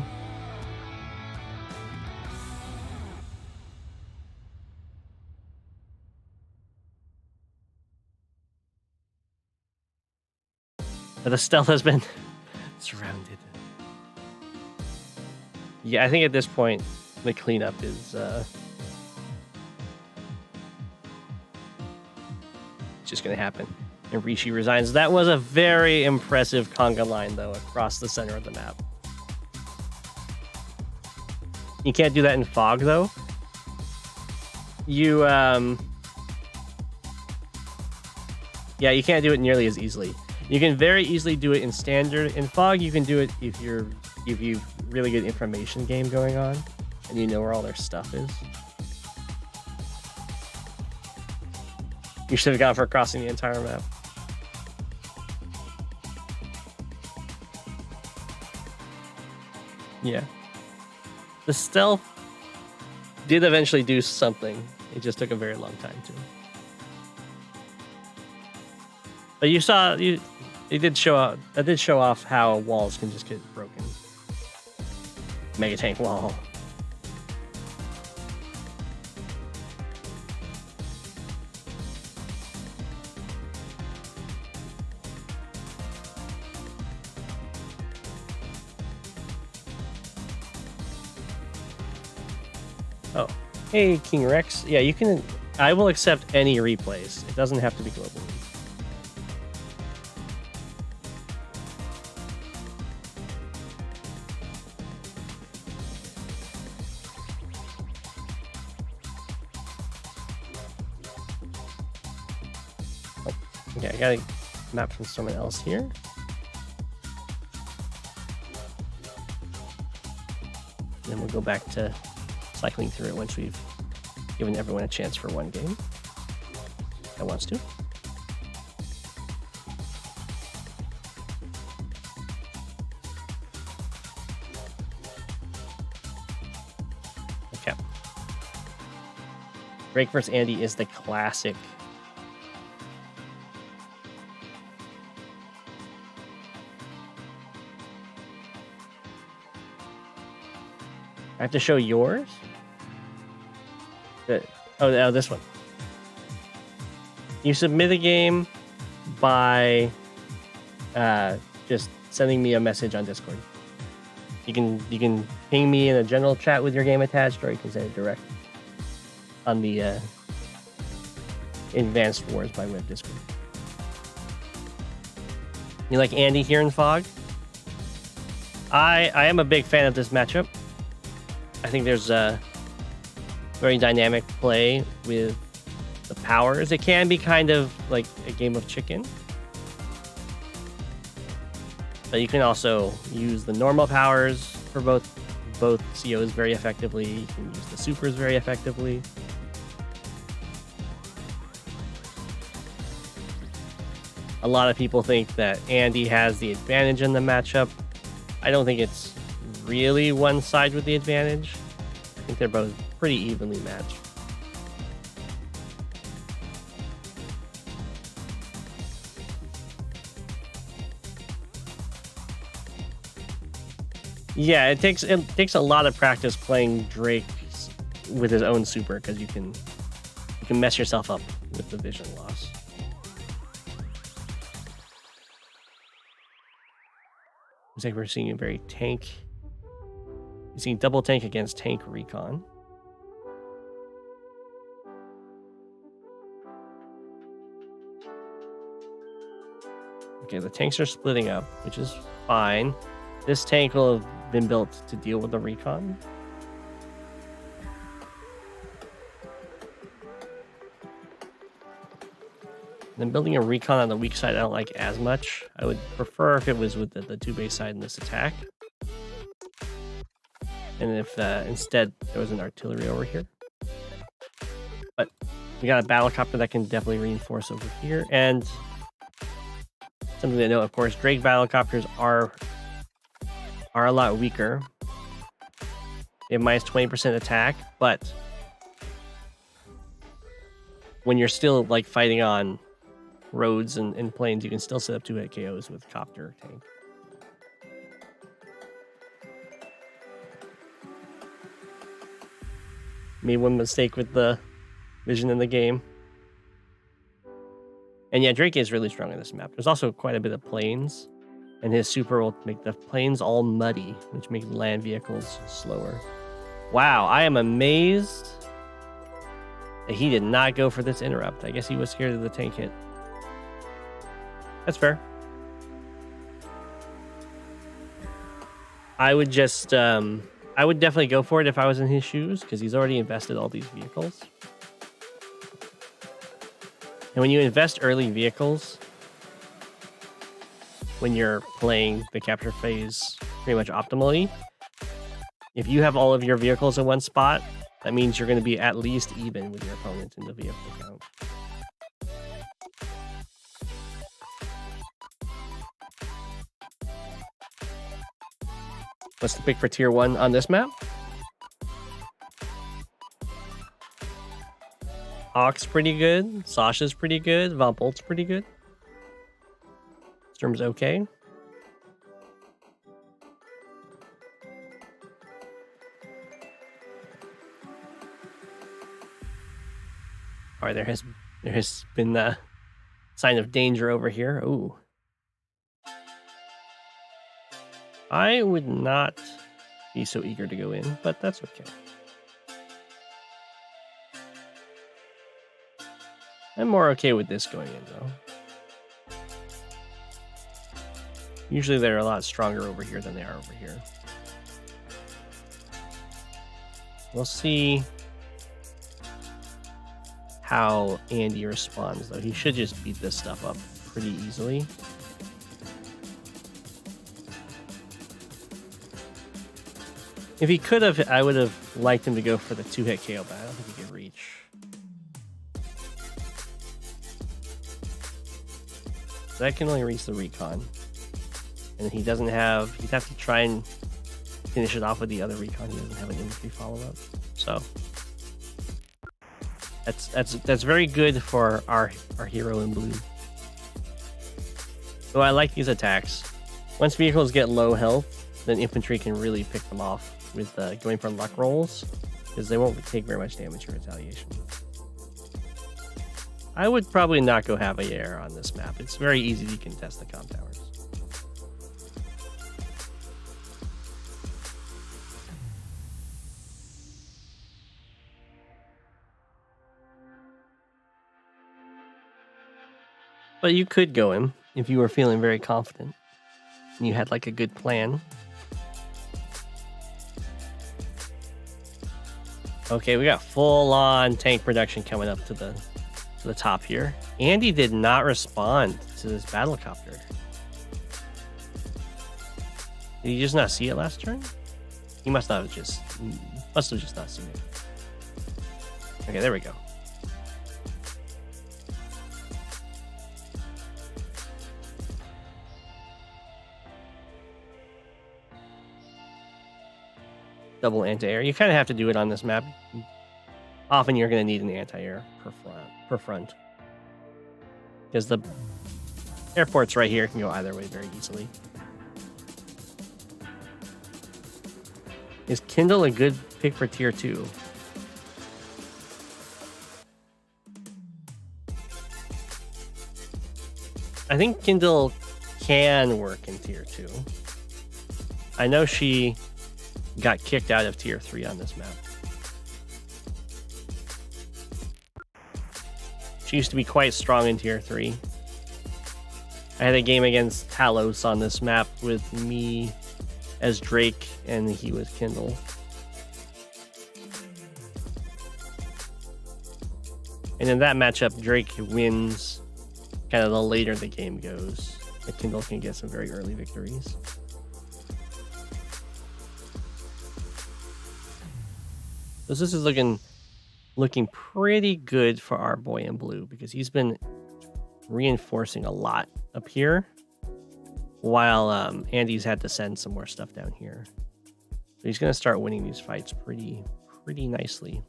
But the stealth has been surrounded. Yeah, I think at this point, the cleanup is just going to happen. And Rishi resigns. That was a very impressive conga line, though, across the center of the map. You can't do that in fog, though. You, yeah, you can't do it nearly as easily. You can very easily do it in standard. In fog, you can do it if you've really good information game going on and you know where all their stuff is. You should have gone for crossing the entire map. Yeah. The stealth did eventually do something. It just took a very long time to. But you saw, it did show off how walls can just get broken. Mega tank wall. Oh, hey, King Rex. Yeah, you can. I will accept any replays. It doesn't have to be globally. Oh, okay, I got a map from someone else here. Then we'll go back to cycling through it once we've given everyone a chance for one game that wants to. Okay. Drake vs. Andy is the classic. I have to show yours? Oh, no, this one. You submit a game by just sending me a message on Discord. You can ping me in a general chat with your game attached, or you can send it direct on the Advanced Wars by Web Discord. You like Andy here in Fog? I am a big fan of this matchup. I think there's a very dynamic play with the powers. It can be kind of like a game of chicken. But you can also use the normal powers for both COs very effectively. You can use the supers very effectively. A lot of people think that Andy has the advantage in the matchup. I don't think it's really one side with the advantage. I think they're both pretty evenly matched. Yeah, it takes a lot of practice playing Drake with his own super, because you can mess yourself up with the vision loss. Looks like we're seeing a very tank. You're seeing double tank against tank recon. Okay, the tanks are splitting up, which is fine. This tank will have been built to deal with the recon. Then building a recon on the weak side I don't like as much. I would prefer if it was with the 2-base side in this attack. And if instead there was an artillery over here. But we got a battlecopter that can definitely reinforce over here. And something to note, of course, Drake battlecopters are a lot weaker. They have minus 20% attack, but when you're still like fighting on roads and planes, you can still set up 2-hit KOs with copter tank. Made one mistake with the vision in the game. And yeah, Drake is really strong in this map. There's also quite a bit of planes, and his super will make the planes all muddy, which makes land vehicles slower. Wow, I am amazed that he did not go for this interrupt. I guess he was scared of the tank hit. That's fair. I would just, I would definitely go for it if I was in his shoes, because he's already invested all these vehicles. And when you invest early vehicles, when you're playing the capture phase pretty much optimally, if you have all of your vehicles in one spot, that means you're going to be at least even with your opponent in the vehicle count. What's the pick for tier 1 on this map? Hawk's pretty good. Sasha's pretty good. Von Bolt's pretty good. Storm's okay. All right, there has been a sign of danger over here. Ooh. I would not be so eager to go in, but that's okay. I'm more okay with this going in, though. Usually they're a lot stronger over here than they are over here. We'll see how Andy responds, though. He should just beat this stuff up pretty easily. If he could have, I would have liked him to go for the 2-hit KO, but I don't think he could reach. So that can only reach the recon. And he doesn't have, he'd have to try and finish it off with the other recon. He doesn't have an infantry follow-up. So that's very good for our hero in blue. So I like these attacks. Once vehicles get low health, then infantry can really pick them off with going for luck rolls, because they won't take very much damage in retaliation. I would probably not go half a air on this map. It's very easy to contest the comm towers. But you could go him if you were feeling very confident and you had like a good plan. Okay, we got full-on tank production coming up to the top here. Andy did not respond to this battlecopter. Did he just not see it last turn? He must have just not seen it. Okay, there we go. Double anti-air. You kind of have to do it on this map. Often you're going to need an anti-air per front. Because the airports right here can go either way very easily. Is Kindle a good pick for tier 2? I think Kindle can work in tier 2. I know she got kicked out of tier 3 on this map. She used to be quite strong in tier 3. I had a game against Talos on this map with me as Drake and he was Kindle. And in that matchup, Drake wins kind of the later the game goes. But Kindle can get some very early victories. So this is looking pretty good for our boy in blue, because he's been reinforcing a lot up here while Andy's had to send some more stuff down here. So he's going to start winning these fights pretty nicely.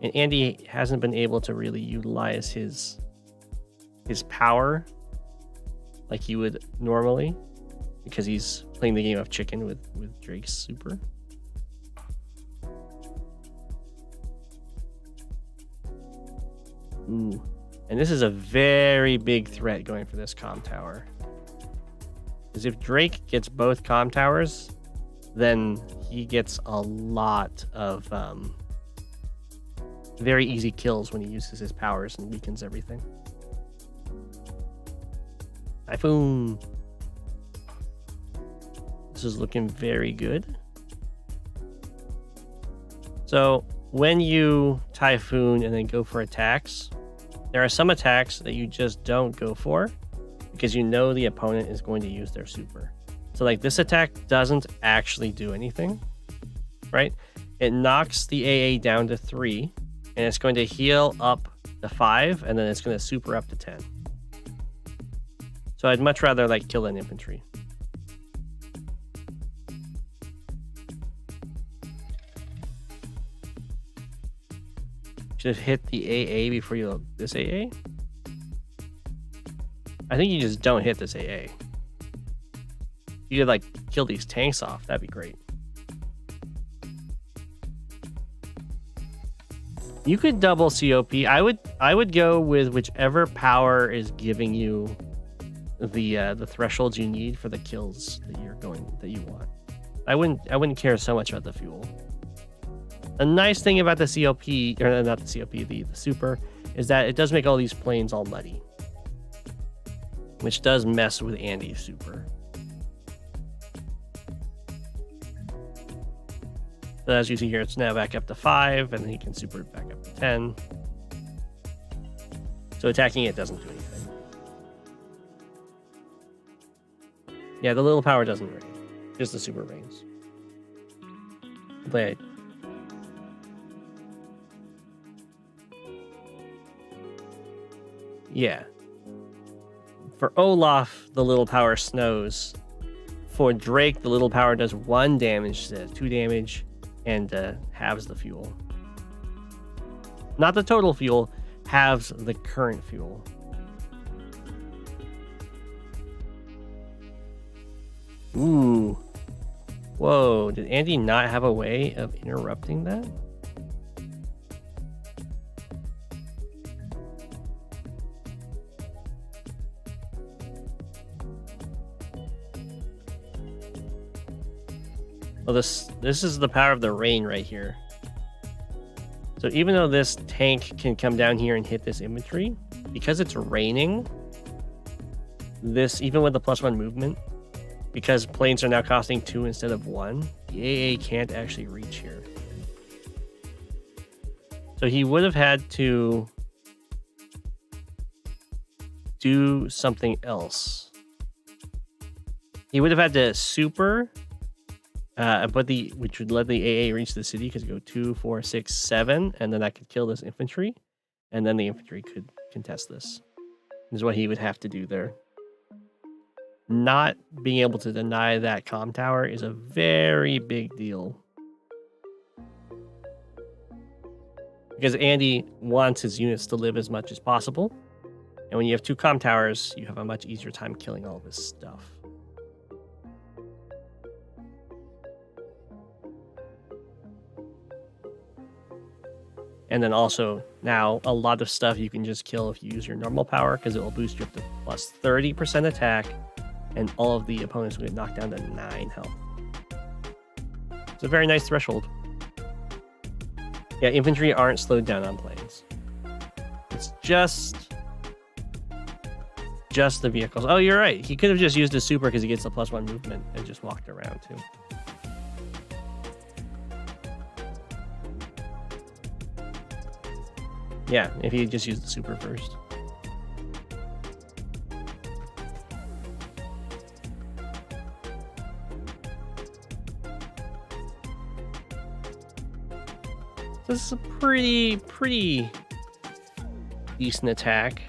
And Andy hasn't been able to really utilize his power like he would normally, because he's playing the game of chicken with Drake's super. Ooh. And this is a very big threat going for this comm tower. Because if Drake gets both comm towers, then he gets a lot of very easy kills when he uses his powers and weakens everything. Typhoon. This is looking very good. So when you Typhoon and then go for attacks, there are some attacks that you just don't go for because you know the opponent is going to use their super. So like this attack doesn't actually do anything, right? It knocks the AA down to 3 and it's going to heal up to 5 and then it's going to super up to 10. So I'd much rather like kill an infantry. Should have hit the AA before you load this AA. I think you just don't hit this AA. You could like kill these tanks off. That'd be great. You could double COP. I would go with whichever power is giving you the thresholds you need for the kills that you want. I wouldn't care so much about the fuel. The nice thing about the CLP, or not the CLP, the super, is that it does make all these planes all muddy, which does mess with Andy's super. So as you see here, it's now back up to 5, and then he can super it back up to 10. So attacking it doesn't do anything. Yeah, the little power doesn't rain. Just the super rains. But yeah. For Olaf, the little power snows. For Drake, the little power does 1 damage to 2 damage and halves the fuel. Not the total fuel, halves the current fuel. Ooh. Whoa, did Andy not have a way of interrupting that? Well, this is the power of the rain right here. So even though this tank can come down here and hit this infantry, because it's raining, this, even with the +1 movement, because planes are now costing 2 instead of 1, the AA can't actually reach here. So he would have had to do something else. He would have had to super, which would let the AA reach the city, because it go 2, 4, 6, 7, and then that could kill this infantry, and then the infantry could contest this. This is what he would have to do there. Not being able to deny that comm tower is a very big deal, because Andy wants his units to live as much as possible, and when you have 2 comm towers, you have a much easier time killing all this stuff. And then also now a lot of stuff you can just kill if you use your normal power, because it will boost you up to plus 30% attack, and all of the opponents will get knocked down to 9 health. It's a very nice threshold. Yeah, infantry aren't slowed down on planes. It's just the vehicles. Oh, you're right. He could have just used his super because he gets the +1 movement and just walked around too. Yeah, if he just used the super first. This is a pretty decent attack.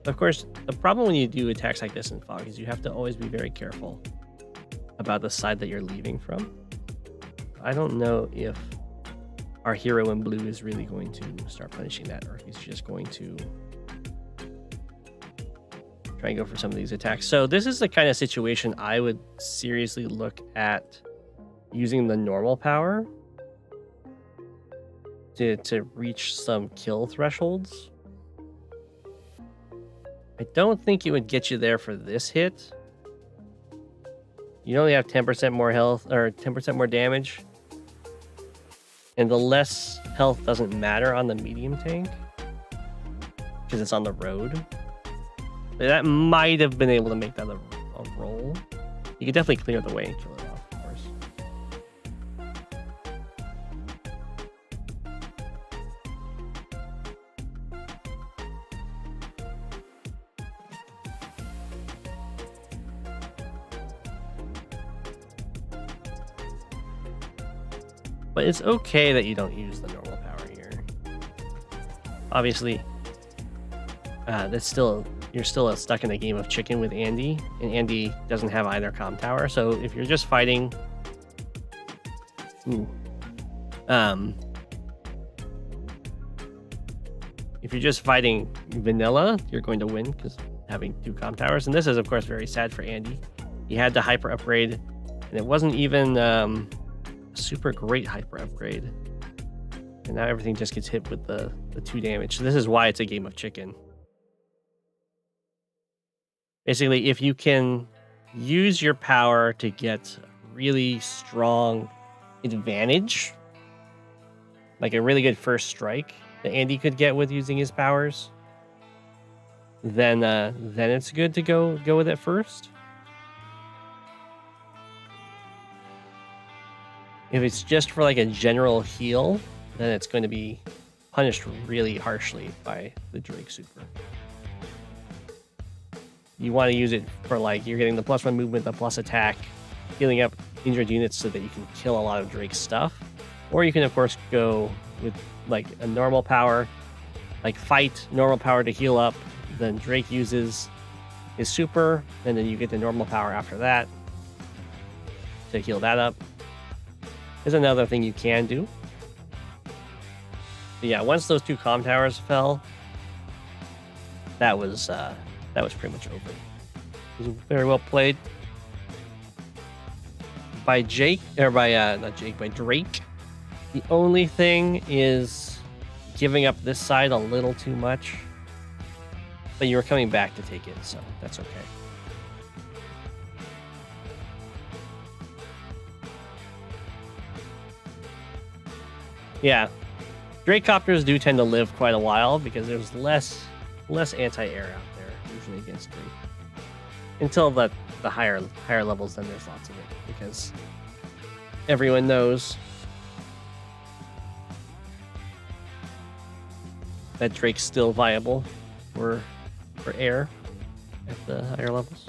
Of course, the problem when you do attacks like this in Fog is you have to always be very careful about the side that you're leaving from. I don't know if our hero in blue is really going to start punishing that, or if he's just going to try and go for some of these attacks. So this is the kind of situation I would seriously look at using the normal power to reach some kill thresholds. I don't think it would get you there for this hit. You only have 10% more health, or 10% more damage. And the less health doesn't matter on the medium tank, because it's on the road. That might have been able to make that a roll. You could definitely clear the way and kill it off, of course. But it's okay that you don't use the normal power here. Obviously, you're still stuck in a game of chicken with Andy, and Andy doesn't have either comm tower. So if you're just fighting, if you're just fighting vanilla, you're going to win because having 2 comm towers. And this is, of course, very sad for Andy. He had to hyper upgrade, and it wasn't even super great hyper upgrade, and now everything just gets hit with the 2 damage. So this is why it's a game of chicken. Basically, if you can use your power to get really strong advantage like a really good first strike that Andy could get with using his powers, then it's good to go with it first. If it's just for like a general heal, then it's going to be punished really harshly by the Drake Super. You want to use it for like you're getting the +1 movement, the plus attack, healing up injured units so that you can kill a lot of Drake's stuff. Or you can of course go with like a normal power, like fight, normal power to heal up, then Drake uses his super, and then you get the normal power after that to heal that up. There's another thing you can do. But yeah, once those 2 comm towers fell, that was pretty much over. It was very well played by Jake, or by not Jake, by Drake. The only thing is giving up this side a little too much, but you were coming back to take it, so that's okay. Yeah, Drake copters do tend to live quite a while because there's less anti-air out there usually against Drake. Until the higher levels, then there's lots of it because everyone knows that Drake's still viable for air at the higher levels.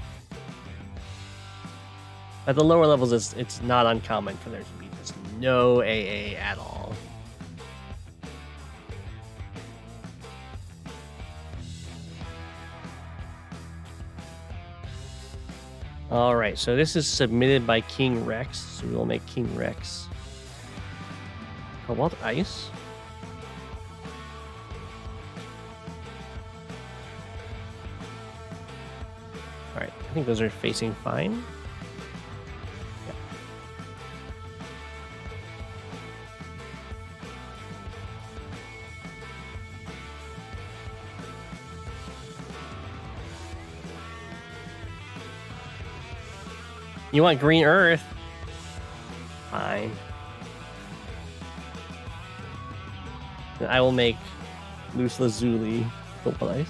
At the lower levels, it's not uncommon for there to be just no AA at all. All right, so this is submitted by King Rex, so we will make King Rex Cobalt Ice. All right, I think those are facing fine. Yeah. You want green earth? Fine. Then I will make Loose Lazuli Cobalt Ice.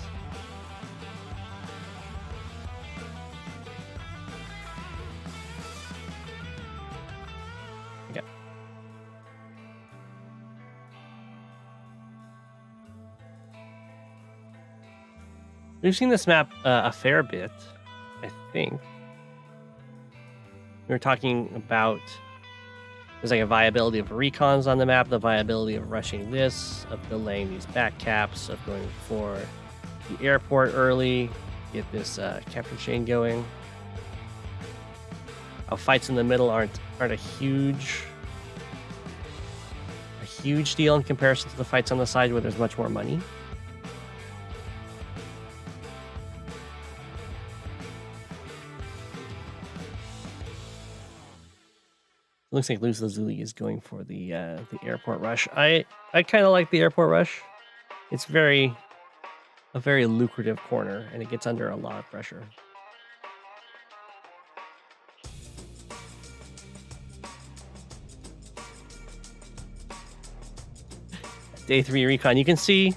Okay. We've seen this map a fair bit, I think. We were talking about there's like a viability of recons on the map, the viability of rushing this, of delaying these back caps, of going for the airport early, get this capture chain going. How fights in the middle aren't a huge deal in comparison to the fights on the side where there's much more money. Looks like Luz Lazuli is going for the airport rush. I kind of like the airport rush. It's a very lucrative corner, and it gets under a lot of pressure. Day 3 recon. You can see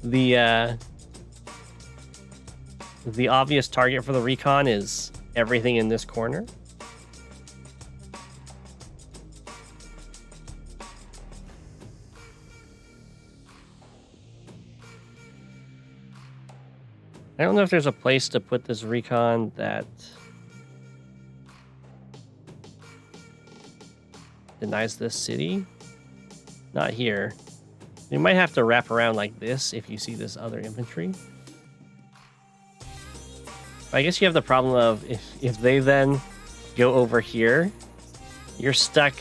the obvious target for the recon is everything in this corner. I don't know if there's a place to put this recon that denies this city. Not here. You might have to wrap around like this if you see this other infantry. But I guess you have the problem of if they then go over here, you're stuck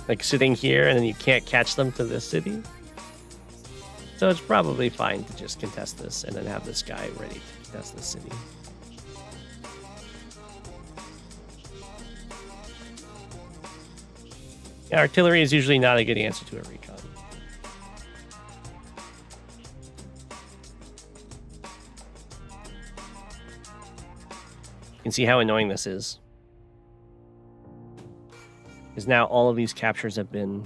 like sitting here and then you can't catch them to this city. So it's probably fine to just contest this and then have this guy ready to contest the city. Yeah, artillery is usually not a good answer to a recon. You can see how annoying this is. Because now all of these captures have been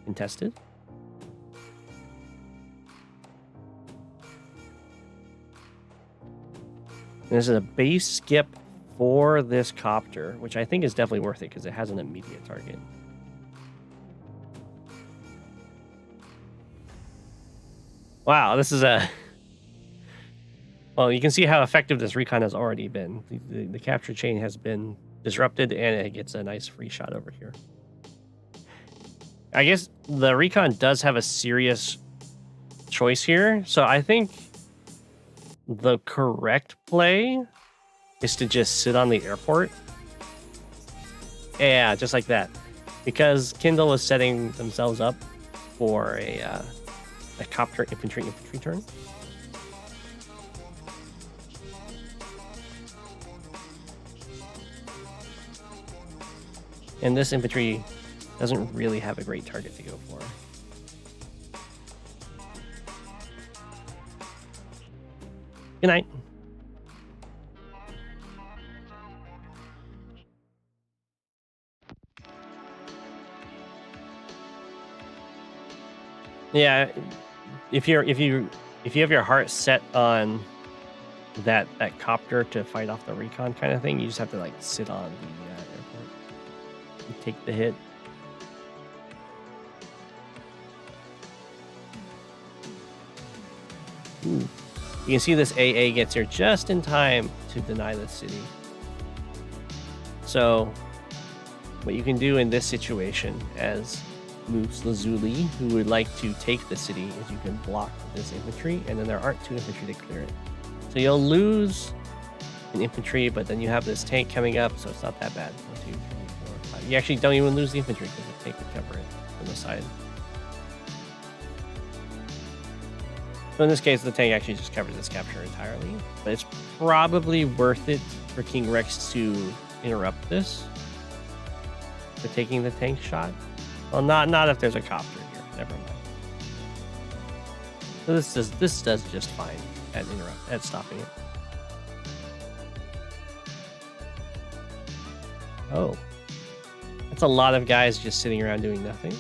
contested. There's a base skip for this copter, which I think is definitely worth it because it has an immediate target. Wow, this is a... Well, you can see how effective this recon has already been. The capture chain has been disrupted, and it gets a nice free shot over here. I guess the recon does have a serious choice here, so I think the correct play is to just sit on the airport. Yeah, just like that. Because Kindle is setting themselves up for a copter infantry turn. And this infantry doesn't really have a great target to go for. Good night. Yeah, if you have your heart set on that copter to fight off the recon kind of thing, you just have to like sit on the airport and take the hit. Ooh. You can see this AA gets here just in time to deny the city. So what you can do in this situation as Moose Lazuli, who would like to take the city, is you can block this infantry, and then there aren't two infantry to clear it. So you'll lose an infantry, but then you have this tank coming up, so it's not that bad. 1, 2, 3, 4, 5. You actually don't even lose the infantry because the tank would cover it from the side. So in this case, the tank actually just covers this capture entirely, but it's probably worth it for King Rex to interrupt this for taking the tank shot. Well, not if there's a copter here. Never mind. So this does just fine at stopping it. Oh, that's a lot of guys just sitting around doing nothing.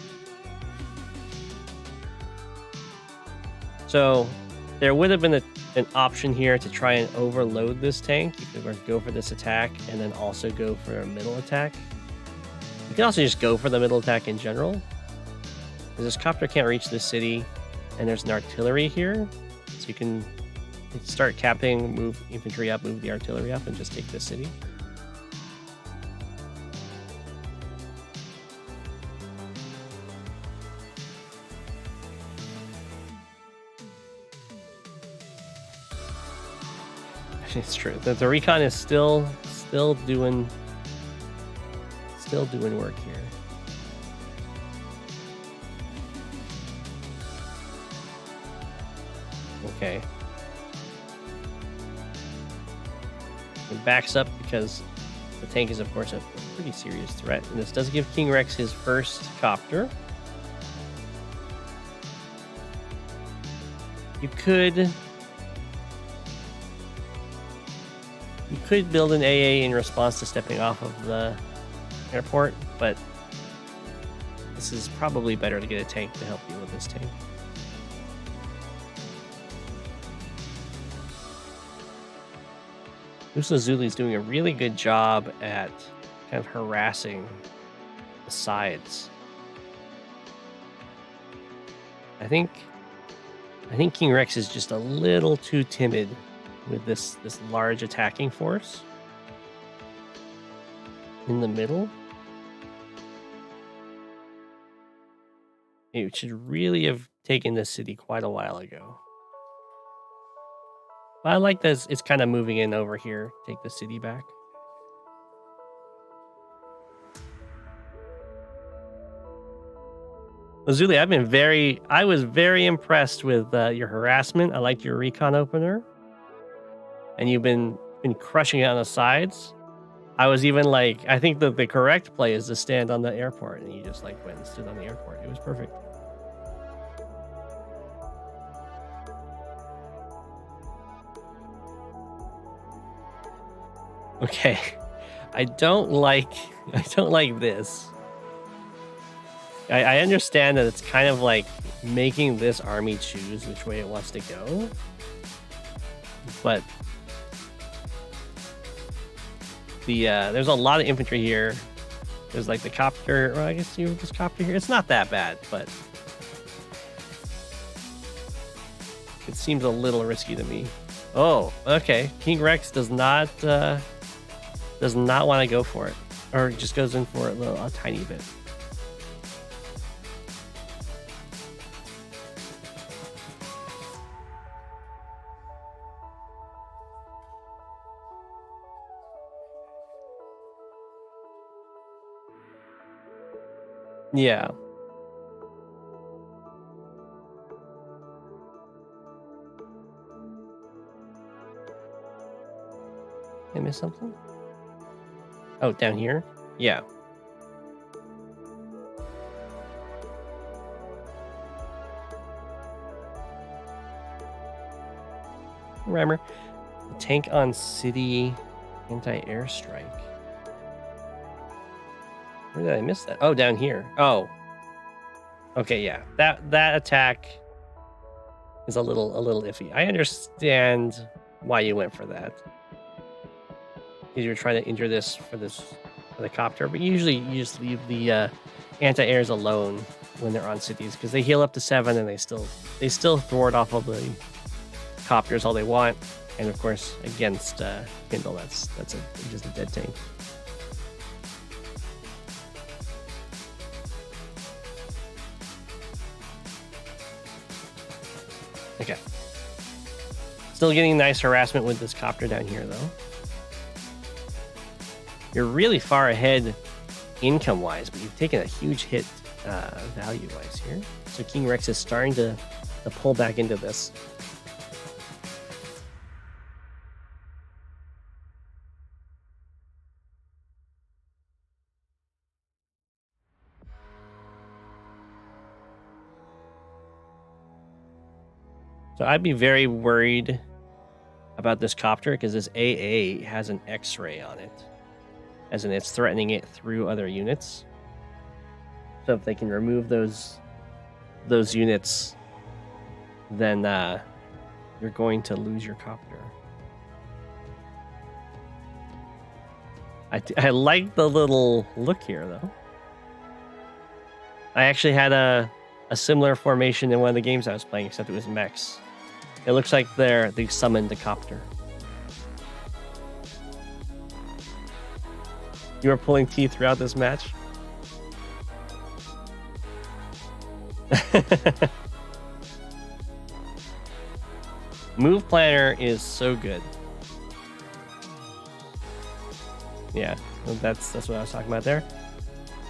So there would have been an option here to try and overload this tank. You could go for this attack and then also go for a middle attack. You can also just go for the middle attack in general. Because this copter can't reach the city, and there's an artillery here. So you can start capping, move infantry up, move the artillery up, and just take this city. It's true. The recon is still doing work here. Okay. It backs up because the tank is, of course, a pretty serious threat. And this does give King Rex his first copter. You could build an AA in response to stepping off of the airport, but this is probably better to get a tank to help you with this tank. Musa Zuli's doing a really good job at kind of harassing the sides. I think King Rex is just a little too timid with this large attacking force in the middle. It should really have taken this city quite a while ago. But I like this. It's kind of moving in over here. Take the city back. Lazuli, I was very impressed with your harassment. I liked your recon opener. And you've been crushing it on the sides. I was even like, I think that the correct play is to stand on the airport, and you just like went and stood on the airport. It was perfect. Okay, I don't like this. I understand that it's kind of like making this army choose which way it wants to go, but the there's a lot of infantry here. There's like the copter, or I guess you this copter here. It's not that bad, but it seems a little risky to me. Oh, okay. King Rex does not want to go for it, or just goes in for it a tiny bit. Yeah. I missed something? Oh, down here? Yeah. Remember, tank on city anti-air strike. Where did I miss that? Oh, down here. Oh. Okay, yeah. That attack is a little iffy. I understand why you went for that. Because you're trying to injure this for the copter, but usually you just leave the anti-airs alone when they're on cities because they heal up to 7 and they still thwart off of the copters all they want. And of course, against Kindle, that's just a dead tank. Okay. Still getting nice harassment with this copter down here, though. You're really far ahead income-wise, but you've taken a huge hit value-wise here. So King Rex is starting to pull back into this. So I'd be very worried about this copter because this AA has an X-ray on it, as in it's threatening it through other units. So if they can remove those units, then you're going to lose your copter. I like the little look here, though. I actually had a similar formation in one of the games I was playing, except it was mechs. It looks like they summoned the copter. You were pulling teeth throughout this match? Move Planner is so good. Yeah, that's what I was talking about there.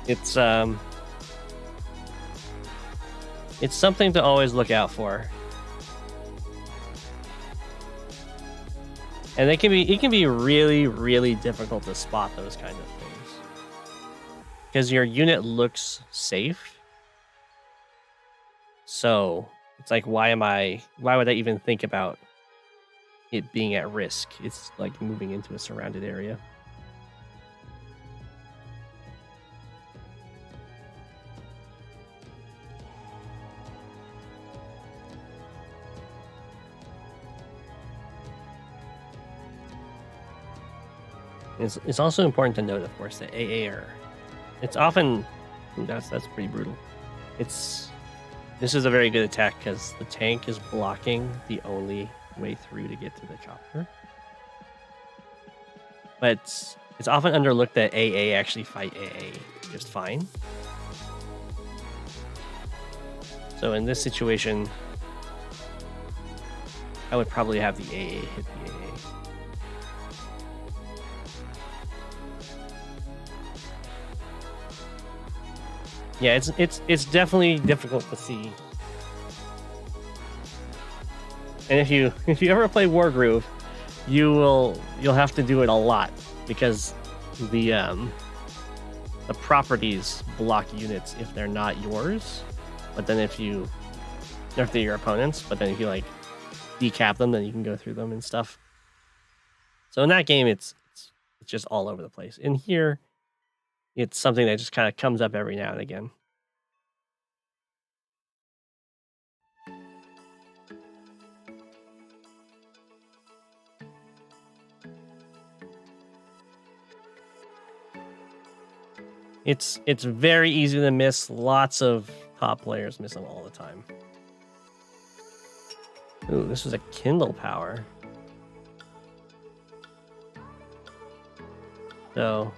It's something to always look out for. And it can be really, really difficult to spot those kind of things. Because your unit looks safe. So it's like, why would I even think about it being at risk? It's like moving into a surrounded area. It's also important to note, of course, that AA it's often that's pretty brutal. This is a very good attack because the tank is blocking the only way through to get to the chopper. But it's often underlooked that AA actually fight AA just fine. So in this situation, I would probably have the AA hit the AA. Yeah, it's definitely difficult to see. And if you ever play Wargroove, you'll have to do it a lot because the properties block units if they're not yours. But then if they're your opponents, but then if you like decap them, then you can go through them and stuff. So in that game, it's just all over the place. In here, it's something that just kind of comes up every now and again. It's very easy to miss. Lots of top players miss them all the time. Ooh, this was a Kindle power. So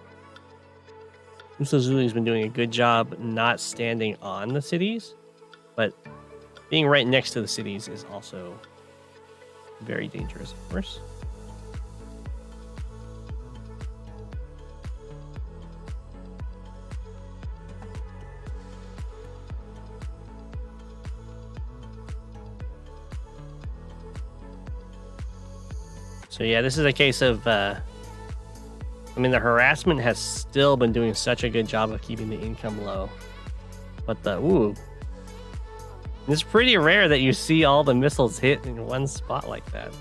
Usozuli's been doing a good job not standing on the cities, but being right next to the cities is also very dangerous, of course. So yeah, this is a case of, I mean, the harassment has still been doing such a good job of keeping the income low. But it's pretty rare that you see all the missiles hit in one spot like that.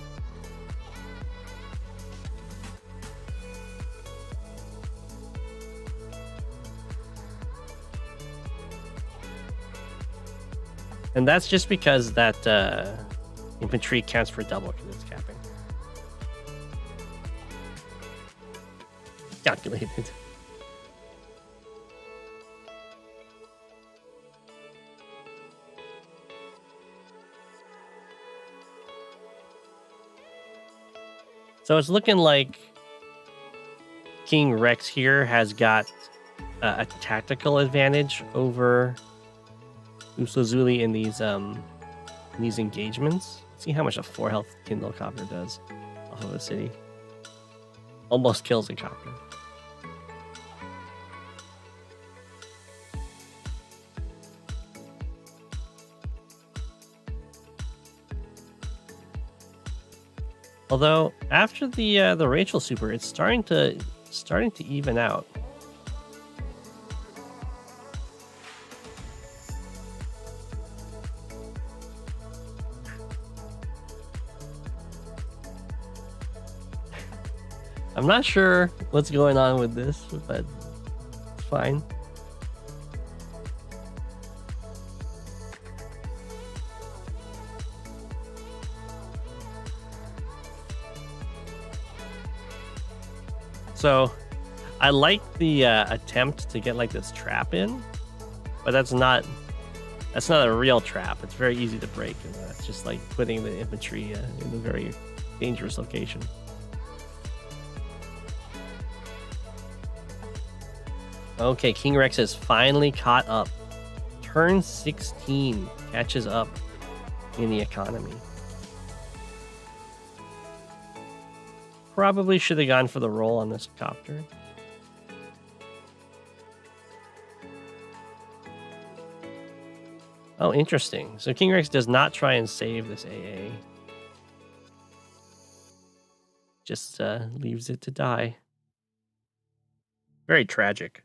And that's just because that infantry counts for double because it's capping. Calculated. So it's looking like King Rex here has got a tactical advantage over Usozuli in these engagements. See how much a 4 health Kindle copter does off of a city. Almost kills a copter. Although after the Rachel super, it's starting to even out. I'm not sure what's going on with this, but it's fine. So I like the attempt to get like this trap in, but that's not a real trap. It's very easy to break, and it's just like putting the infantry in a very dangerous location. Okay, King Rex has finally caught up. Turn 16 catches up in the economy. Probably should have gone for the roll on this copter. Oh, interesting. So King Rex does not try and save this AA. Just leaves it to die. Very tragic.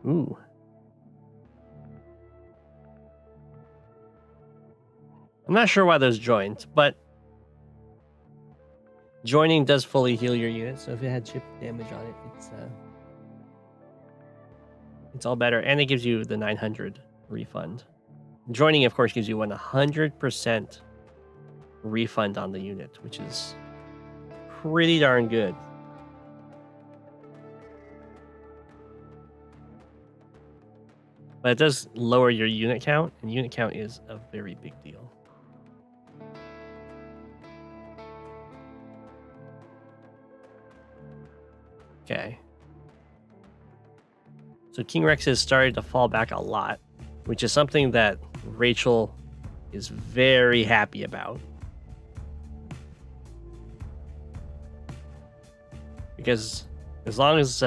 Ooh. I'm not sure why those joined, but joining does fully heal your unit, so if it had chip damage on it, it's all better, and it gives you the 900 refund. Joining, of course, gives you 100% refund on the unit, which is pretty darn good. But it does lower your unit count, and unit count is a very big deal. Okay. So King Rex has started to fall back a lot, which is something that Rachel is very happy about. Because as long as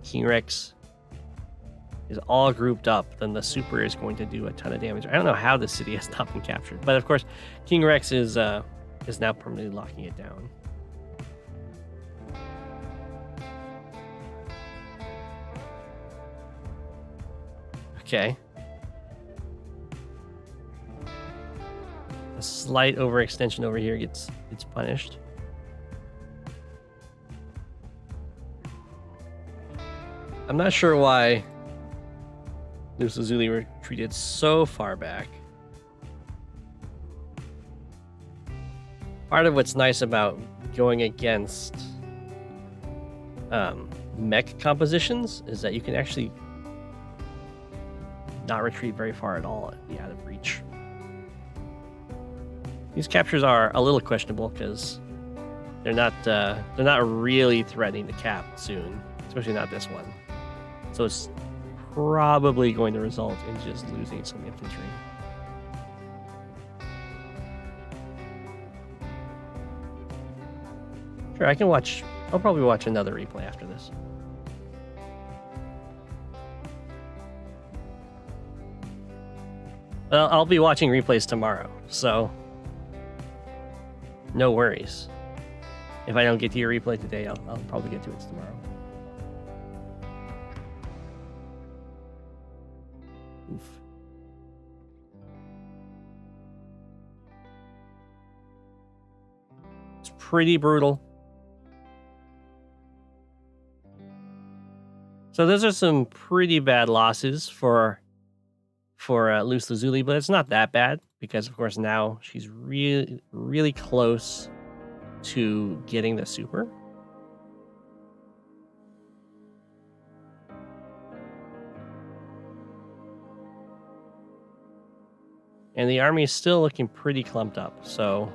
King Rex is all grouped up, then the super is going to do a ton of damage. I don't know how the city has not been captured, but of course, King Rex is now permanently locking it down. Okay. A slight overextension over here gets punished. I'm not sure why Luz Lazuli retreated so far back. Part of what's nice about going against mech compositions is that you can actually not retreat very far at all and be out of reach. These captures are a little questionable because they're not really threatening to cap soon, especially not this one. So it's probably going to result in just losing some infantry. Sure, I can watch. I'll probably watch another replay after this. Well, I'll be watching replays tomorrow, so no worries. If I don't get to your replay today, I'll probably get to it tomorrow. Oof. It's pretty brutal. So those are some pretty bad losses for Luz Lazuli, but it's not that bad because, of course, now she's really close to getting the super. And the army is still looking pretty clumped up, so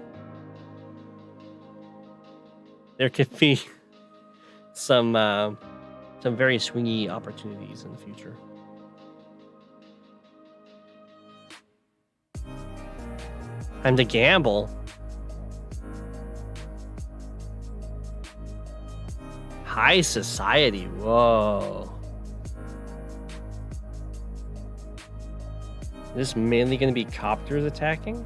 there could be some very swingy opportunities in the future. Time to gamble. High society. Whoa. Is this mainly going to be copters attacking?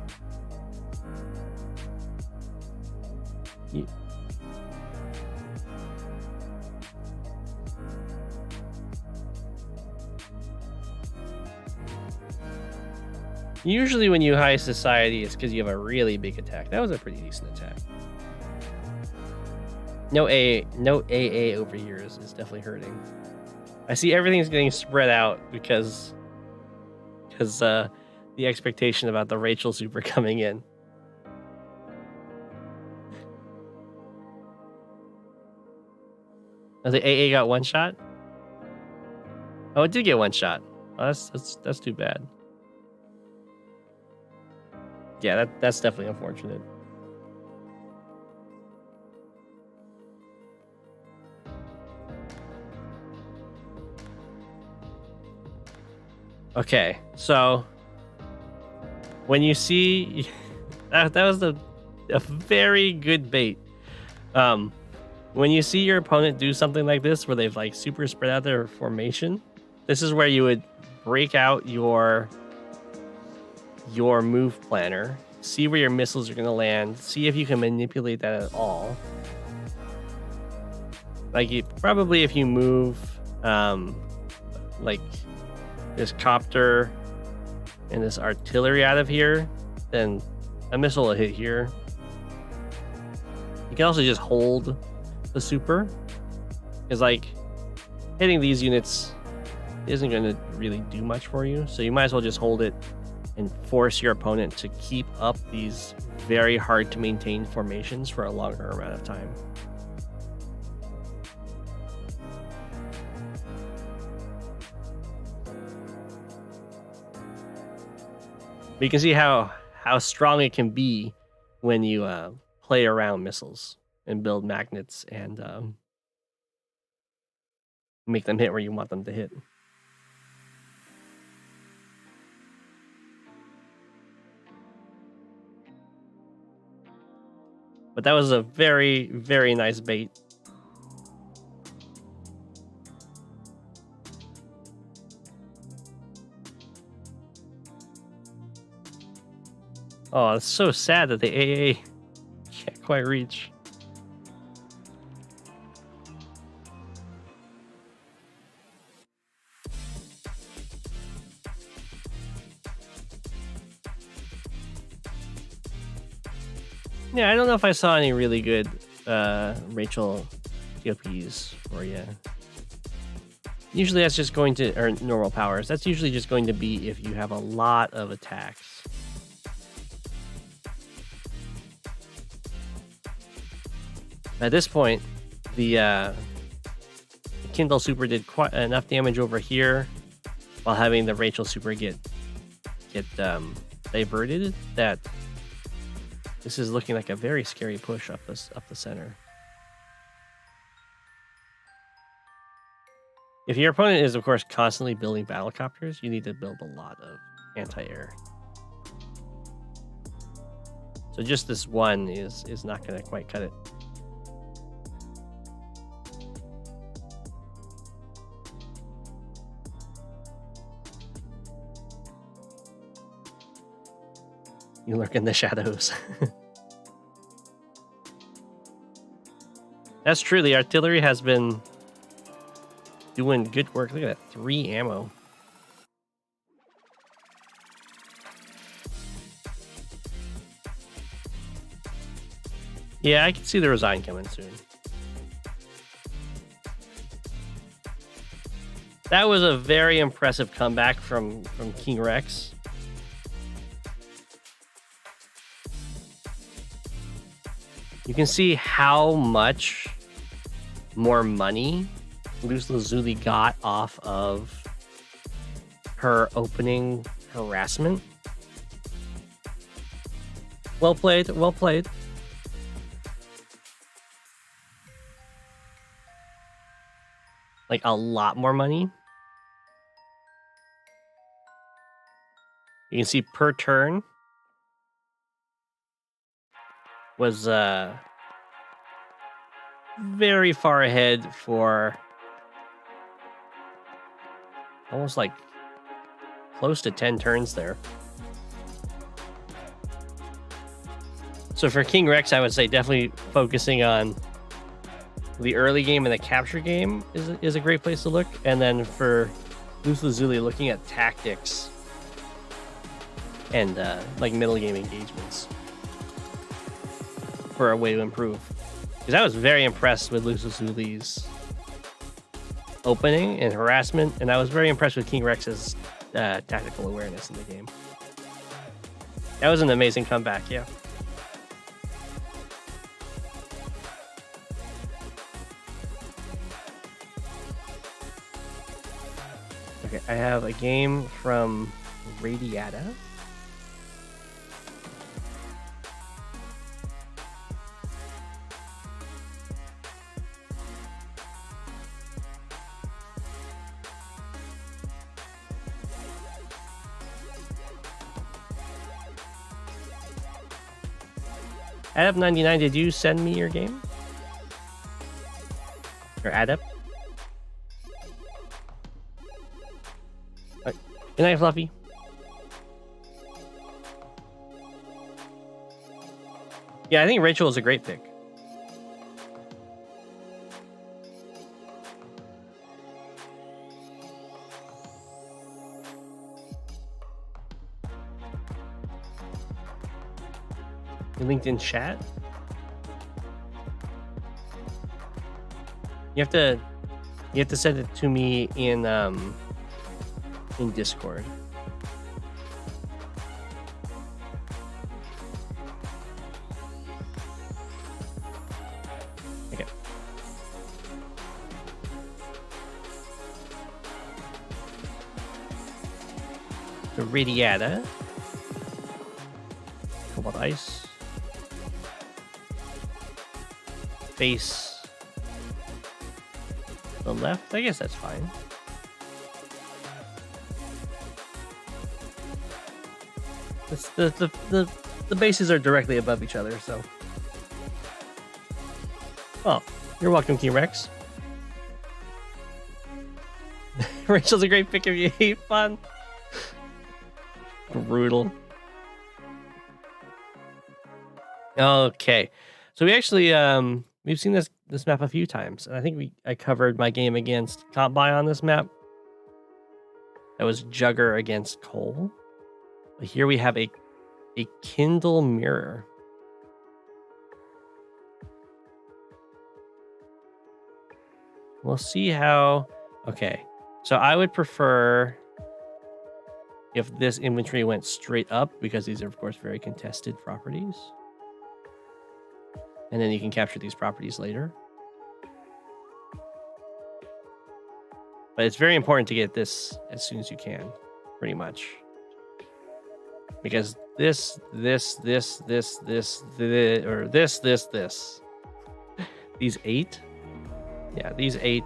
Usually when you high society, it's because you have a really big attack. That was a pretty decent attack. No AA over here is definitely hurting. I see everything's getting spread out because the expectation about the Rachel super coming in. Oh, the AA got one shot? Oh, it did get one shot. Oh, that's too bad. Yeah, that's definitely unfortunate. Okay, so when you see that was a very good bait. When you see your opponent do something like this, where they've like super spread out their formation, this is where you would break out your move planner, see where your missiles are going to land, see if you can manipulate that at all. Like probably if you move like this copter and this artillery out of here, then a missile will hit here. You can also just hold the super, because like hitting these units isn't going to really do much for you, so you might as well just hold it and force your opponent to keep up these very hard to maintain formations for a longer amount of time. But you can see how strong it can be when you play around missiles and build magnets and make them hit where you want them to hit. But that was a very, very nice bait. Oh, it's so sad that the AA can't quite reach. Yeah, I don't know if I saw any really good Rachel TOPs for you. Usually that's just going to, or normal powers. That's usually just going to be if you have a lot of attacks. At this point, the Kindle Super did quite enough damage over here, while having the Rachel Super get diverted, that this is looking like a very scary push up the center. If your opponent is, of course, constantly building battlecopters, you need to build a lot of anti-air. So just this one is not going to quite cut it. You lurk in the shadows. That's true. The artillery has been doing good work. Look at that, 3 ammo. Yeah, I can see the Resign coming soon. That was a very impressive comeback from King Rex. You can see how much more money Luz Lazuli got off of her opening harassment. Well played, well played. Like a lot more money. You can see per turn was very far ahead for almost like close to 10 turns there. So for King Rex, I would say definitely focusing on the early game and the capture game is a great place to look. And then for Luz Lazuli, looking at tactics and like middle game engagements for a way to improve. Because I was very impressed with Luz Lazuli's opening and harassment, and I was very impressed with King Rex's tactical awareness in the game. That was an amazing comeback, yeah. Okay, I have a game from Radiata. Adept99, did you send me your game? Or Adept? Right. Good night, Fluffy. Yeah, I think Rachel is a great pick. LinkedIn chat. You have to send it to me in Discord. Okay. The Radiata. Cobalt Ice. Face the left. I guess that's fine. It's the bases are directly above each other, so. Oh, you're welcome, King Rex. Rachel's a great pick if you hate fun. Brutal. Okay, so we actually we've seen this map a few times, and I think I covered my game against Compby on this map. That was Jugger against Cole. But here we have a Kindle mirror. We'll see how. Okay, So I would prefer if this infantry went straight up, because these are, of course, very contested properties. And then you can capture these properties later. But it's very important to get this as soon as you can, pretty much. Because this, these 8, yeah, these 8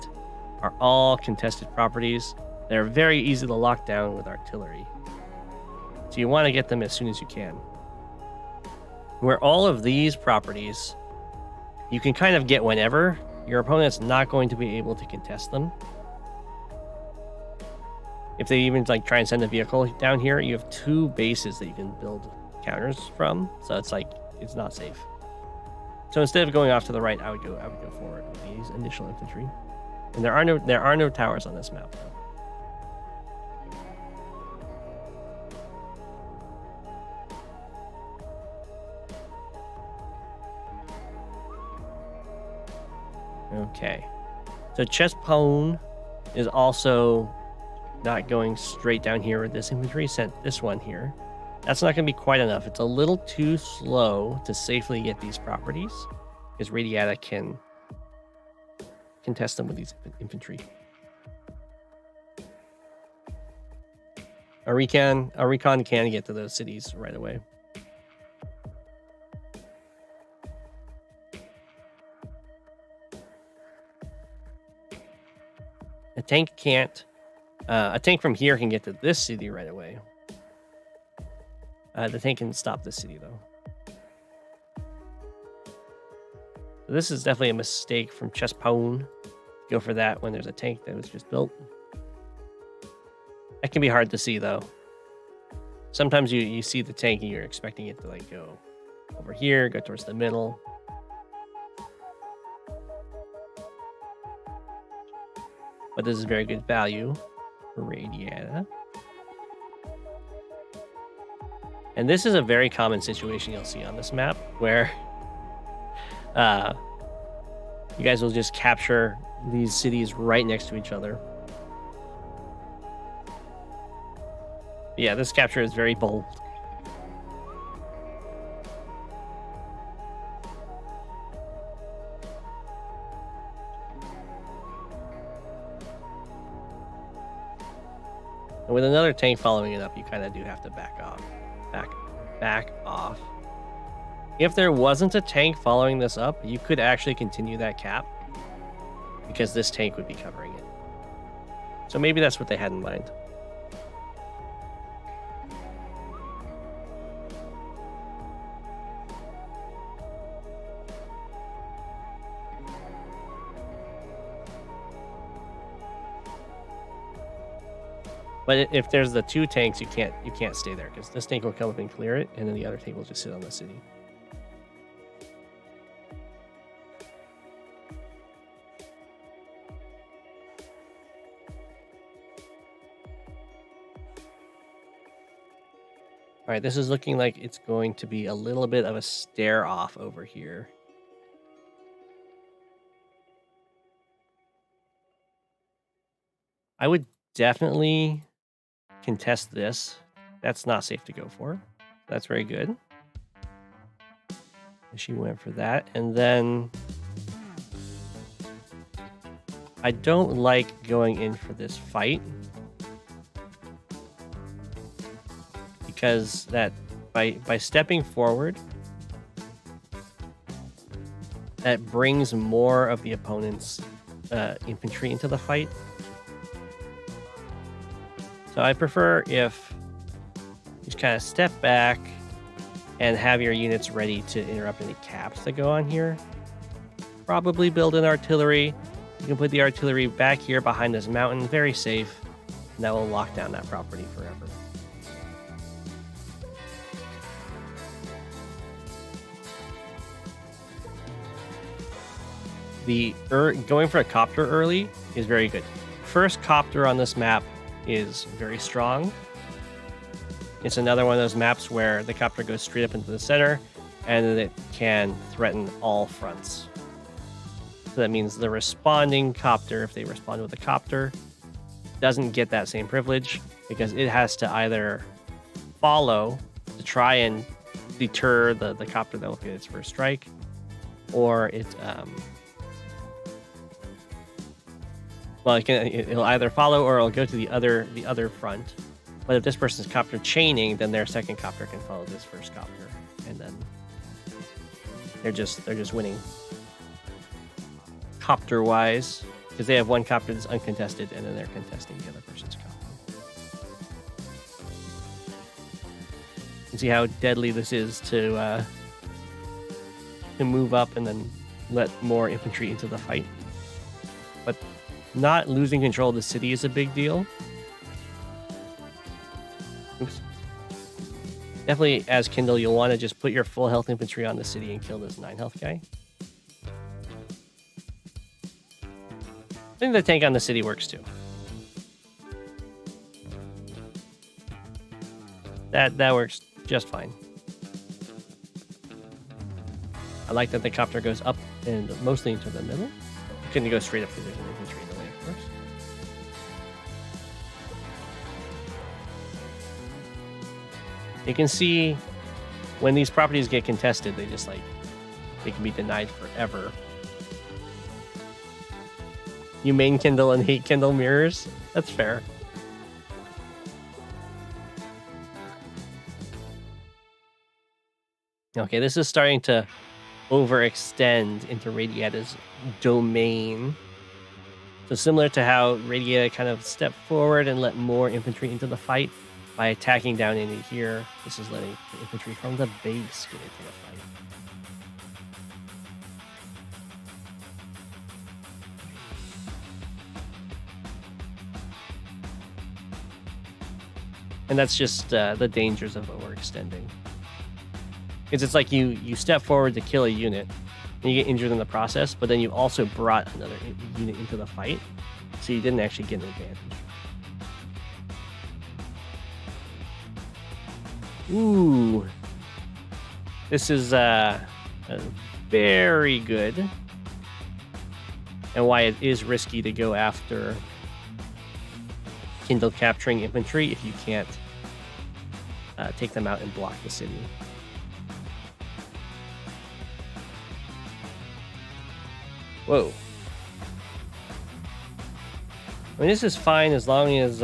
are all contested properties. They're very easy to lock down with artillery. So you want to get them as soon as you can. Where all of these properties, you can kind of get whenever. Your opponent's not going to be able to contest them. If they even like try and send a vehicle down here, you have 2 bases that you can build counters from. So it's like, it's not safe. So instead of going off to the right, I would go forward with these initial infantry. And there are no towers on this map, though. Okay, so Chespone is also not going straight down here with this infantry. Sent this one here. That's not going to be quite enough. It's a little too slow to safely get these properties, because Radiata can contest them with these infantry. A recon can get to those cities right away. A tank can't. A tank from here can get to this city right away. The tank can stop this city, though. So this is definitely a mistake from Chespone. Go for that when there's a tank that was just built. That can be hard to see, though. Sometimes you see the tank and you're expecting it to like go over here, go towards the middle. But this is very good value for Radiata. And this is a very common situation you'll see on this map, where you guys will just capture these cities right next to each other. Yeah, this capture is very bold. And with another tank following it up, you kind of do have to back off. Back off. If there wasn't a tank following this up, you could actually continue that cap, because this tank would be covering it. So maybe that's what they had in mind. But if there's the 2 tanks, you can't stay there, because this tank will come up and clear it, and then the other tank will just sit on the city. All right, this is looking like it's going to be a little bit of a stare off over here. I would definitely contest this. That's not safe to go for. That's very good. She went for that. And then I don't like going in for this fight, because that by stepping forward, that brings more of the opponent's infantry into the fight. So I prefer if you just kind of step back and have your units ready to interrupt any caps that go on here. Probably build an artillery. You can put the artillery back here behind this mountain, very safe, and that will lock down that property forever. Going for a copter early is very good. First copter on this map is very strong. It's another one of those maps where the copter goes straight up into the center, and it can threaten all fronts. So that means the responding copter, if they respond with a copter, doesn't get that same privilege because it has to either follow to try and deter the copter that will get its first strike, or it'll either follow or it'll go to the other front. But if this person's copter chaining, then their second copter can follow this first copter, and then they're just winning copter wise because they have one copter that's uncontested, and then they're contesting the other person's copter. You can see how deadly this is to move up and then let more infantry into the fight. But not losing control of the city is a big deal. Oops. Definitely, as Kindle, you'll want to just put your full health infantry on the city and kill this 9 health guy. I think the tank on the city works too. That works just fine. I like that the copter goes up and mostly into the middle. Couldn't go straight up because there's an infantry in the way, of course. You can see when these properties get contested, they just they can be denied forever. You main Kindle and hate Kindle mirrors? That's fair. Okay, this is starting to overextend into Radiata's domain. So similar to how Radiata kind of stepped forward and let more infantry into the fight by attacking down into here, this is letting the infantry from the base get into the fight. And that's just the dangers of overextending. Because it's like you step forward to kill a unit, and you get injured in the process, but then you also brought another unit into the fight, so you didn't actually get an advantage. Ooh. This is very good. And why it is risky to go after Kindle capturing infantry if you can't take them out and block the city. Whoa. I mean, this is fine as long as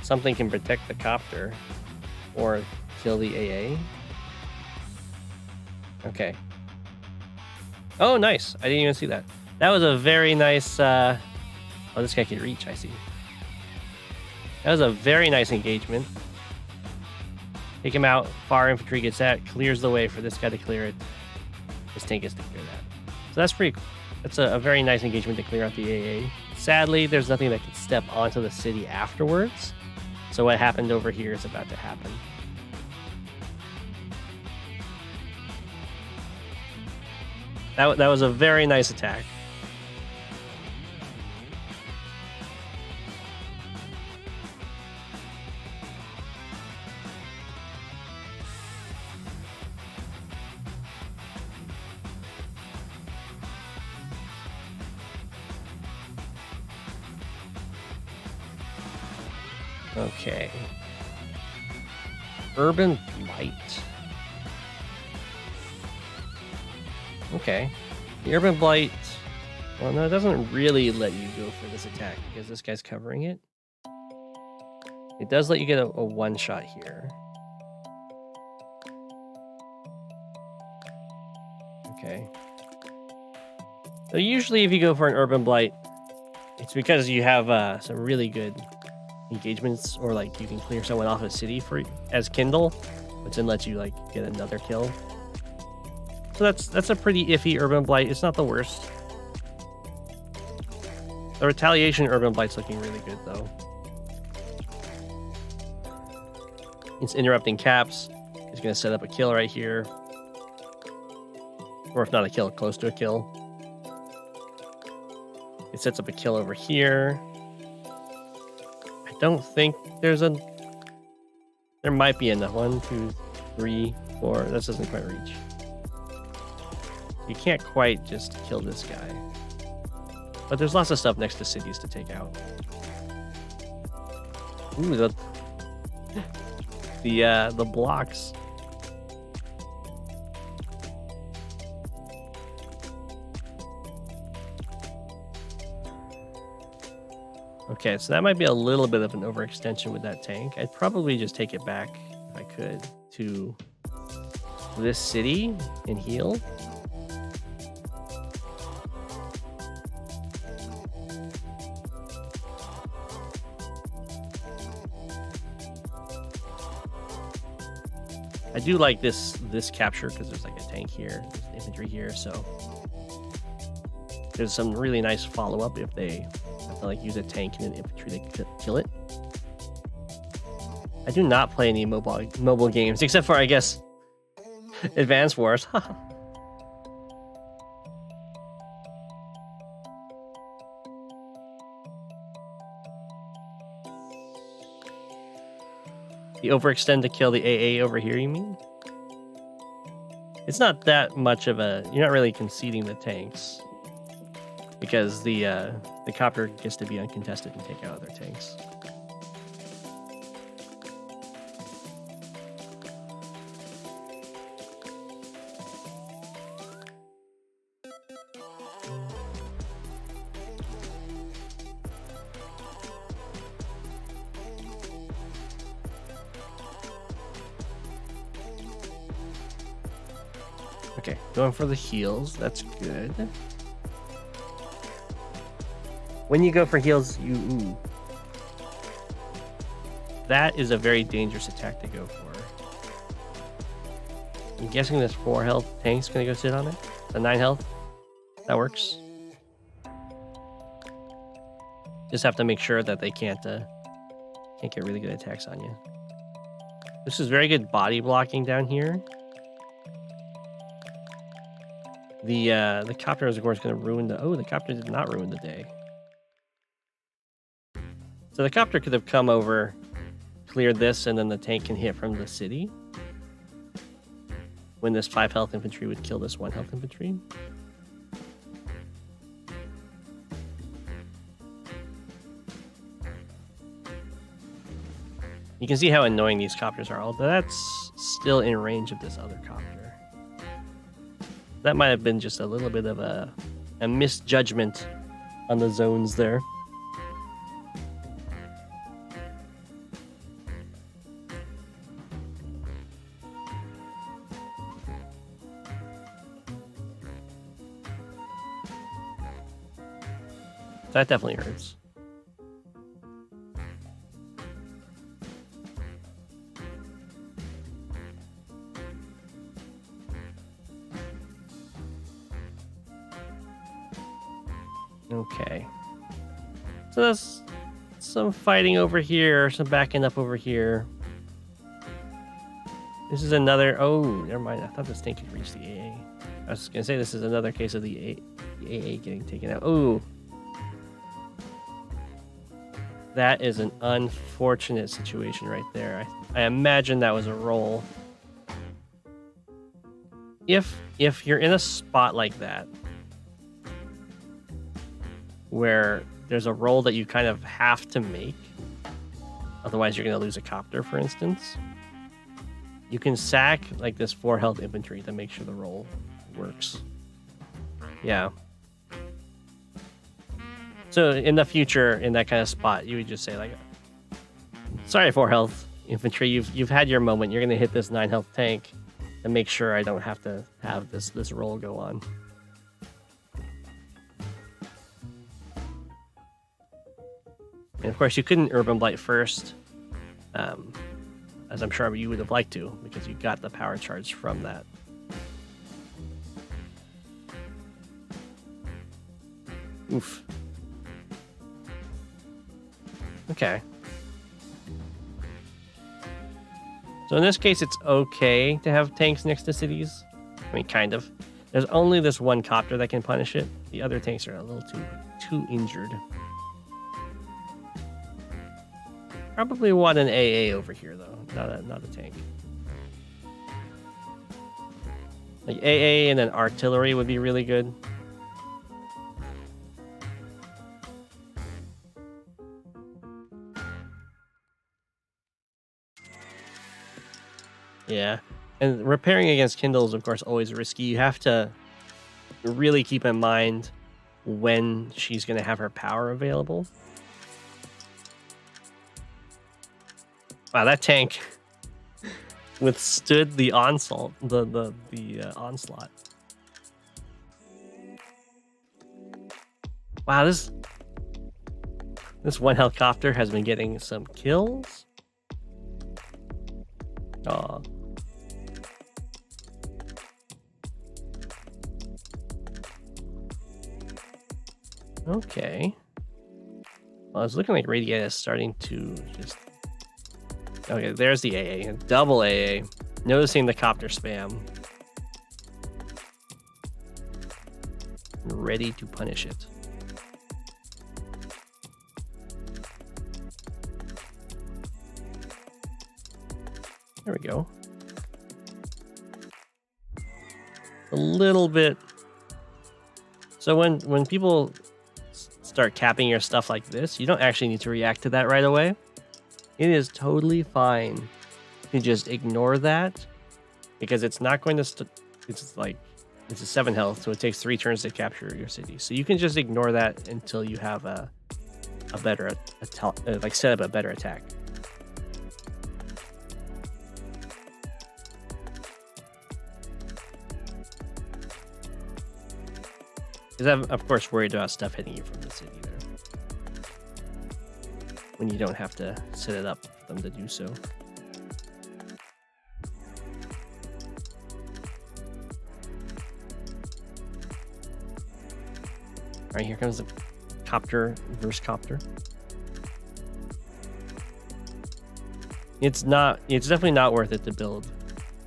something can protect the copter or kill the AA. Okay. Oh, nice. I didn't even see that. That was a very nice... Oh, this guy can reach, I see. That was a very nice engagement. Take him out. Far infantry gets that. Clears the way for this guy to clear it. This tank gets to clear that. So that's pretty cool. That's a very nice engagement to clear out the AA. Sadly, there's nothing that can step onto the city afterwards. So what happened over here is about to happen. That was a very nice attack. Okay. Urban Blight. Okay. The Urban Blight... Well, no, it doesn't really let you go for this attack because this guy's covering it. It does let you get a one-shot here. Okay. So usually if you go for an Urban Blight, it's because you have some really good engagements, or like you can clear someone off a city for as Kindle, which then lets you like get another kill. So that's a pretty iffy Urban Blight. It's not the worst. The Retaliation Urban Blight's looking really good though. It's interrupting caps. It's gonna set up a kill right here, or if not a kill, close to a kill. It sets up a kill over here. I don't think there's a... There might be enough. 1, 2, 3, 4. This doesn't quite reach. You can't quite just kill this guy. But there's lots of stuff next to cities to take out. Ooh, the blocks. Okay, so that might be a little bit of an overextension with that tank. I'd probably just take it back, if I could, to this city and heal. I do like this capture because there's like a tank here, there's infantry here, so there's some really nice follow-up if they have to like use a tank and an infantry to kill it. I do not play any mobile games except for, I guess, Advance Wars. The overextend to kill the AA over here, you mean? It's not that much of a... You're not really conceding the tanks. Because the copter gets to be uncontested and take out other tanks. Okay, going for the heals. That's good. When you go for heals, ooh. That is a very dangerous attack to go for. I'm guessing this 4 health tank's gonna go sit on it. The 9 health. That works. Just have to make sure that they can't get really good attacks on you. This is very good body blocking down here. The copter is of course going to ruin the... Oh, the copter did not ruin the day. So the copter could have come over, cleared this, and then the tank can hit from the city. When this 5 health infantry would kill this 1 health infantry. You can see how annoying these copters are, although that's still in range of this other copter. That might have been just a little bit of a misjudgment on the zones there. That definitely hurts. Okay. So that's some fighting over here, some backing up over here. This is another... Oh, never mind. I thought this tank could reach the AA. I was going to say this is another case of the AA getting taken out. Oh. That is an unfortunate situation right there. I imagine that was a roll. If you're in a spot like that, where there's a roll that you kind of have to make, otherwise you're going to lose a copter, for instance, you can sack like this 4 health infantry to make sure the roll works. Yeah. So in the future, in that kind of spot, you would just say like, sorry, 4 health infantry, you've had your moment. You're going to hit this 9 health tank and make sure I don't have to have this roll go on. And of course, you couldn't Urban Blight first, as I'm sure you would have liked to, because you got the power charge from that. Oof. Okay. So in this case, it's okay to have tanks next to cities. I mean, kind of. There's only this 1 copter that can punish it. The other tanks are a little too injured. Probably want an AA over here, though. Not a tank. Like AA and then artillery would be really good. Yeah. And repairing against Kindle is, of course, always risky. You have to really keep in mind when she's going to have her power available. Wow, that tank withstood the onslaught. The onslaught. Wow, this one helicopter has been getting some kills. Aw. Okay. Well, it's looking like Radiata is starting to just... Okay, there's the AA. Double AA. Noticing the copter spam. Ready to punish it. There we go. A little bit. So when people start capping your stuff like this, you don't actually need to react to that right away. It is totally fine to just ignore that, because it's not going to it's a 7 health, so it takes 3 turns to capture your city. So you can just ignore that until you have a better set up a better attack. Because I'm, of course, worried about stuff hitting you from the city there, when you don't have to set it up for them to do so. All right, here comes the copter versus copter. It's definitely not worth it to build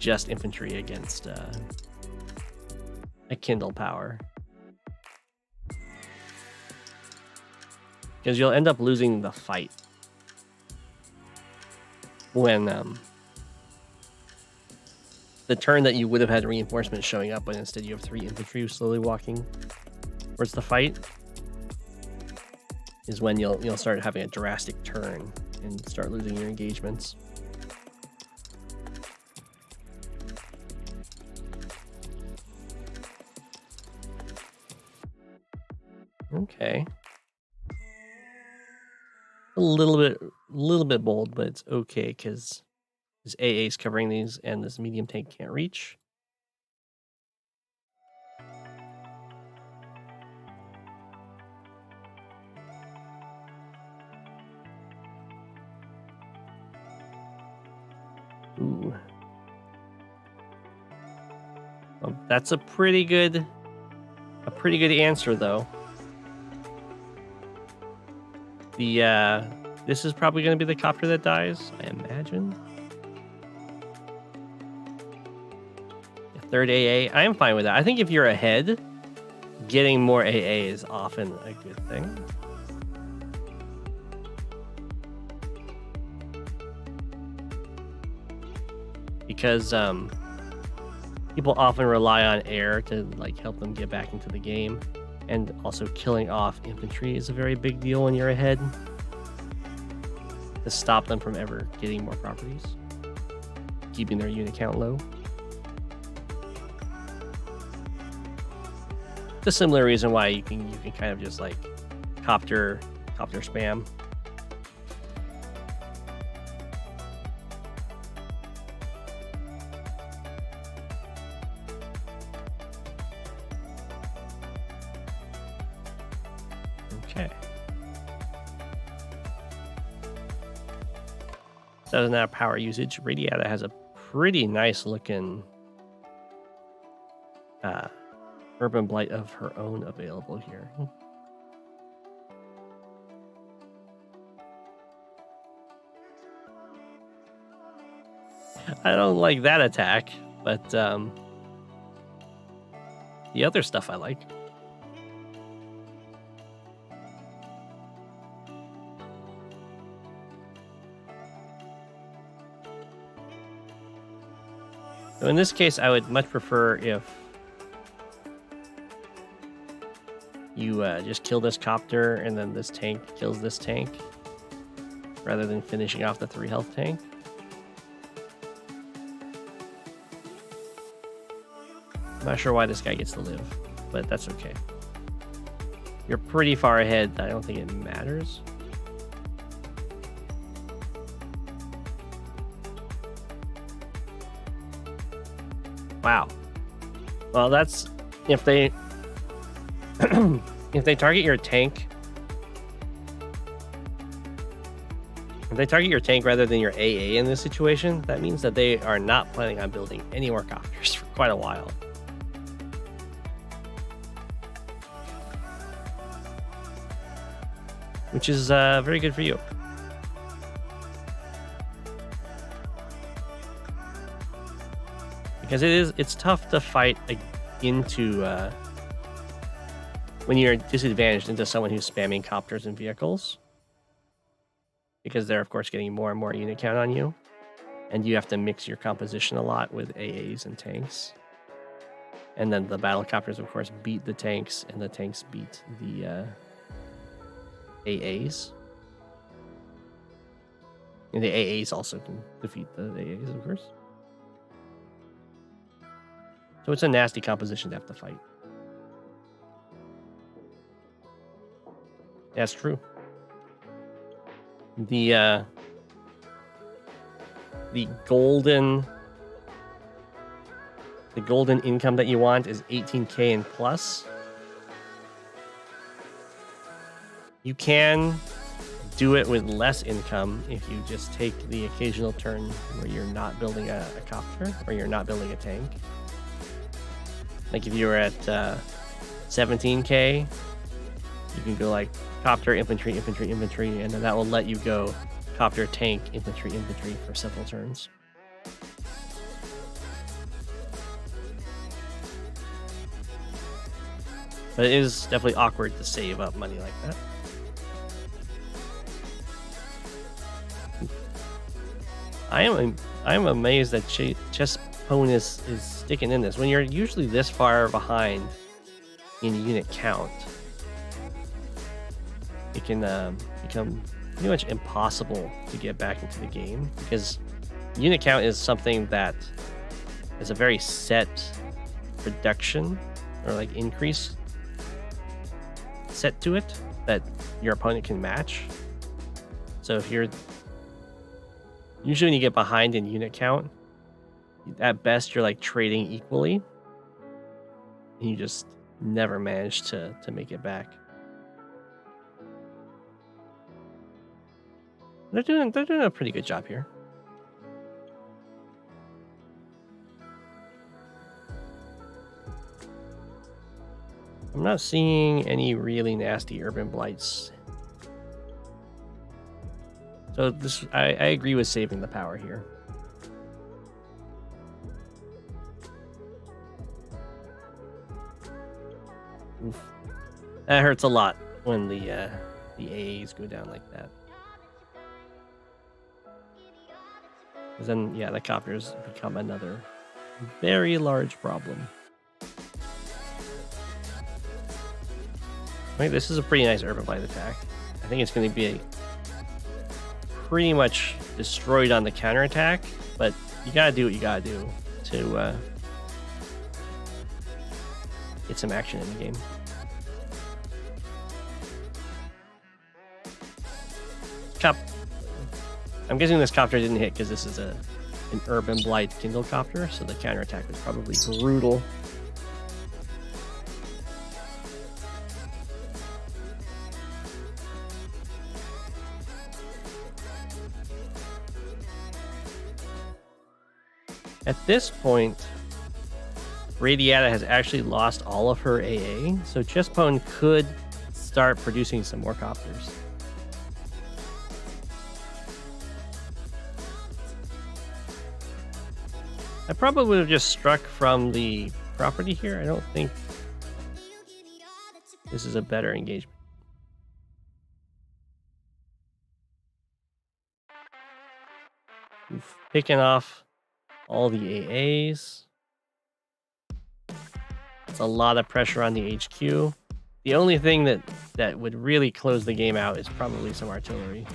just infantry against a Kindle power, because you'll end up losing the fight when the turn that you would have had reinforcements showing up, but instead you have 3 infantry slowly walking towards the fight, is when you'll start having a drastic turn and start losing your engagements. Okay. A little bit bold, but it's okay because his AA is covering these and this medium tank can't reach. Ooh. Well, that's a pretty good answer though. This is probably going to be the copter that dies, I imagine. Third AA, I am fine with that. I think if you're ahead, getting more AA is often a good thing. Because people often rely on air to help them get back into the game. And also killing off infantry is a very big deal when you're ahead, to stop them from ever getting more properties, keeping their unit count low. It's a similar reason why you can kind of just copter spam. Okay. So that is now power usage. Radiata has a pretty nice looking urban blight of her own available here. I don't like that attack, but the other stuff I like. So in this case, I would much prefer if you just kill this copter and then this tank kills this tank, rather than finishing off the 3 health tank. I'm not sure why this guy gets to live, but that's okay. You're pretty far ahead. I don't think it matters. Wow. Well, that's if they if they target your tank. If they target your tank rather than your AA in this situation, that means that they are not planning on building any more copters for quite a while. Which is very good for you. Because it's tough to fight into when you're disadvantaged into someone who's spamming copters and vehicles. Because they're, of course, getting more and more unit count on you. And you have to mix your composition a lot with AAs and tanks. And then the battle copters, of course, beat the tanks, and the tanks beat the AAs. And the AAs also can defeat the AAs, of course. So it's a nasty composition to have to fight. That's true. The golden income that you want is 18k and plus. You can do it with less income if you just take the occasional turn where you're not building a copter or you're not building a tank. Like if you were at 17k, you can go like copter, infantry, infantry, infantry, and then that will let you go copter, tank, infantry, infantry for several turns. But it is definitely awkward to save up money like that. I am amazed that Chespone is sticking in this. When you're usually this far behind in unit count, it can become pretty much impossible to get back into the game, because unit count is something that is a very set production or like increase set to it that your opponent can match. So if you're usually when you get behind in unit count, at best you're like trading equally, and you just never manage to make it back. They're doing a pretty good job here. I'm not seeing any really nasty urban blights. So this, I agree with saving the power here. Oof. That hurts a lot when the AAs go down like that. Because then, yeah, the copters become another very large problem. Right, this is a pretty nice urban blight attack. I think it's going to be pretty much destroyed on the counterattack, but you gotta do what you gotta do to get some action in the game. I'm guessing this copter didn't hit because this is an urban blight Kindle copter, so the counterattack was probably brutal. At this point, Radiata has actually lost all of her AA, so Chespone could start producing some more copters. I probably would have just struck from the property here. I don't think this is a better engagement. Oof. Picking off all the AAs. It's a lot of pressure on the HQ. The only thing that would really close the game out is probably some artillery.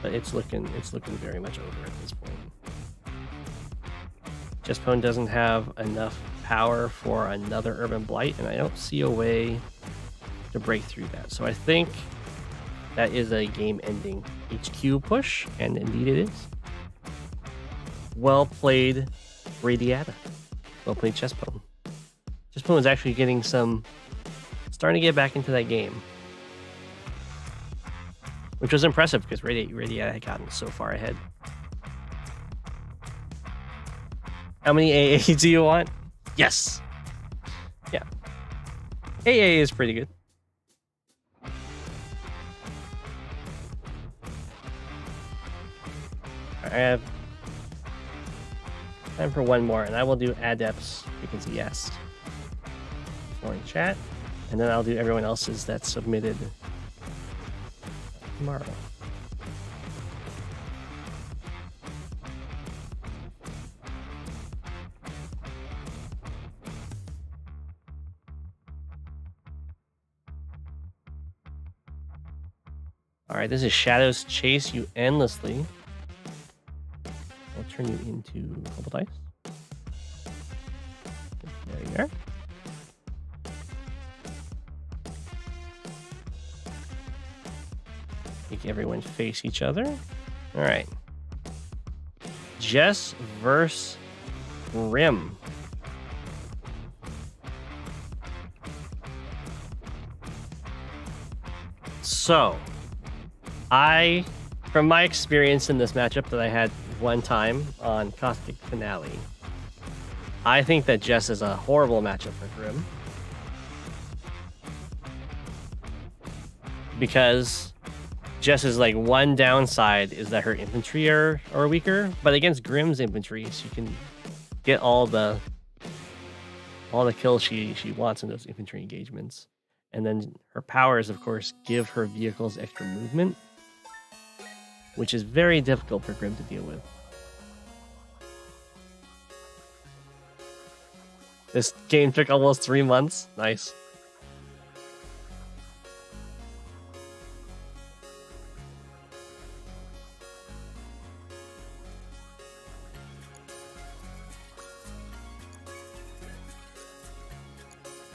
But it's looking very much over at this point. Chespone doesn't have enough power for another Urban Blight, and I don't see a way to break through that. So I think that is a game-ending HQ push, and indeed it is. Well played, Radiata. Well played, Chespone. Chespone was actually getting starting to get back into that game, which was impressive because Radiata had gotten so far ahead. How many AA do you want? Yes. Yeah. AA is pretty good. I have time for one more, and I will do Adepts because he asked for in chat, and then I'll do everyone else's that's submitted tomorrow. All right, this is Shadows Chase You Endlessly. I'll turn you into a couple dice. There you are. Make everyone face each other. All right. Jess versus Grim. So, from my experience in this matchup that I had one time on Caustic Finale, I think that Jess is a horrible matchup for Grim. Because Jess's one downside is that her infantry are weaker, but against Grim's infantry, she can get all the kills she wants in those infantry engagements. And then her powers, of course, give her vehicles extra movement, which is very difficult for Grim to deal with. This game took almost 3 months. Nice.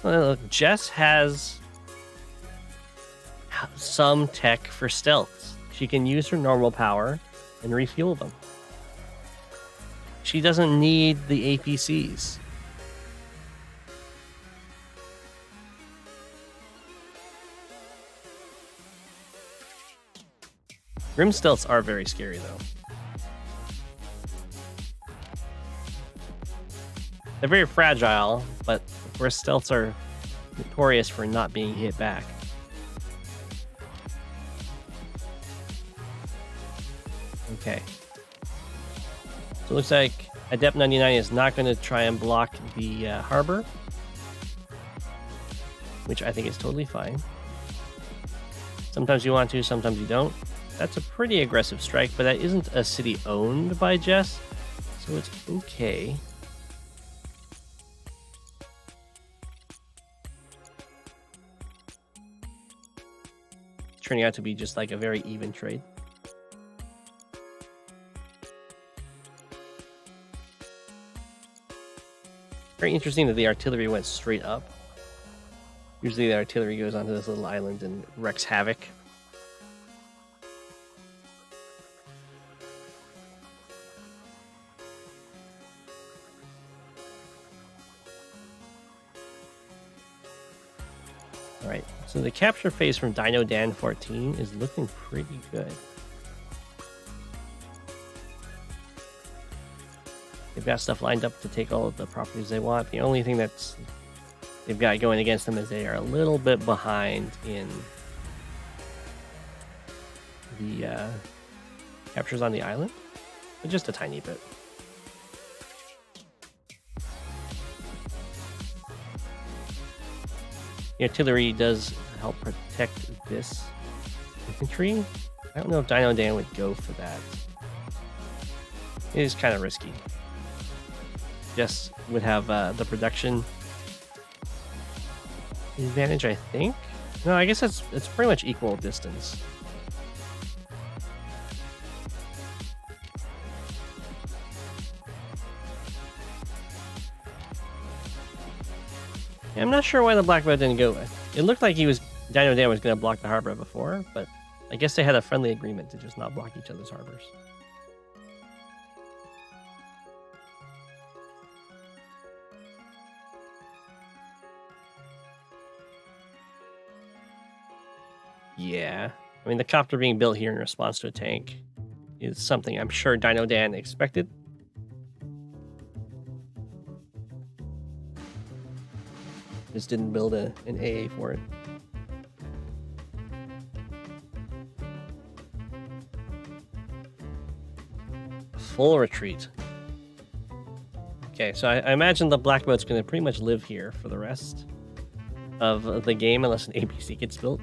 Well, Jess has some tech for stealths. She can use her normal power and refuel them. She doesn't need the APCs. Grim stealths are very scary, though. They're very fragile, but of course stealths are notorious for not being hit back. Okay. So it looks like Adept 99 is not going to try and block the harbor, which I think is totally fine. Sometimes you want to, sometimes you don't. That's a pretty aggressive strike, but that isn't a city owned by Jess, so it's okay. It's turning out to be just like a very even trade. Very interesting that the artillery went straight up. Usually the artillery goes onto this little island and wreaks havoc. Alright, so the capture phase from Dino Dan 14 is looking pretty good. They've got stuff lined up to take all of the properties they want. The only thing that's they've got going against them is they are a little bit behind in the captures on the island, but just a tiny bit. The artillery does help protect this infantry. I don't know if Dino Dan would go for that. It is kind of risky. Jess would have the production advantage, I think. No, I guess it's pretty much equal distance. Yeah, I'm not sure why the black boat didn't go. It looked like Dino Dan was going to block the harbor before, but I guess they had a friendly agreement to just not block each other's harbors. Yeah. I mean, the copter being built here in response to a tank is something I'm sure Dino Dan expected. Just didn't build an AA for it. Full retreat. Okay, so I imagine the black boat's going to pretty much live here for the rest of the game unless an APC gets built.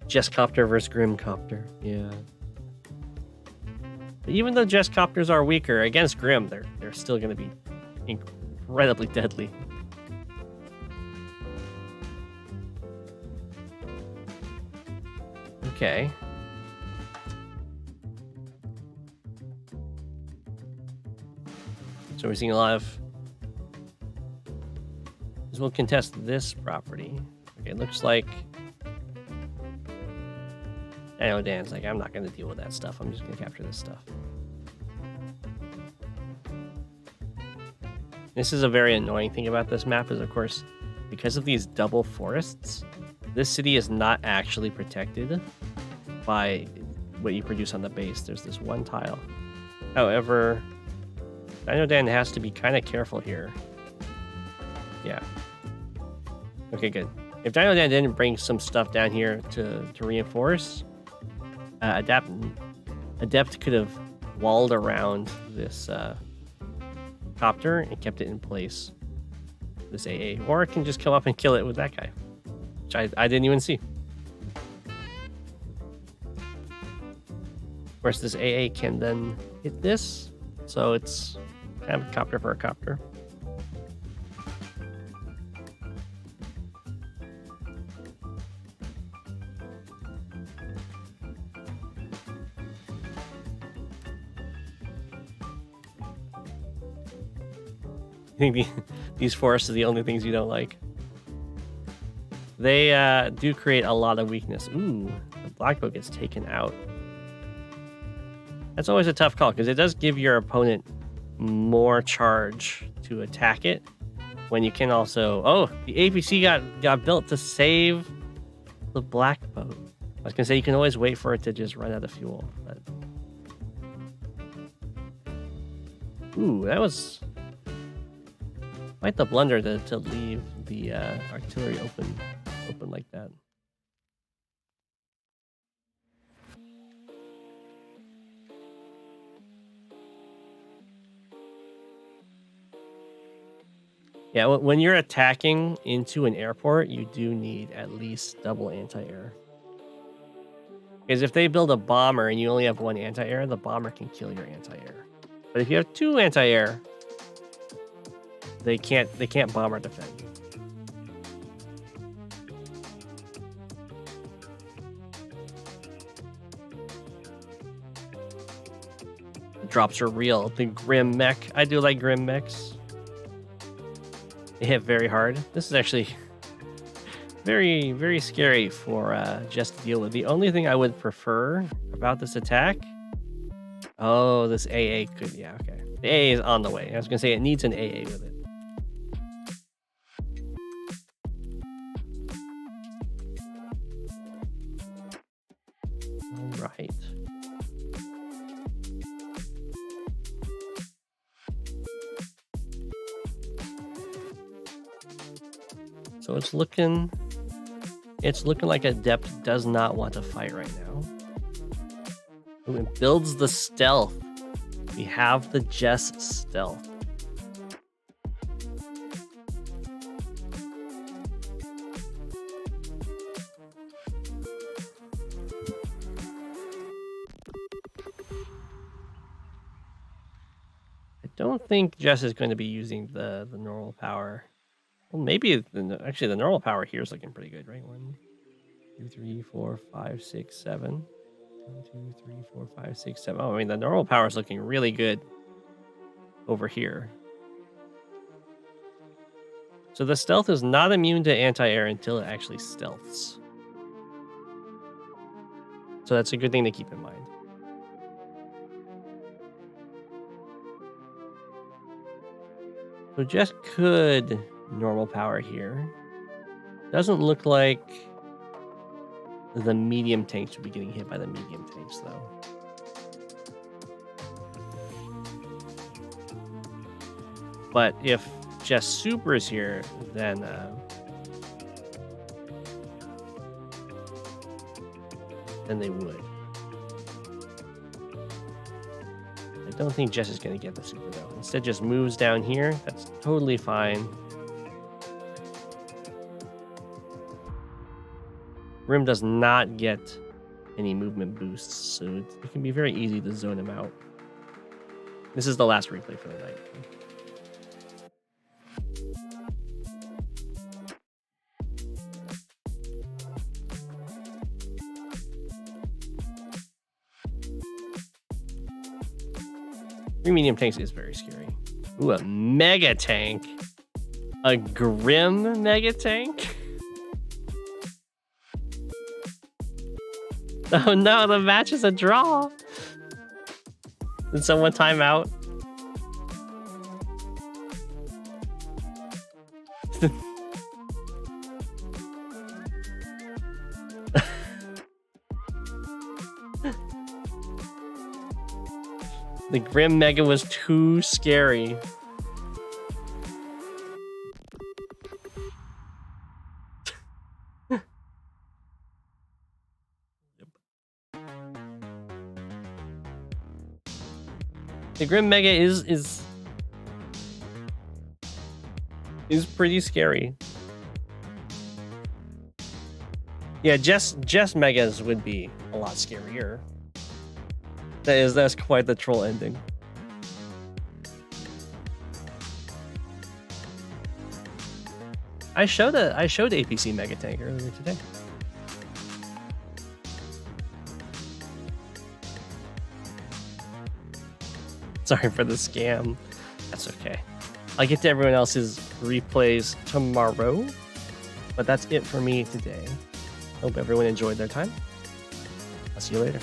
Jesscopter versus Grimcopter. Yeah. But even though Jesscopters are weaker against Grim, they're still going to be incredibly deadly. Okay. So we're seeing a lot of... We'll contest this property. Okay, it looks like... I know Dan's like, I'm not going to deal with that stuff. I'm just going to capture this stuff. This is a very annoying thing about this map is, of course, because of these double forests, this city is not actually protected by what you produce on the base. There's this one tile. However, Dino Dan has to be kind of careful here. Yeah. Okay, good. If Dino Dan didn't bring some stuff down here to reinforce, Adept could have walled around this copter and kept it in place. This AA. Or it can just come up and kill it with that guy. Which I didn't even see. Of course, this AA can then hit this. So it's kind of a copter for a copter. I think these forests are the only things you don't like. They do create a lot of weakness. Ooh, the black boat gets taken out. That's always a tough call because it does give your opponent more charge to attack it when you can also... Oh, the APC got built to save the black boat. I was going to say you can always wait for it to just run out of fuel. But... Ooh, that was... quite the blunder to leave the artillery open like that. Yeah, when you're attacking into an airport, you do need at least double anti-air. Because if they build a bomber and you only have one anti-air, the bomber can kill your anti-air. But if you have two anti-air, they can't bomb or defend. The drops are real. The Grim mech. I do like Grim mechs. They hit very hard. This is actually very, very scary for just to deal with. The only thing I would prefer about this attack... Oh, this AA could... Yeah, okay. The AA is on the way. I was going to say it needs an AA with it. Right. So it's looking like Adept does not want to fight right now. Ooh, it builds the stealth. We have the Jess stealth. I don't think Jess is going to be using the normal power. Well, maybe actually the normal power here is looking pretty good, right? 1, 2, 3, 4, 5, 6, 7. 1, 2, 3, 4, 5, 6, 7. Oh, I mean the normal power is looking really good over here. So the stealth is not immune to anti-air until it actually stealths. So that's a good thing to keep in mind. So Jess could normal power here. Doesn't look like the medium tanks would be getting hit by the medium tanks, though. But if Jess Super is here, then they would. I don't think Jess is going to get the Super, though. Instead, just moves down here. That's totally fine. Rim does not get any movement boosts, so it can be very easy to zone him out. This is the last replay for the night. Three medium tanks is very scary. Ooh, a mega tank. A Grim mega tank? Oh no, the match is a draw. Did someone time out? The Grim Mega was too scary. The Grim Mega is pretty scary. Yeah, Jess Megas would be a lot scarier. That's quite the troll ending. I showed APC Mega Tank earlier today. Sorry for the scam. That's okay. I'll get to everyone else's replays tomorrow. But that's it for me today. Hope everyone enjoyed their time. I'll see you later.